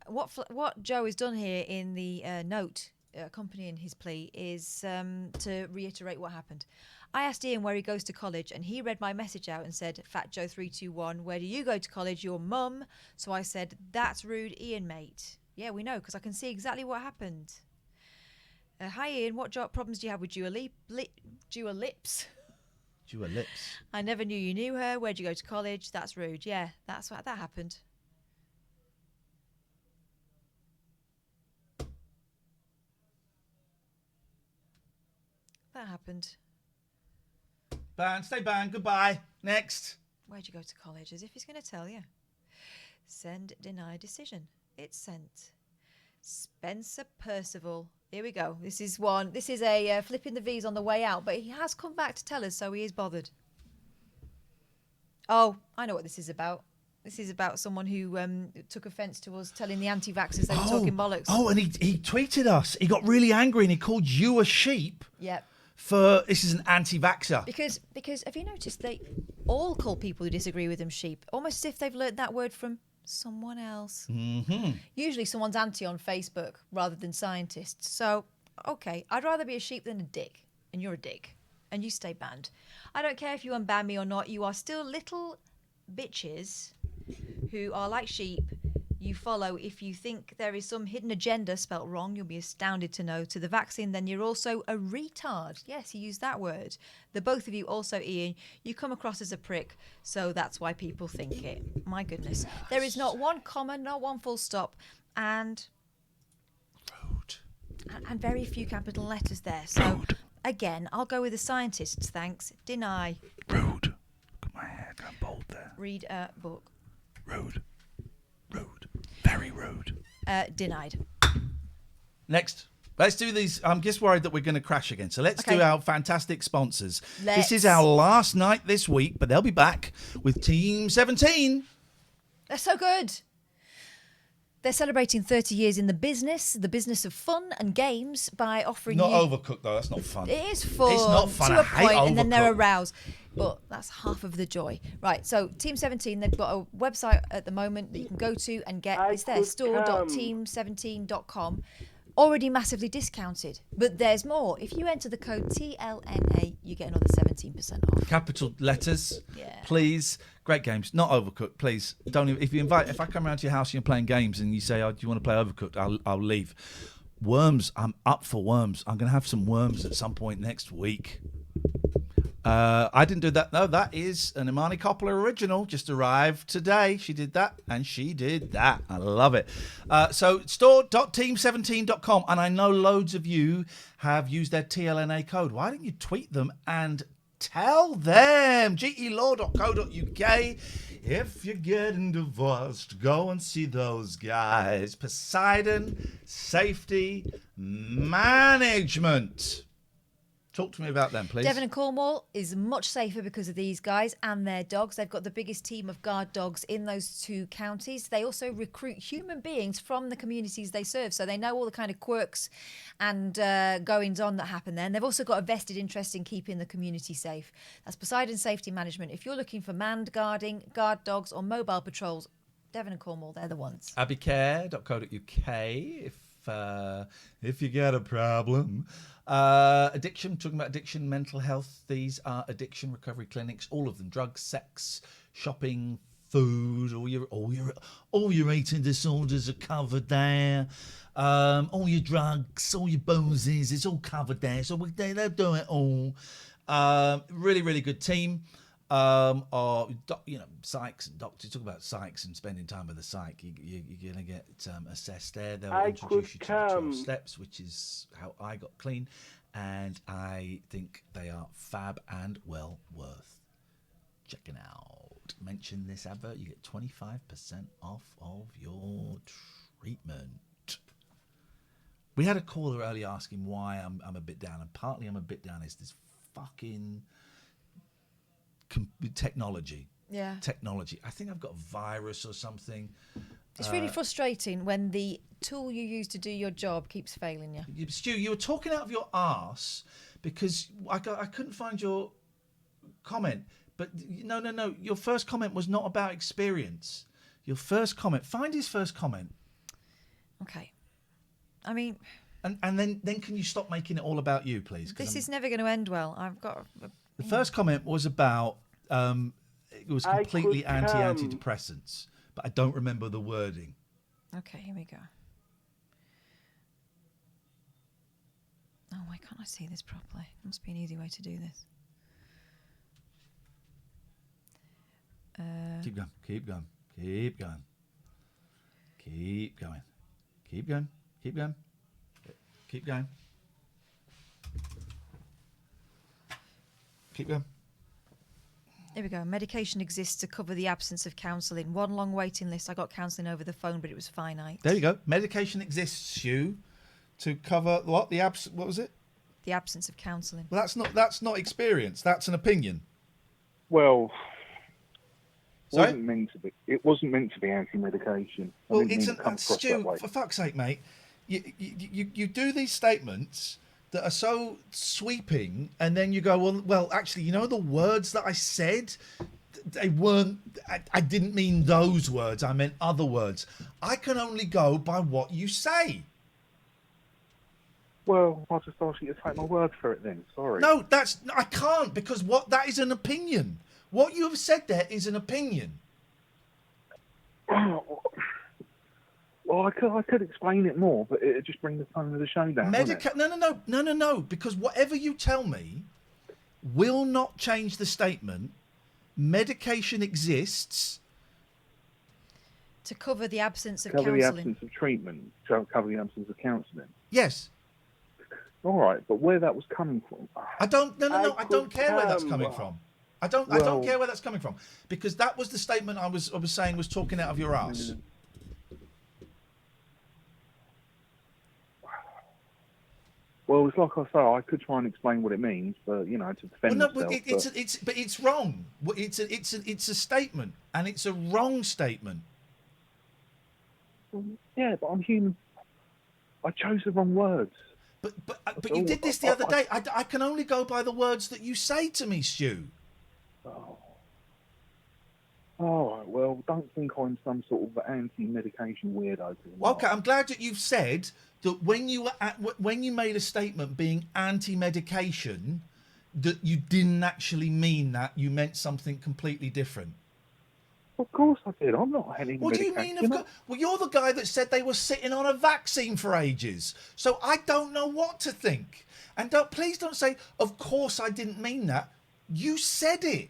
A: What Joe has done here in the note accompanying his plea is to reiterate what happened. I asked Ian where he goes to college, and he read my message out and said, Fat Joe 321, where do you go to college? Your mum. So I said, that's rude, Ian, mate. Yeah, we know, because I can see exactly what happened. Hi, Ian. What problems do you have with Dua Lips?
B: Dua Lips.
A: I never knew you knew her. Where'd you go to college? That's rude. Yeah, that happened. That happened.
B: Banned. Stay banned. Goodbye. Next.
A: Where'd you go to college? As if he's going to tell you. Send, deny decision. It's sent. Spencer Percival. Here we go. This is a flipping the V's on the way out, but he has come back to tell us, so he is bothered. Oh, I know what this is about. This is about someone who took offence to us telling the anti-vaxxers they were talking bollocks.
B: Oh, and he tweeted us. He got really angry and he called you a sheep.
A: Yep.
B: This is an anti-vaxxer.
A: Because have you noticed they all call people who disagree with them sheep, almost as if they've learnt that word from someone else.
B: Mm-hmm.
A: Usually someone's anti on Facebook rather than scientists. So, okay, I'd rather be a sheep than a dick. And you're a dick. And you stay banned. I don't care if you unban me or not. You are still little bitches who are like sheep. You follow. If you think there is some hidden agenda spelt wrong, you'll be astounded to know. To the vaccine, then you're also a retard. Yes, he used that word. The both of you also, Ian, you come across as a prick, so that's why people think it. My goodness. There is not one comma, not one full stop, and very few capital letters there. So, again, I'll go with the scientists, thanks. Deny.
D: Rude. Look at my hair going bald there.
A: Read a book.
D: Rude. Very rude.
A: Denied.
B: Next. Let's do these. I'm just worried that we're going to crash again. So let's do our fantastic sponsors. This is our last night this week, but they'll be back with Team 17.
A: They're so good. They're celebrating 30 years in the business of fun and games by offering
B: Not overcooked, though. That's not fun.
A: It is fun.
B: It's not fun.
A: To
B: I
A: a
B: hate
A: point, and then they're
B: Overcooked.
A: aroused. But that's half of the joy. Right, so Team 17, they've got a website at the moment that you can go to and get. It's their store.team17.com. Already massively discounted. But there's more. If you enter the code TLNA, you get another 17% off.
B: Capital letters,
A: Yeah.
B: please. Great games, not Overcooked. Please don't. If I come around to your house and you're playing games and you say, "Oh, do you want to play Overcooked?" I'll leave. Worms, I'm up for worms. I'm going to have some worms at some point next week. I didn't do that. No, that is an Imani Coppola original. Just arrived today. She did that, and she did that. I love it. So store.team17.com, and I know loads of you have used their TLNA code. Why don't you tweet them and tell them? gelaw.co.uk. If you're getting divorced, go and see those guys. Poseidon Safety Management. Talk to me about them, please.
A: Devon and Cornwall is much safer because of these guys and their dogs. They've got the biggest team of guard dogs in those two counties. They also recruit human beings from the communities they serve, so they know all the kind of quirks and goings-on that happen there. And they've also got a vested interest in keeping the community safe. That's Poseidon Safety Management. If you're looking for manned guarding, guard dogs or mobile patrols, Devon and Cornwall, they're the ones.
B: abbeycare.co.uk if you get a problem. Addiction, talking about addiction, mental health. These are addiction recovery clinics, all of them. Drugs, sex, shopping, food, all your eating disorders are covered there. All your drugs, all your boozes, it's all covered there. So they'll do it all. Really, really good team. Or psychs and doctors. Talk about psychs and spending time with the psych. You're going to get assessed there. They'll introduce you to the 12 steps, which is how I got clean, and I think they are fab and well worth checking out. Mention this advert, you get 25% off of your treatment. We had a caller earlier asking why I'm a bit down, and partly I'm a bit down is this fucking technology.
A: Yeah.
B: Technology. I think I've got a virus or something.
A: It's really frustrating when the tool you use to do your job keeps failing you.
B: Stu, you were talking out of your arse because I couldn't find your comment. But no. Your first comment was not about experience. Your first comment. Find his first comment.
A: Okay. I mean...
B: And then can you stop making it all about you, please?
A: This is never going to end well. I've got...
B: The first comment was about... it was completely antidepressants, but I don't remember the wording.
A: Okay, here we go. Oh, why can't I see this properly? Must be an easy way to do this.
B: Keep going. Keep going. Keep going. Keep going. Keep going. Keep going. Keep going. Keep going.
A: Here we go. Medication exists to cover the absence of counselling. One long waiting list. I got counselling over the phone, but it was finite.
B: There you go. Medication exists, Hugh, to cover what? What was it?
A: The absence of counselling.
B: Well, that's not experience. That's an opinion.
P: Well,
B: Sorry?
P: It wasn't meant to be anti-medication.
B: Well, Stu, for fuck's sake, mate. You do these statements that are so sweeping, and then you go, well, actually, you know the words that I said, they weren't. I didn't mean those words. I meant other words. I can only go by what you say.
P: Well, I'll just ask you to take my word for it then. Sorry.
B: No, I can't, because that is an opinion. What you have said there is an opinion.
P: Well, I could explain it more, but it'd just bring the tone of the show down.
B: No, because whatever you tell me will not change the statement. Medication exists
A: to cover the absence of
P: counselling.
A: counselling.
P: Cover the absence of treatment. To cover the absence of counselling.
B: Yes.
P: All right, but where that was coming from?
B: I don't care where that's coming from. I don't care where that's coming from, because that was the statement I was saying was talking out of your ass.
P: Well, it's like I say, I could try and explain what it means, but to defend myself.
B: But it's wrong. It's a statement, and it's a wrong statement.
P: Yeah, but I'm human. I chose the wrong words.
B: But you did this the other day. I can only go by the words that you say to me, Stu.
P: Oh. All right, well, don't think I'm some sort of anti-medication weirdo.
B: Okay, I'm glad that you've said that when you made a statement being anti-medication, that you didn't actually mean that. You meant something completely different.
P: Of course I did. I'm not anti-medication.
B: What do you mean? Well, you're the guy that said they were sitting on a vaccine for ages. So I don't know what to think. And please don't say, of course I didn't mean that. You said it.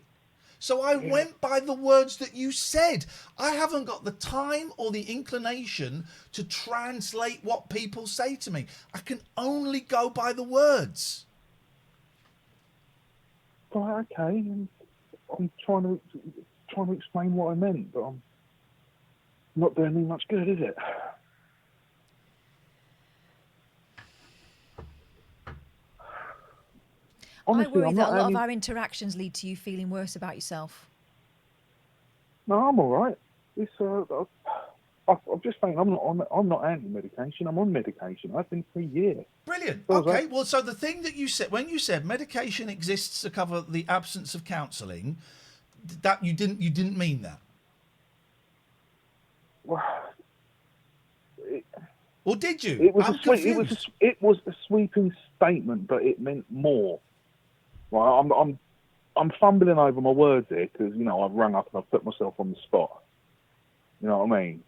B: So I went by the words that you said. I haven't got the time or the inclination to translate what people say to me. I can only go by the words.
P: Right, okay. I'm trying to explain what I meant, but I'm not doing me much good, is it? honestly,
A: worry
P: I'm
A: that
P: not
A: a lot of
P: any-
A: our interactions lead to you feeling worse about yourself.
P: No, I'm all right. It's I'm just saying I'm not anti-medication. I'm on medication. I've been for a year.
B: Brilliant.
P: So is
B: Okay,
P: that-
B: well, so the thing that you said, when you said medication exists to cover the absence of counselling, that you didn't mean that.
P: Well,
B: Or did you?
P: It was
B: I'm
P: a sweep.
B: confused.
P: It was a sweeping statement, but it meant more. Right, I'm fumbling over my words here because I've rung up and I've put myself on the spot. You know what I mean?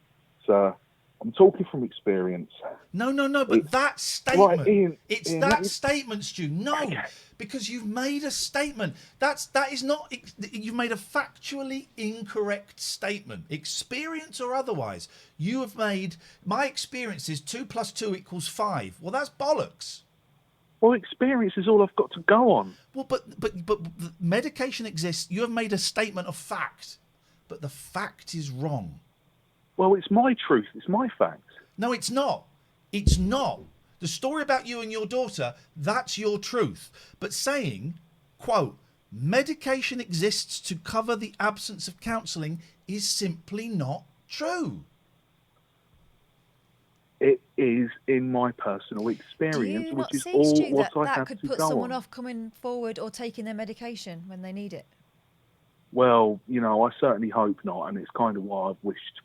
P: So I'm talking from experience.
B: No, but that statement,
P: Right, Iain,
B: that statement, Stu. No, because you've made a statement. That is not. You've made a factually incorrect statement, experience or otherwise. You have made my experience is 2 + 2 = 5. Well, that's bollocks.
P: Well, experience is all I've got to go on.
B: Well, but the medication exists. You have made a statement of fact, but the fact is wrong.
P: Well, it's my truth. It's my fact.
B: No, it's not. It's not. The story about you and your daughter, that's your truth. But saying, quote, medication exists to cover the absence of counselling is simply not true.
P: It is in my personal
A: Do
P: experience,
A: you
P: which
A: not
P: is
A: see,
P: all
A: Stu,
P: what I
A: that
P: have
A: could
P: to
A: put
P: go
A: someone
P: on.
A: off coming forward or taking their medication when they need it?
P: Well, I certainly hope not, and it's kind of why I've wished.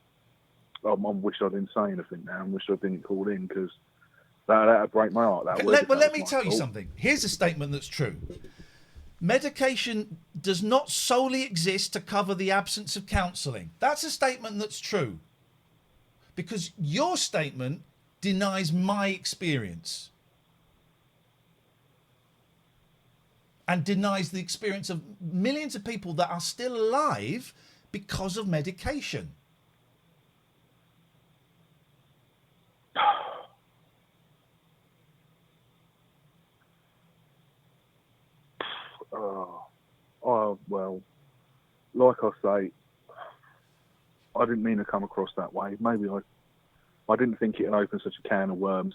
P: I wish I didn't say anything now, and wish I didn't call in because that'd break my heart.
B: Let me tell you something. Here's a statement that's true. Medication does not solely exist to cover the absence of counselling. That's a statement that's true. Because your statement denies my experience. And denies the experience of millions of people that are still alive because of medication.
P: Well, like I say, I didn't mean to come across that way. Maybe I didn't think it'd open such a can of worms.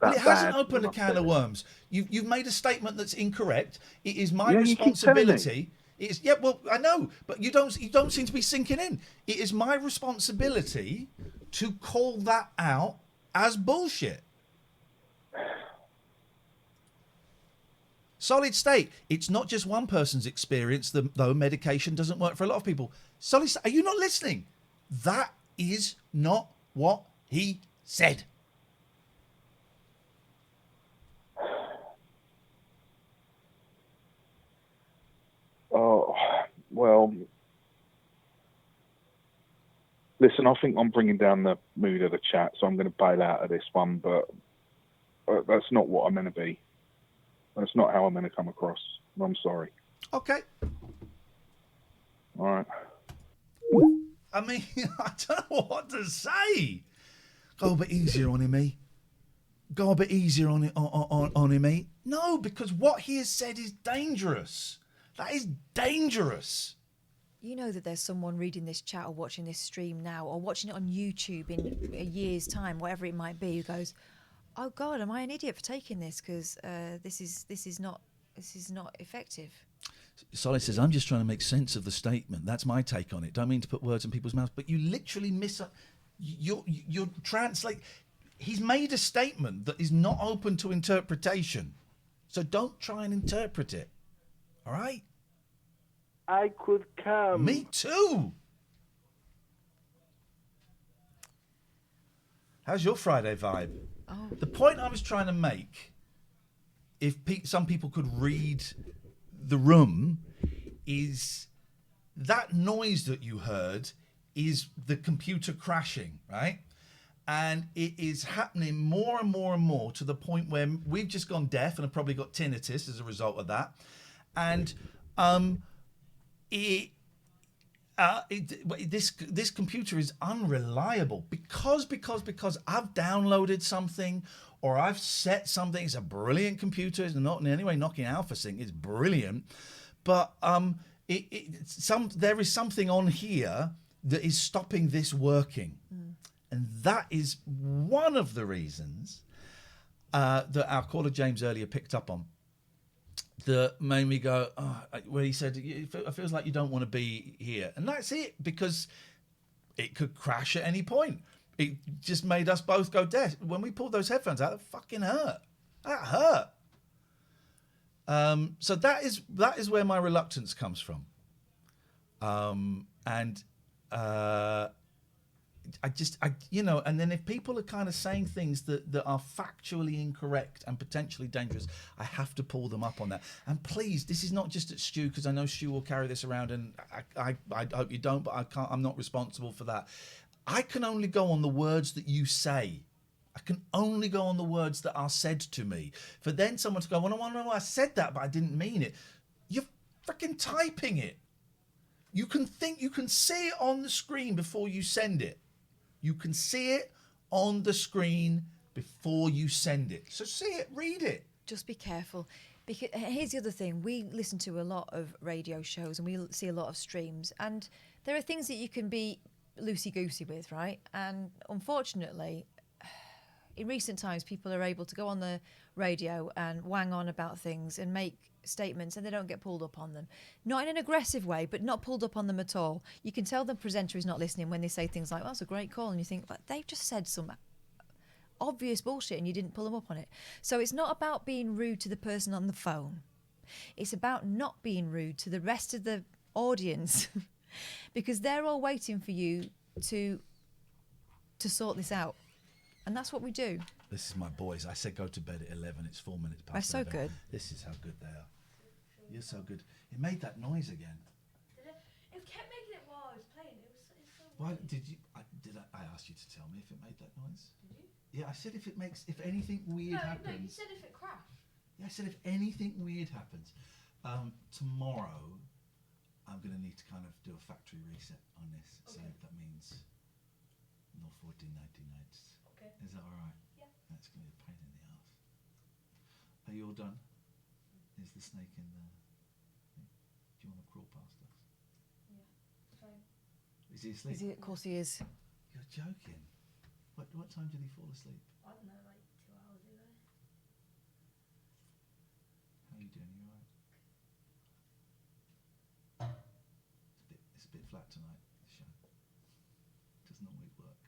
B: Well, it hasn't opened a can of worms. You've made a statement that's incorrect. It is my responsibility. It is, well, I know, but you don't seem to be sinking in. It is my responsibility to call that out as bullshit. Solid state. It's not just one person's experience, though medication doesn't work for a lot of people. Solid state. Are you not listening? That is not what he said.
P: Oh, well, listen, I think I'm bringing down the mood of the chat, so I'm going to bail out of this one, but that's not what I'm meant to be. That's not how I'm going to come across. I'm sorry.
B: Okay.
P: All right.
B: I mean, I don't know what to say. Go a bit easier on him, me. Go a bit easier on him, me. No, because what he has said is dangerous. That is dangerous.
A: You know that there's someone reading this chat or watching this stream now or watching it on YouTube in a year's time, whatever it might be, who goes, "Oh God, am I an idiot for taking this? Because this is not effective."
B: Solid says, "I'm just trying to make sense of the statement. That's my take on it. Don't mean to put words in people's mouths, but you literally you're translate. He's made a statement that is not open to interpretation, so don't try and interpret it. All right?
Q: I could come.
B: Me too. How's your Friday vibe?
A: Oh.
B: The point I was trying to make, if some people could read the room, is that noise that you heard is the computer crashing, right? And it is happening more and more and more to the point where we've just gone deaf and have probably got tinnitus as a result of that. And this computer is unreliable because I've downloaded something or I've set something. It's a brilliant computer. It's not in any way knocking Alpha Sync. It's brilliant, but there is something on here that is stopping this working, and that is one of the reasons that our caller James earlier picked up on. that made me go, where he said, it feels like you don't want to be here. And that's it, because it could crash at any point. It just made us both go deaf. When we pulled those headphones out, it fucking hurt. That hurt. So that is where my reluctance comes from. And and then if people are kind of saying things that are factually incorrect and potentially dangerous, I have to pull them up on that. And please, this is not just at Stu, because I know Stu will carry this around, and I hope you don't, but I'm not responsible for that. I can only go on the words that you say. I can only go on the words that are said to me. For then someone to go, well, no, I said that, but I didn't mean it. You're freaking typing it. You can see it on the screen before you send it. You can see it on the screen before you send it. So see it, read it.
A: Just be careful. Because here's the other thing. We listen to a lot of radio shows and we see a lot of streams. And there are things that you can be loosey-goosey with, right? And unfortunately, in recent times, people are able to go on the radio and wang on about things and make statements, and they don't get pulled up on them. Not in an aggressive way, but not pulled up on them at all. You can tell the presenter is not listening when they say things like, well, that's a great call, and you think, but they've just said some obvious bullshit and you didn't pull them up on it. So it's not about being rude to the person on the phone. It's about not being rude to the rest of the audience because they're all waiting for you to sort this out. And that's what we do.
B: This is my boys. I said go to bed at 11. It's 4 minutes past.
A: They're so
B: 11.
A: good.
B: This is how good they are. You're so good. It made that noise again.
G: Did it? It kept making it while I was playing. It's so
B: Why
G: weird.
B: did you? I asked you to tell me if it made that noise.
G: Did you?
B: Yeah, I said if anything weird happens.
G: No, you said if it crashed.
B: Yeah, I said if anything weird happens. Tomorrow, I'm going to need to kind of do a factory reset on this. Okay. So that means no 14, 19 nights.
G: Okay.
B: Is that all right?
G: Yeah.
B: That's going to be a pain in the arse. Are you all done? Is the snake in the thing? Do you want to crawl past us?
G: Yeah. Fine.
B: Is he asleep?
A: Of course he is.
B: You're joking. What time did he fall asleep?
G: I don't know, like 2 hours ago.
B: How are you doing? You all right? It's a bit flat tonight, the show. Doesn't always work.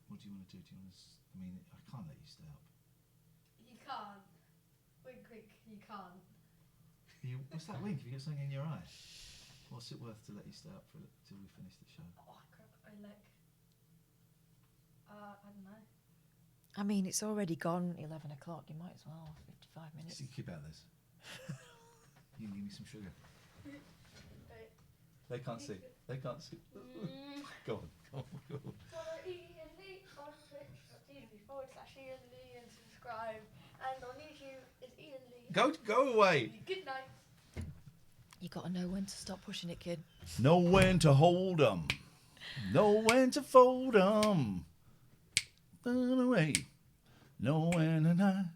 B: What do you want to do? I mean, I can't let you stay up.
G: You can't. Wink, wink, you can't.
B: What's that wink? Have you got something in your eye? What's it worth to let you stay up till we finish the show?
G: Oh, crap. I don't know.
A: I mean, it's already gone 11 o'clock. You might as well. 55 minutes.
B: So you keep out this. You can give me some sugar.
G: Wait.
B: They can't see. They can't see. Go on.
G: Follow Ian Lee on Twitch.tv/Ian Lee and subscribe. And on YouTube is Ian Lee.
B: Go away.
G: Good night.
A: You got to know when to stop pushing it, kid.
B: Know when to hold 'em. Know when to fold 'em. Run away. Know when to not.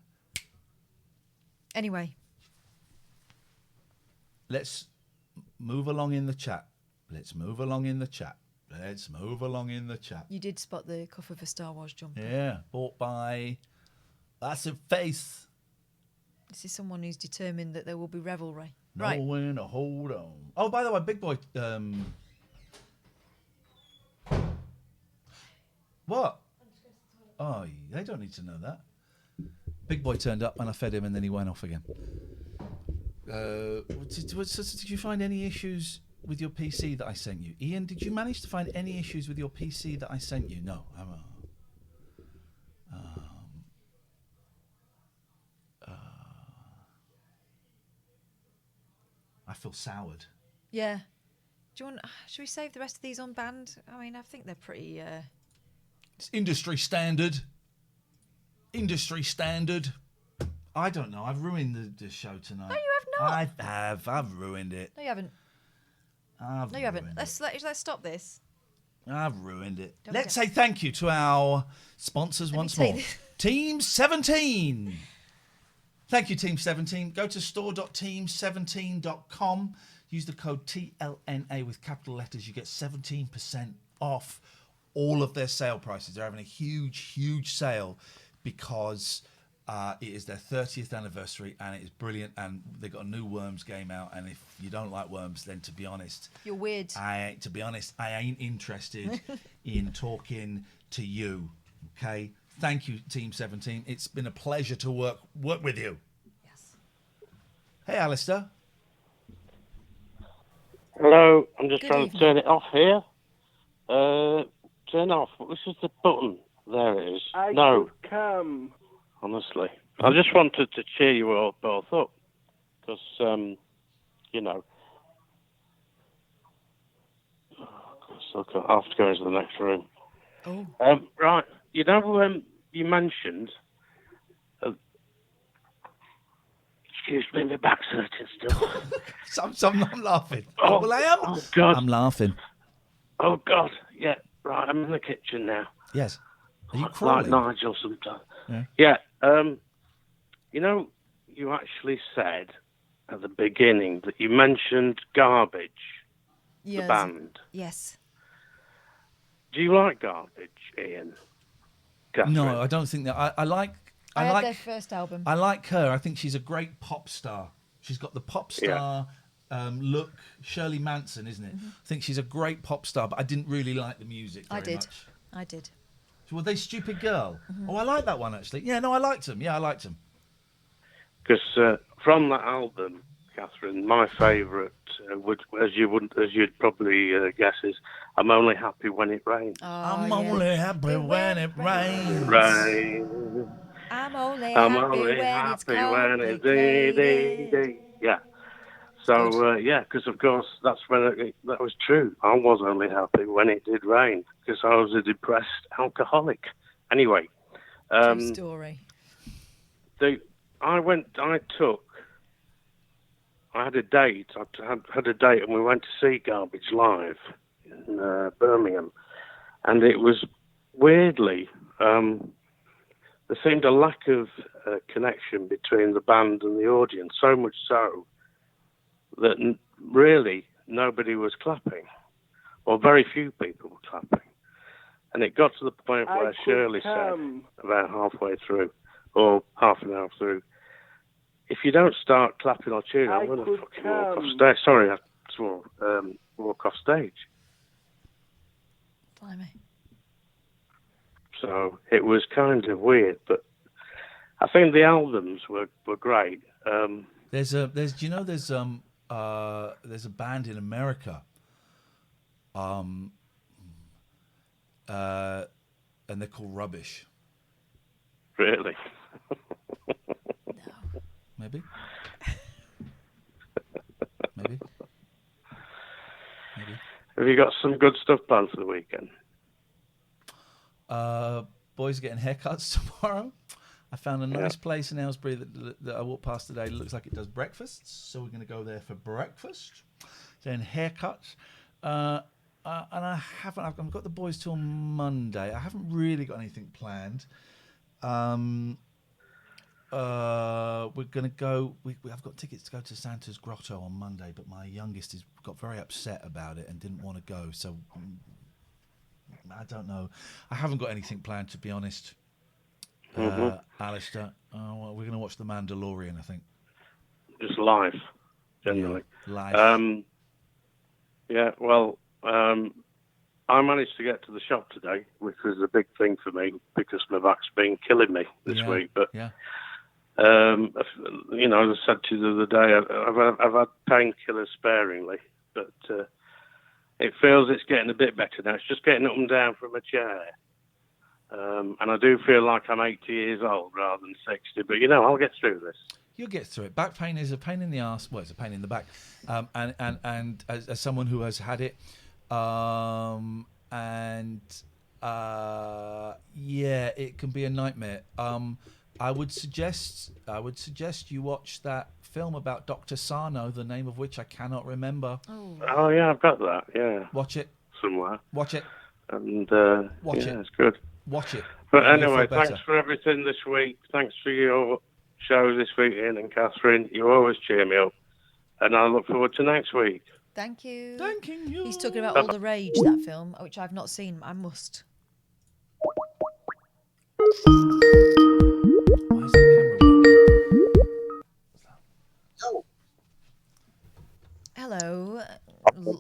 A: Anyway.
B: Let's move along in the chat. Let's move along in the chat.
A: You did spot the cover of a Star Wars jumper.
B: Yeah, bought by... That's a face.
A: This is someone who's determined that there will be revelry.
B: Know
A: Right.
B: when to hold 'em. Oh, by the way, Big Boy... What? Oh, they don't need to know that. Big Boy turned up and I fed him and then he went off again. Did you find any issues with your PC that I sent you? Ian, did you manage to find any issues with your PC that I sent you? No. I feel soured.
A: Yeah. Do you want? Should we save the rest of these on band? I mean, I think they're pretty.
B: It's industry standard. I don't know. I've ruined the show tonight.
A: No, you have not.
B: I've ruined it.
A: No, you haven't. No, you haven't. Let's stop this.
B: I've ruined it.
A: Don't
B: Let's
A: forget.
B: say thank you to our sponsors once more. Team 17. Thank you, Team 17. Go to store.team17.com. Use the code TLNA with capital letters. You get 17% off all of their sale prices. They're having a huge sale because it is their 30th anniversary, and it is brilliant. And they've got a new Worms game out. And if you don't like Worms, then to be honest,
A: you're weird.
B: I ain't interested in talking to you. Okay. Thank you, Team 17. It's been a pleasure to work with you.
A: Yes.
B: Hey, Alistair.
R: Hello, I'm just
A: Good
R: trying
A: evening.
R: to turn it off here. Turn off. This is the button. There it is. No,
Q: could come.
R: honestly. I just wanted to cheer you all both up. Because, you know... Oh, God, I'll have to go into the next room.
A: Oh.
R: Right. You know, you mentioned... excuse me, my back's hurting still.
B: I'm laughing.
R: Oh,
B: Well, I am.
R: Oh, God.
B: I'm laughing.
R: Oh, God. Yeah, right. I'm in the kitchen now.
B: Yes. Are you
R: Like
B: crawling?
R: Nigel sometimes.
B: Yeah.
R: You know, you actually said at the beginning that you mentioned Garbage, the band.
A: Yes.
R: Do you like Garbage, Ian? Catherine?
B: No, I don't think that. I like
A: had their first album.
B: I like her. I think she's a great pop star. She's got the pop star look. Shirley Manson, isn't it?
A: Mm-hmm.
B: I think she's a great pop star, but I didn't really like the music very much.
A: I did.
B: Were they Stupid Girl?
A: Mm-hmm.
B: Oh, I like that one, actually. Yeah, no, I liked them. Yeah, I liked them.
R: Because from that album, Catherine, my favourite, as you'd probably guess, is "I'm Only Happy When It Rains."
B: I'm only happy when it rains.
R: Rain.
A: I'm only
R: happy when it's complicated. Yeah. So because of course that's when that was true. I was only happy when it did rain because I was a depressed alcoholic. Anyway,
A: True story.
R: I had a date. I had a date, and we went to see Garbage live in Birmingham, and it was weirdly. There seemed a lack of connection between the band and the audience, so much so that really nobody was clapping, or very few people were clapping. And it got to the point where Shirley said, about halfway through, or half an hour through, if you don't start clapping or cheering, I'm going to fucking walk off stage. Sorry, I swore. Walk off stage.
A: Blimey.
R: So it was kind of weird, but I think the albums were great.
B: There's a band in America, and they're called Rubbish.
R: Really?
B: Maybe. Maybe.
R: Have you got some good stuff planned for the weekend?
B: Boys are getting haircuts tomorrow. I found a nice place in Aylesbury that I walked past today. It looks like it does breakfasts, so we're going to go there for breakfast. Then haircuts. And I've got the boys till Monday. I haven't really got anything planned. We're going to go. I've got tickets to go to Santa's Grotto on Monday, but my youngest got very upset about it and didn't want to go. So I don't know. I haven't got anything planned, to be honest. Alistair, we're going to watch The Mandalorian, I think.
R: Just live, generally.
B: Yeah,
R: live. I managed to get to the shop today, which was a big thing for me because my back's been killing me this week. But as I said to you the other day, I've had painkillers sparingly, but it feels it's getting a bit better now. It's just getting up and down from a chair. And I do feel like I'm 80 years old rather than 60, but I'll get through this.
B: You'll get through it. Back pain is a pain in the arse. Well, it's a pain in the back. And as someone who has had it, it can be a nightmare. I would suggest you watch that film about Dr. Sarno, the name of which I cannot remember.
R: Oh yeah, I've got that. Yeah,
B: watch it
R: somewhere.
B: Watch it,
R: and
B: watch it.
R: It's good.
B: Watch it.
R: But anyway, thanks for everything this week. Thanks for your show this week, Ian and Catherine. You always cheer me up, and I look forward to next week.
A: Thank you.
B: Thanking you.
A: He's talking about All the Rage, that film, which I've not seen. I must.
B: Why is that camera working?
A: Hello,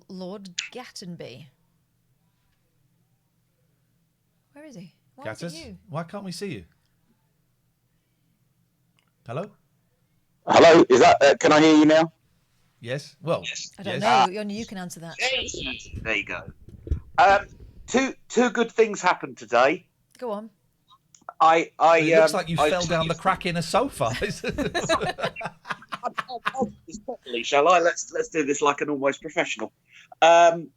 A: Lord Gattenby. Where is he? Why is it
B: Gatters,
A: you?
B: why can't we see you? Hello?
S: Hello, is that? Can I hear you now?
B: Yes. Well,
A: I don't
B: yes.
A: know. Only you can answer that.
S: There you go. Two good things happened today.
A: Go on.
B: It looks like you fell down the crack in a sofa.
S: I'll do this properly, shall I? Let's do this like an almost professional. Number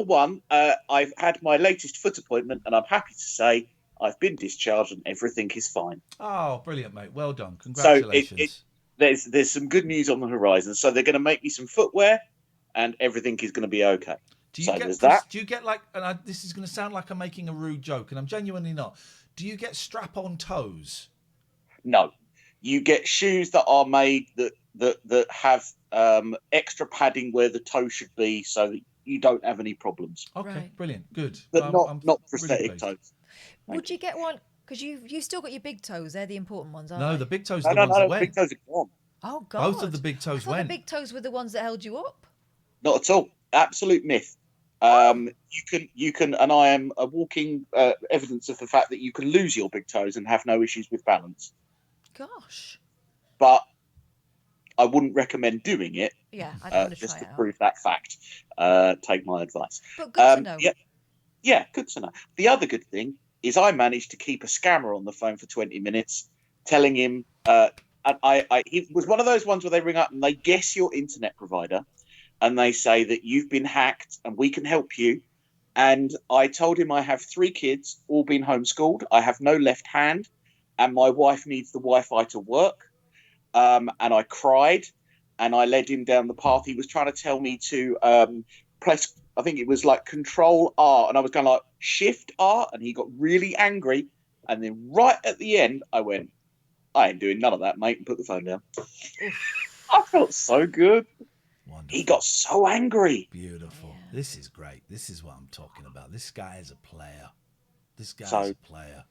S: one, I've had my latest foot appointment, and I'm happy to say I've been discharged and everything is fine.
B: Oh, brilliant, mate. Well done. Congratulations.
S: So there's some good news on the horizon. So they're going to make me some footwear, and everything is going to be okay.
B: Do you get like, and this is going to sound like I'm making a rude joke, and I'm genuinely not. Do you get strap-on toes?
S: No. You get shoes that are made that have extra padding where the toe should be, so that you don't have any problems.
B: Okay,
A: Right.
B: Brilliant, good.
S: But
B: I'm
S: not
B: really
S: prosthetic
B: pleased.
S: toes.
A: Would you get one? Because you've still got your big toes. They're the important ones, aren't
B: No,
A: they?
B: the big toes are the ones that went.
S: Big toes are gone.
A: Oh, God.
B: Both of the big toes
A: I thought
B: went.
A: the big toes were the ones that held you up.
S: Not at all. Absolute myth. You can, and I am a walking evidence of the fact that you can lose your big toes and have no issues with balance.
A: Gosh.
S: But I wouldn't recommend doing it.
A: Yeah, I don't want to
S: just
A: try
S: to
A: it out.
S: prove that fact. Take my advice.
A: But good to know.
S: Yeah, good to know. The other good thing is I managed to keep a scammer on the phone for 20 minutes, telling him. It was one of those ones where they ring up and they guess your internet provider, and they say that you've been hacked and we can help you. And I told him I have 3 kids, all been homeschooled. I have no left hand, and my wife needs the Wi-Fi to work. And I cried, and I led him down the path. He was trying to tell me to press, I think it was like Control R, and I was going like Shift R, and he got really angry. And then right at the end, I went, I ain't doing none of that, mate, and put the phone down. I felt so good.
B: Wonderful.
S: He got so angry.
B: Beautiful. Yeah. This is great. This is what I'm talking about. This guy is a player. This guy's
S: So-
B: a player.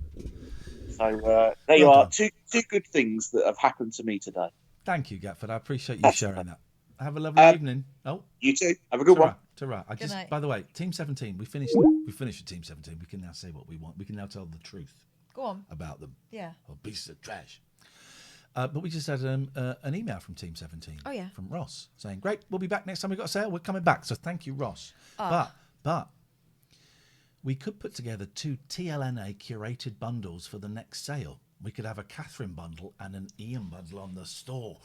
S: So there you are. Two good things that have happened to me today.
B: Thank you, Gatford. I appreciate you sharing that. Have a lovely evening. Oh,
S: you too. Have a good one.
B: Ta-ra.
A: Good night.
B: By the way, Team 17. We finished with Team 17. We can now say what we want. We can now tell the truth
A: Go on.
B: about them.
A: Yeah.
B: Or pieces of trash. But we just had an email from Team 17.
A: Oh, yeah.
B: From Ross saying, "Great, we'll be back next time we've got a sale. We're coming back." So thank you, Ross. But we could put together 2 TLNA curated bundles for the next sale. We could have a Catherine bundle and an Iain bundle on the store.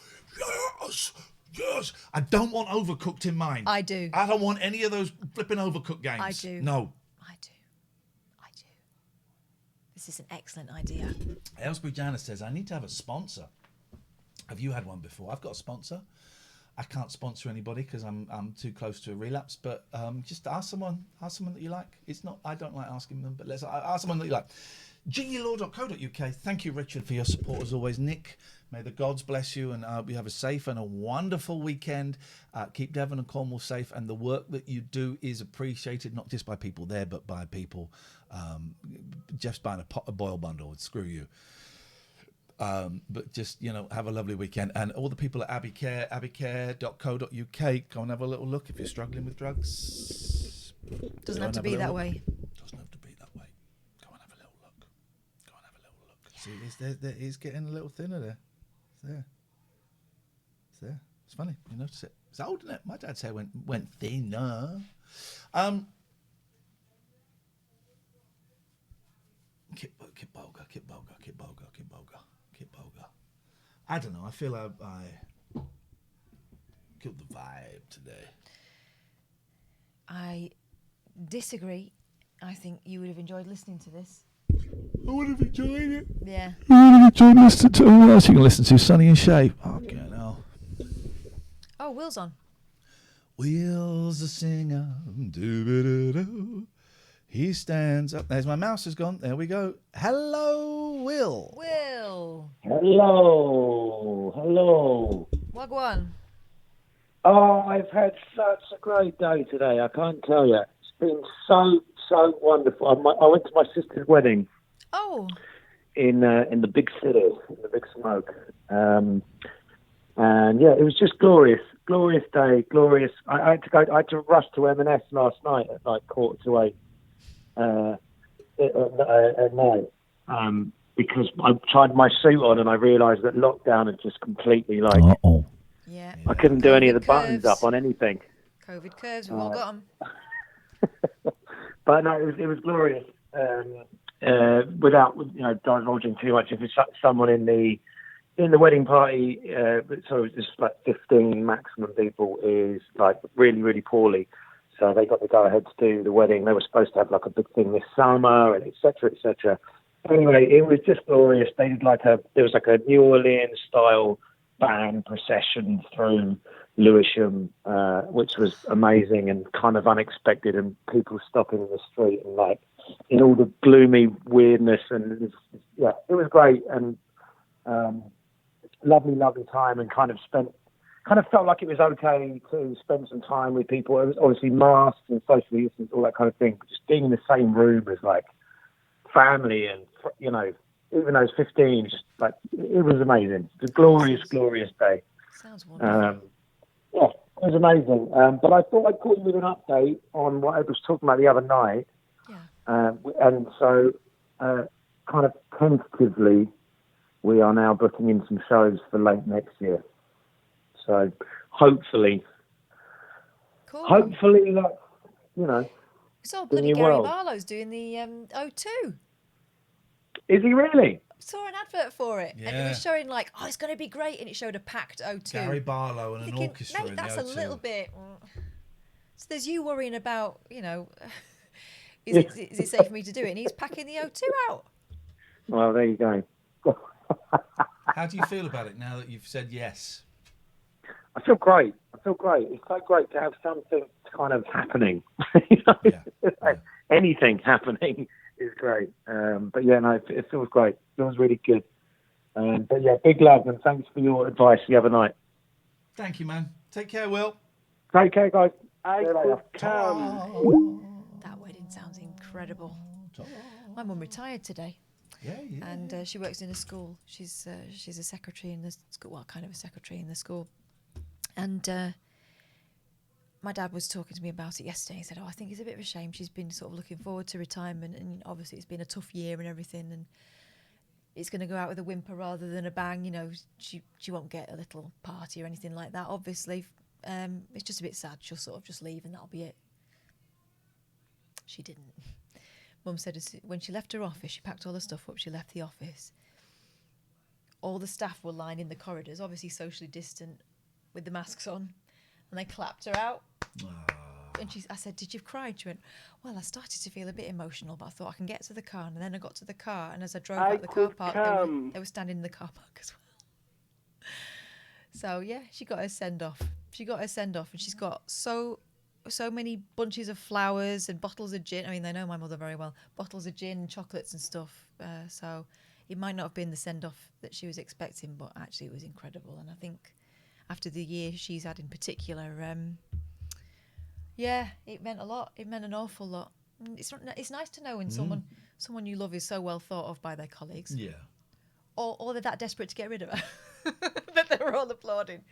B: Yes. I don't want Overcooked in mine.
A: I do.
B: I don't want any of those flipping Overcooked games.
A: I do.
B: No.
A: I do. This is an excellent idea.
B: Aylesbury Janice says, "I need to have a sponsor." Have you had one before? I've got a sponsor. I can't sponsor anybody because I'm too close to a relapse. But just ask someone that you like. It's not. I don't like asking them, but let's ask someone that you like. gelaw.co.uk. Thank you, Richard, for your support as always. Nick, may the gods bless you, and you have a safe and a wonderful weekend. Keep Devon and Cornwall safe, and the work that you do is appreciated, not just by people there, but by people. Jeff's buying a Boyle bundle. Screw you. But just, have a lovely weekend. And all the people at abbeycare.co.uk, go and have a little look if you're struggling with drugs.
A: Doesn't have to be that way.
B: Doesn't have to be that way. Go and have a little look. Yeah. See, he's getting a little thinner there. It's there. It's funny. You notice it. It's old, isn't it? My dad's hair went thinner. Kip Boga. I don't know. I feel I killed the vibe today.
A: I disagree. I think you would have enjoyed listening to this.
B: I would have enjoyed it.
A: Yeah.
B: I would have enjoyed listening to what else you can listen to. Sonny and Shay. Okay, now.
A: Oh, Will's on.
B: Will's the singer. Do-ba-da-do. He stands up. There's my mouse has gone. There we go. Hello, Will.
A: Will.
T: Hello.
A: Wagwan.
T: Oh, I've had such a great day today. I can't tell you. It's been so wonderful. I went to my sister's wedding.
A: Oh.
T: In the big city, in the big smoke. And yeah, it was just glorious day, glorious. I had to rush to M&S last night at like 7:45 at night. Because I tried my suit on and I realised that lockdown had just completely
A: Yeah.
T: I couldn't do any of the
A: COVID
T: buttons
A: curves.
T: up on anything.
A: COVID curves, we've all got them.
T: But no, it was glorious. Without divulging too much, if it's someone in the wedding party, so it was just like 15 maximum people, is like really, really poorly. So they got the go ahead to do the wedding. They were supposed to have like a big thing this summer, and et cetera, et cetera. Anyway, it was just glorious. They did there was like a New Orleans style band procession through Lewisham, which was amazing and kind of unexpected, and people stopping in the street and like in all the gloomy weirdness, and it was great, and lovely time, and kind of felt like it was okay to spend some time with people. It was obviously masks and social distance, all that kind of thing, but just being in the same room as like family, and even those 15, just like it was amazing. It was a glorious day.
A: Sounds wonderful.
T: Yeah, it was amazing. But I thought I'd call you with an update on what I was talking about the other night. And so, kind of tentatively, we are now booking in some shows for late next year. So, hopefully, like,
A: We saw bloody Gary Barlow's doing the O2.
T: Is he really?
A: I saw an advert for it, and it was showing like, it's going to be great, and it showed a packed O2.
B: Gary Barlow and an orchestra
A: Mate,
B: in the
A: that's
B: O2.
A: a little bit. So there's you worrying about, is it safe for me to do it? And he's packing the O2 out.
T: Well, there you go.
B: How do you feel about it now that you've said yes?
T: I feel great. It's so great to have something kind of happening. Anything happening is great. But yeah, no, it feels great. It feels really good. But yeah, big love, and thanks for your advice the other night.
B: Thank you, man. Take care, Will.
T: Take care, guys.
Q: I could come.
A: That wedding sounds incredible. My mum retired today. And she works in a school. She's a secretary in the school. Well, kind of a secretary in the school. And my dad was talking to me about it yesterday. He said, I think it's a bit of a shame. She's been sort of looking forward to retirement, and obviously it's been a tough year and everything, and it's going to go out with a whimper rather than a bang. She won't get a little party or anything like that, obviously. It's just a bit sad. She'll sort of just leave and that'll be it. She didn't. Mum said when she left her office, she packed all the stuff up, she left the office. All the staff were lying in the corridors, obviously socially distant, with the masks on, and they clapped her out. And I said, did you cry? She went, well, I started to feel a bit emotional, but I thought I can get to the car. And then I got to the car, and as I drove out the car park, they were standing in the car park as well. So yeah, she got her send off. And she's got so many bunches of flowers and bottles of gin. I mean, they know my mother very well. Bottles of gin, chocolates and stuff. So it might not have been the send off that she was expecting, but actually it was incredible. And I think after the year she's had in particular, it meant a lot. It meant an awful lot. It's nice to know when someone you love is so well thought of by their colleagues.
B: Yeah.
A: Or they're that desperate to get rid of her that they were all applauding.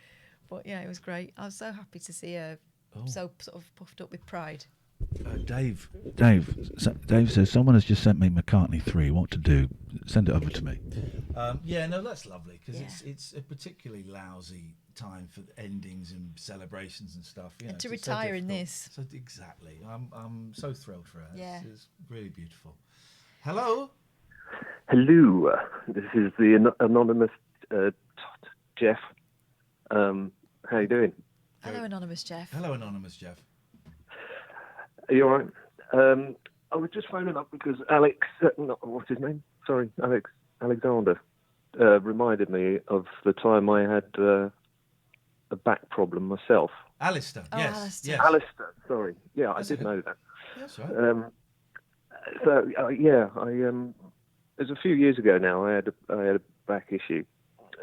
A: But yeah, it was great. I was so happy to see her so sort of puffed up with pride.
D: Dave says someone has just sent me McCartney 3. What to do? Send it over to me.
B: That's lovely, because it's a particularly lousy time for endings and celebrations and stuff.
A: And to retire in this.
B: So exactly. I'm so thrilled for her.
A: Yeah.
B: It's really beautiful. Hello.
U: Hello. This is the anonymous Jeff. How you doing?
A: Hello, Anonymous Jeff.
B: Hello, Anonymous Jeff.
U: Are you all right? I was just phoning up because Alex, what's his name? Sorry, Alexander, reminded me of the time I had a back problem myself.
B: Alistair, yes.
A: Alistair.
U: Yes. Alistair, sorry. Yeah, I did know that.
B: That's right.
U: It was a few years ago now. I had a back issue,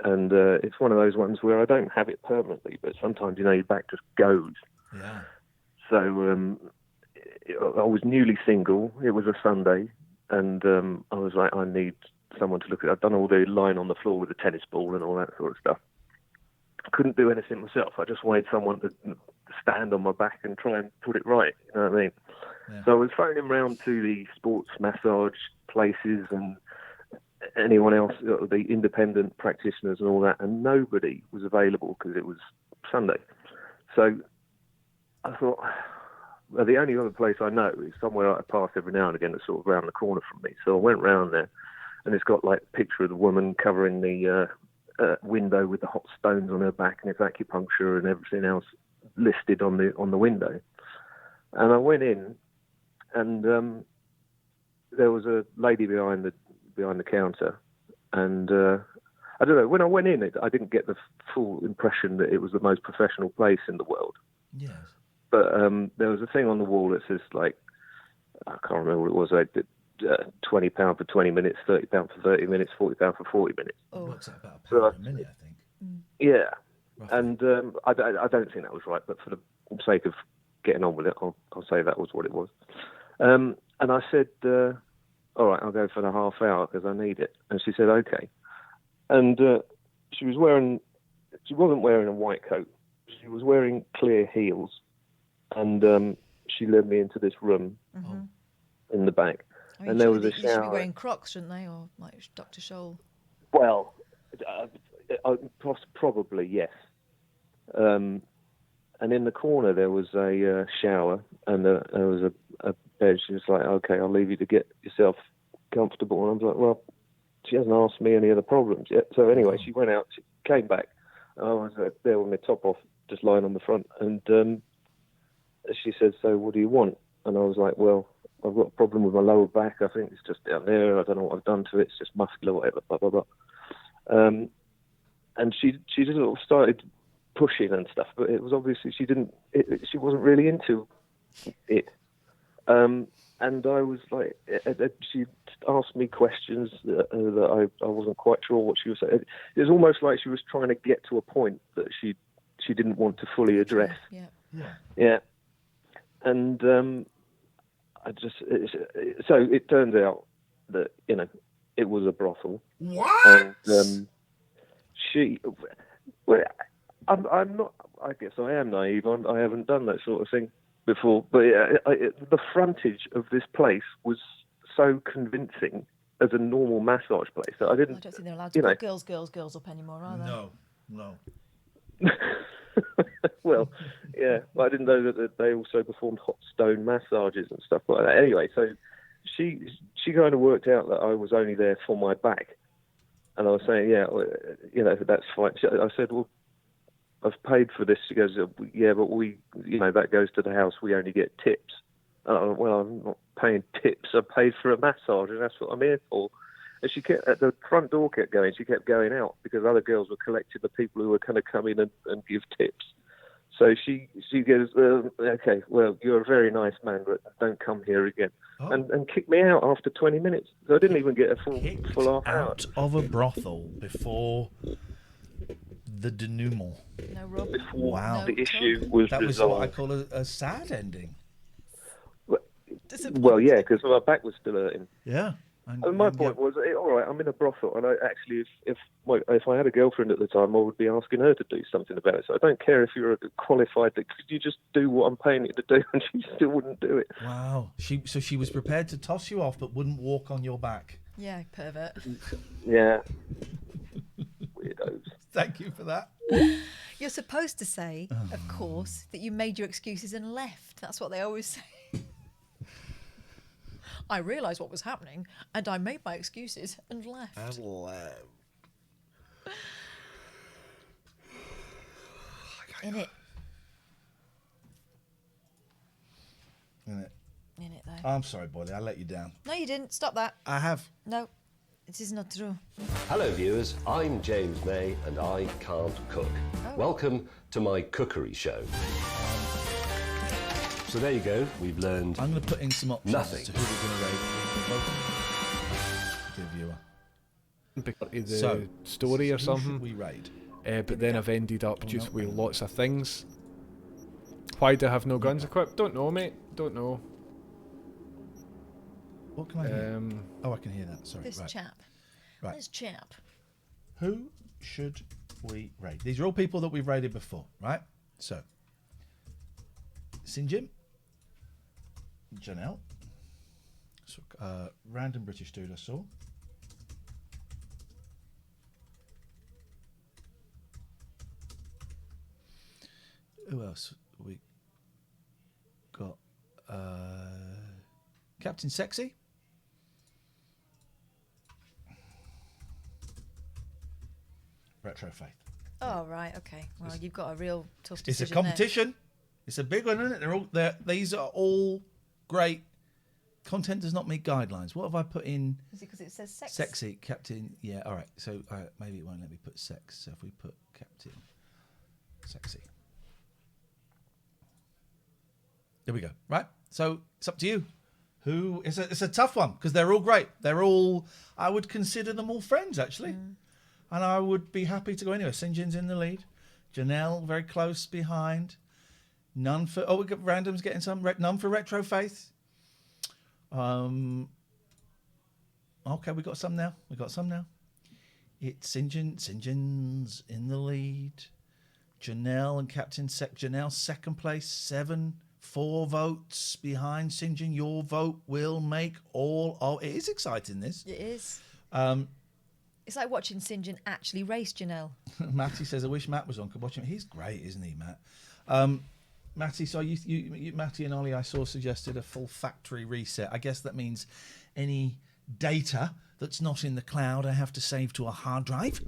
U: and it's one of those ones where I don't have it permanently, but sometimes, your back just goes.
B: Yeah.
U: So I was newly single. It was a Sunday, and I was like, I need someone to look at. I've done all the lying on the floor with the tennis ball and all that sort of stuff. I couldn't do anything myself. I just wanted someone to stand on my back and try and put it right. You know what I mean?
B: Yeah.
U: So I was phoning around to the sports massage places and anyone else, the independent practitioners and all that, and nobody was available because it was Sunday. So I thought, well, the only other place I know is somewhere I pass every now and again that's sort of round the corner from me. So I went round there, and it's got like a picture of the woman covering the window with the hot stones on her back, and it's acupuncture and everything else listed on the window. And I went in, and there was a lady behind the counter, and I don't know, when I went in, I didn't get the full impression that it was the most professional place in the world.
B: Yes.
U: But there was a thing on the wall that says, like, I can't remember what it was, like, £20 for 20 minutes, £30 for 30 minutes, £40 for 40 minutes.
B: Oh. Works out about
U: So
B: a minute, I think.
U: Yeah.
B: Roughly.
U: And I don't think that was right, but for the sake of getting on with it, I'll say that was what it was. And I said, all right, I'll go for the half hour because I need it. And she said, okay. And she wasn't wearing a white coat. She was wearing clear heels. And she led me into this room in the back.
A: I mean,
U: and there was a
A: they should be
U: shower.
A: wearing Crocs, shouldn't they? Or like Dr. Scholl.
U: Well, probably, yes. And in the corner there was a shower, and there was a bed. She was like, okay, I'll leave you to get yourself comfortable. And I was like, well, she hasn't asked me any other problems yet. So anyway, she went out, she came back. I was there with my top off, just lying on the front. And she said, so what do you want? And I was like, well, I've got a problem with my lower back. I think it's just down there. I don't know what I've done to it. It's just muscular, whatever, blah, blah, blah. And she just sort of started pushing and stuff, but it was obviously she wasn't really into it. And I was like, she asked me questions that I wasn't quite sure what she was saying. It was almost like she was trying to get to a point that she didn't want to fully address. Yeah. And so it turns out that, it was a brothel.
B: What?
U: And I'm not, I guess I am naive. I haven't done that sort of thing before. But the frontage of this place was so convincing as a normal massage place that I didn't.
A: I don't think they're allowed to put girls up anymore, are they?
B: No.
U: Well, yeah, I didn't know that they also performed hot stone massages and stuff like that. Anyway, so she kind of worked out that I was only there for my back, and I was saying, yeah, that's fine. I said, well, I've paid for this. She goes, yeah, but that goes to the house. We only get tips. Well, I'm not paying tips. I paid for a massage, and that's what I'm here for. And she kept, the front door kept going. She kept going out because other girls were collecting the people who were going to come in and give tips. So she goes, okay, well, you're a very nice man, but don't come here again.
B: Oh.
U: And kicked me out after 20 minutes. So I didn't even get a full half hour.
B: Out of a brothel before the denouement.
A: No, Rob.
B: Wow.
U: The issue was
B: that was
U: resolved.
B: what I call a sad ending.
U: Well, yeah, because my back was still hurting.
B: Yeah.
U: And my point was, all right, I'm in a brothel, and I actually, if I had a girlfriend at the time, I would be asking her to do something about it. So I don't care if you're qualified. Could you just do what I'm paying you to do? And she still wouldn't do it.
B: Wow. So she was prepared to toss you off, but wouldn't walk on your back.
A: Yeah, pervert.
U: Yeah. Weirdos.
B: Thank you for that.
A: You're supposed to say, of course, that you made your excuses and left. That's what they always say. I realised what was happening, and I made my excuses and left. In it. In it, though.
B: I'm sorry, Boyle. I let you down.
A: No, you didn't. Stop that.
B: I have.
A: No, it is not true.
C: Hello viewers, I'm James May and I can't cook. Welcome to my cookery show. So there you go, we've learned
B: I'm going to put in some options
C: nothing.
B: as to who we're going to rate. Welcome, dear viewer.
F: because of the
B: So,
F: story or
B: who should
F: something.
B: we raid?
F: But then I've ended up just with lots of things. Why do I have no guns equipped? Don't know, mate. Don't know.
B: What can I hear? Oh, I can hear that. Sorry.
A: This
B: right.
A: chap.
B: Right.
A: This chap.
B: Who should we raid? These are all people that we've raided before, right? So, Sinjin, Janelle, so, random British dude I saw. Who else we got? Captain Sexy. Retro Faith.
A: Oh, right, okay. Well, you've got a real tough
B: It's
A: decision
B: a competition. It's a big one, isn't it? These are all great. Content does not meet guidelines. What have I put in?
A: Is it because it says sex?
B: Sexy, Captain. Yeah, all right. So maybe it won't let me put sex. So if we put Captain Sexy. There we go. Right. So it's up to you. Who? It's a tough one because they're all great. They're all. I would consider them all friends actually, and I would be happy to go anywhere. Sinjin's in the lead. Janelle very close behind. None for. Oh, we got randoms getting some. None for Retro Faith. Okay, we got some now. It's Sinjin's in the lead. Janelle and Captain Janelle second place, 4 votes behind Sinjin. Your vote will make all of it. Is exciting, this.
A: It is. It's like watching Sinjin actually race Janelle.
B: Matty says, I wish Matt was on. Could watch him. He's great, isn't he, Matt? Matty, so you Matty and Ollie, I saw, suggested a full factory reset. I guess that means any data that's not in the cloud I have to save to a hard drive.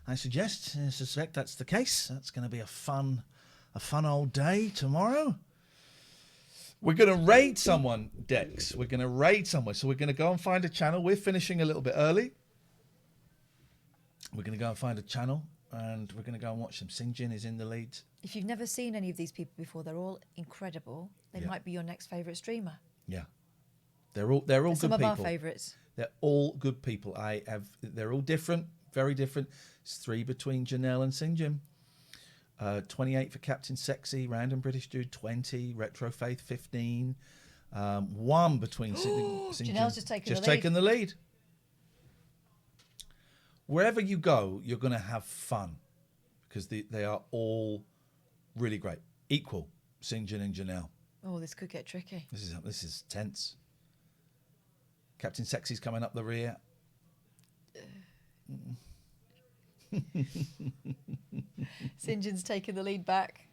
B: I suspect that's the case. That's going to be a fun old day tomorrow. We're going to raid someone, Dex. We're going to raid someone. So we're going to go and find a channel. We're finishing a little bit early. We're going to go and find a channel, and we're going to go and watch them. Sinjin is in the lead.
A: If you've never seen any of these people before, they're all incredible. They might be your next favourite streamer.
B: Yeah, they're all good people.
A: Some of our favourites.
B: They're all good people. They're all different, very different. It's 3 between Janelle and Sinjin. 28 for Captain Sexy, random British dude 20, Retro Faith 15. 1 between Sinjin.
A: Janelle's just taking
B: the lead. Wherever you go, you're going to have fun because they are all really great. Equal, Sinjin and Janelle.
A: Oh, this could get tricky.
B: This is tense. Captain Sexy's coming up the rear.
A: Sinjin's taking the lead back.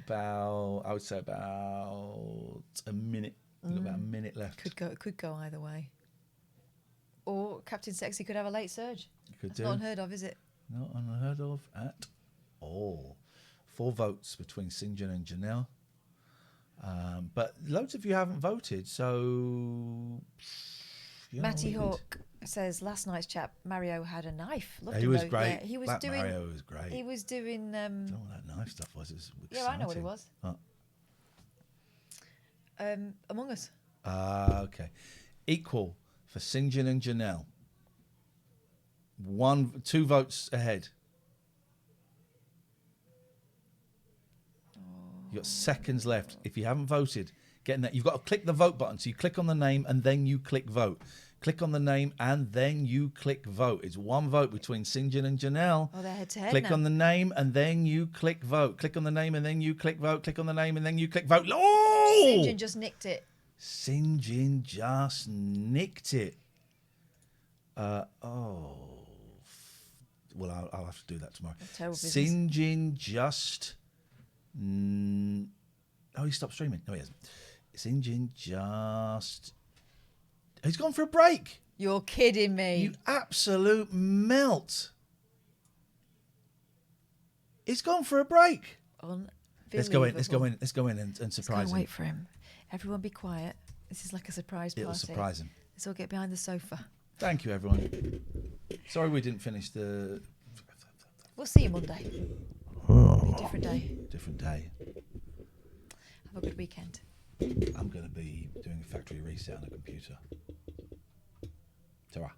B: Got I would say about a minute. We've got about a minute left.
A: Could go either way. Or Captain Sexy could have a late surge.
B: That's
A: not unheard of, is it?
B: Not unheard of at all. 4 votes between Sinjin and Janelle. But loads of you haven't voted, so...
A: Matty Hawk says, last night's chap, Mario had a knife.
B: He was great.
A: Yeah, he was
B: Black
A: doing...
B: Mario was great.
A: He was doing...
B: I don't know what that knife stuff was. It was exciting.
A: Yeah, I know what it was.
B: Oh.
A: Among Us.
B: Okay. Equal for Sinjin and Janelle. 2 votes ahead. You've got seconds left. If you haven't voted, getting that, you've got to click the vote button. So you click on the name and then you click vote. Click on the name and then you click vote. It's 1 vote between Sinjin and Janelle.
A: Oh, they're head to head
B: Click
A: now.
B: on the name and then you click vote. Click on the name and then you click vote. Click on the name and then you click vote. Oh!
A: Sinjin just nicked it.
B: Sinjin just nicked it. Well, I'll have to do that tomorrow.
A: Terrible business.
B: Sinjin just... Oh, he stopped streaming. No, he hasn't. Sinjin just... He's gone for a break.
A: You're kidding me.
B: You absolute melt. He's gone for a break. Let's go in and surprise him.
A: Wait for him. Everyone be quiet. This is like a surprise party.
B: It'll surprise him.
A: Let's all get behind the sofa.
B: Thank you, everyone. Sorry we didn't finish the...
A: We'll see you Monday. Be a different day.
B: Different day.
A: Have a good weekend.
B: I'm going to be doing a factory reset on a computer. Ta-ra.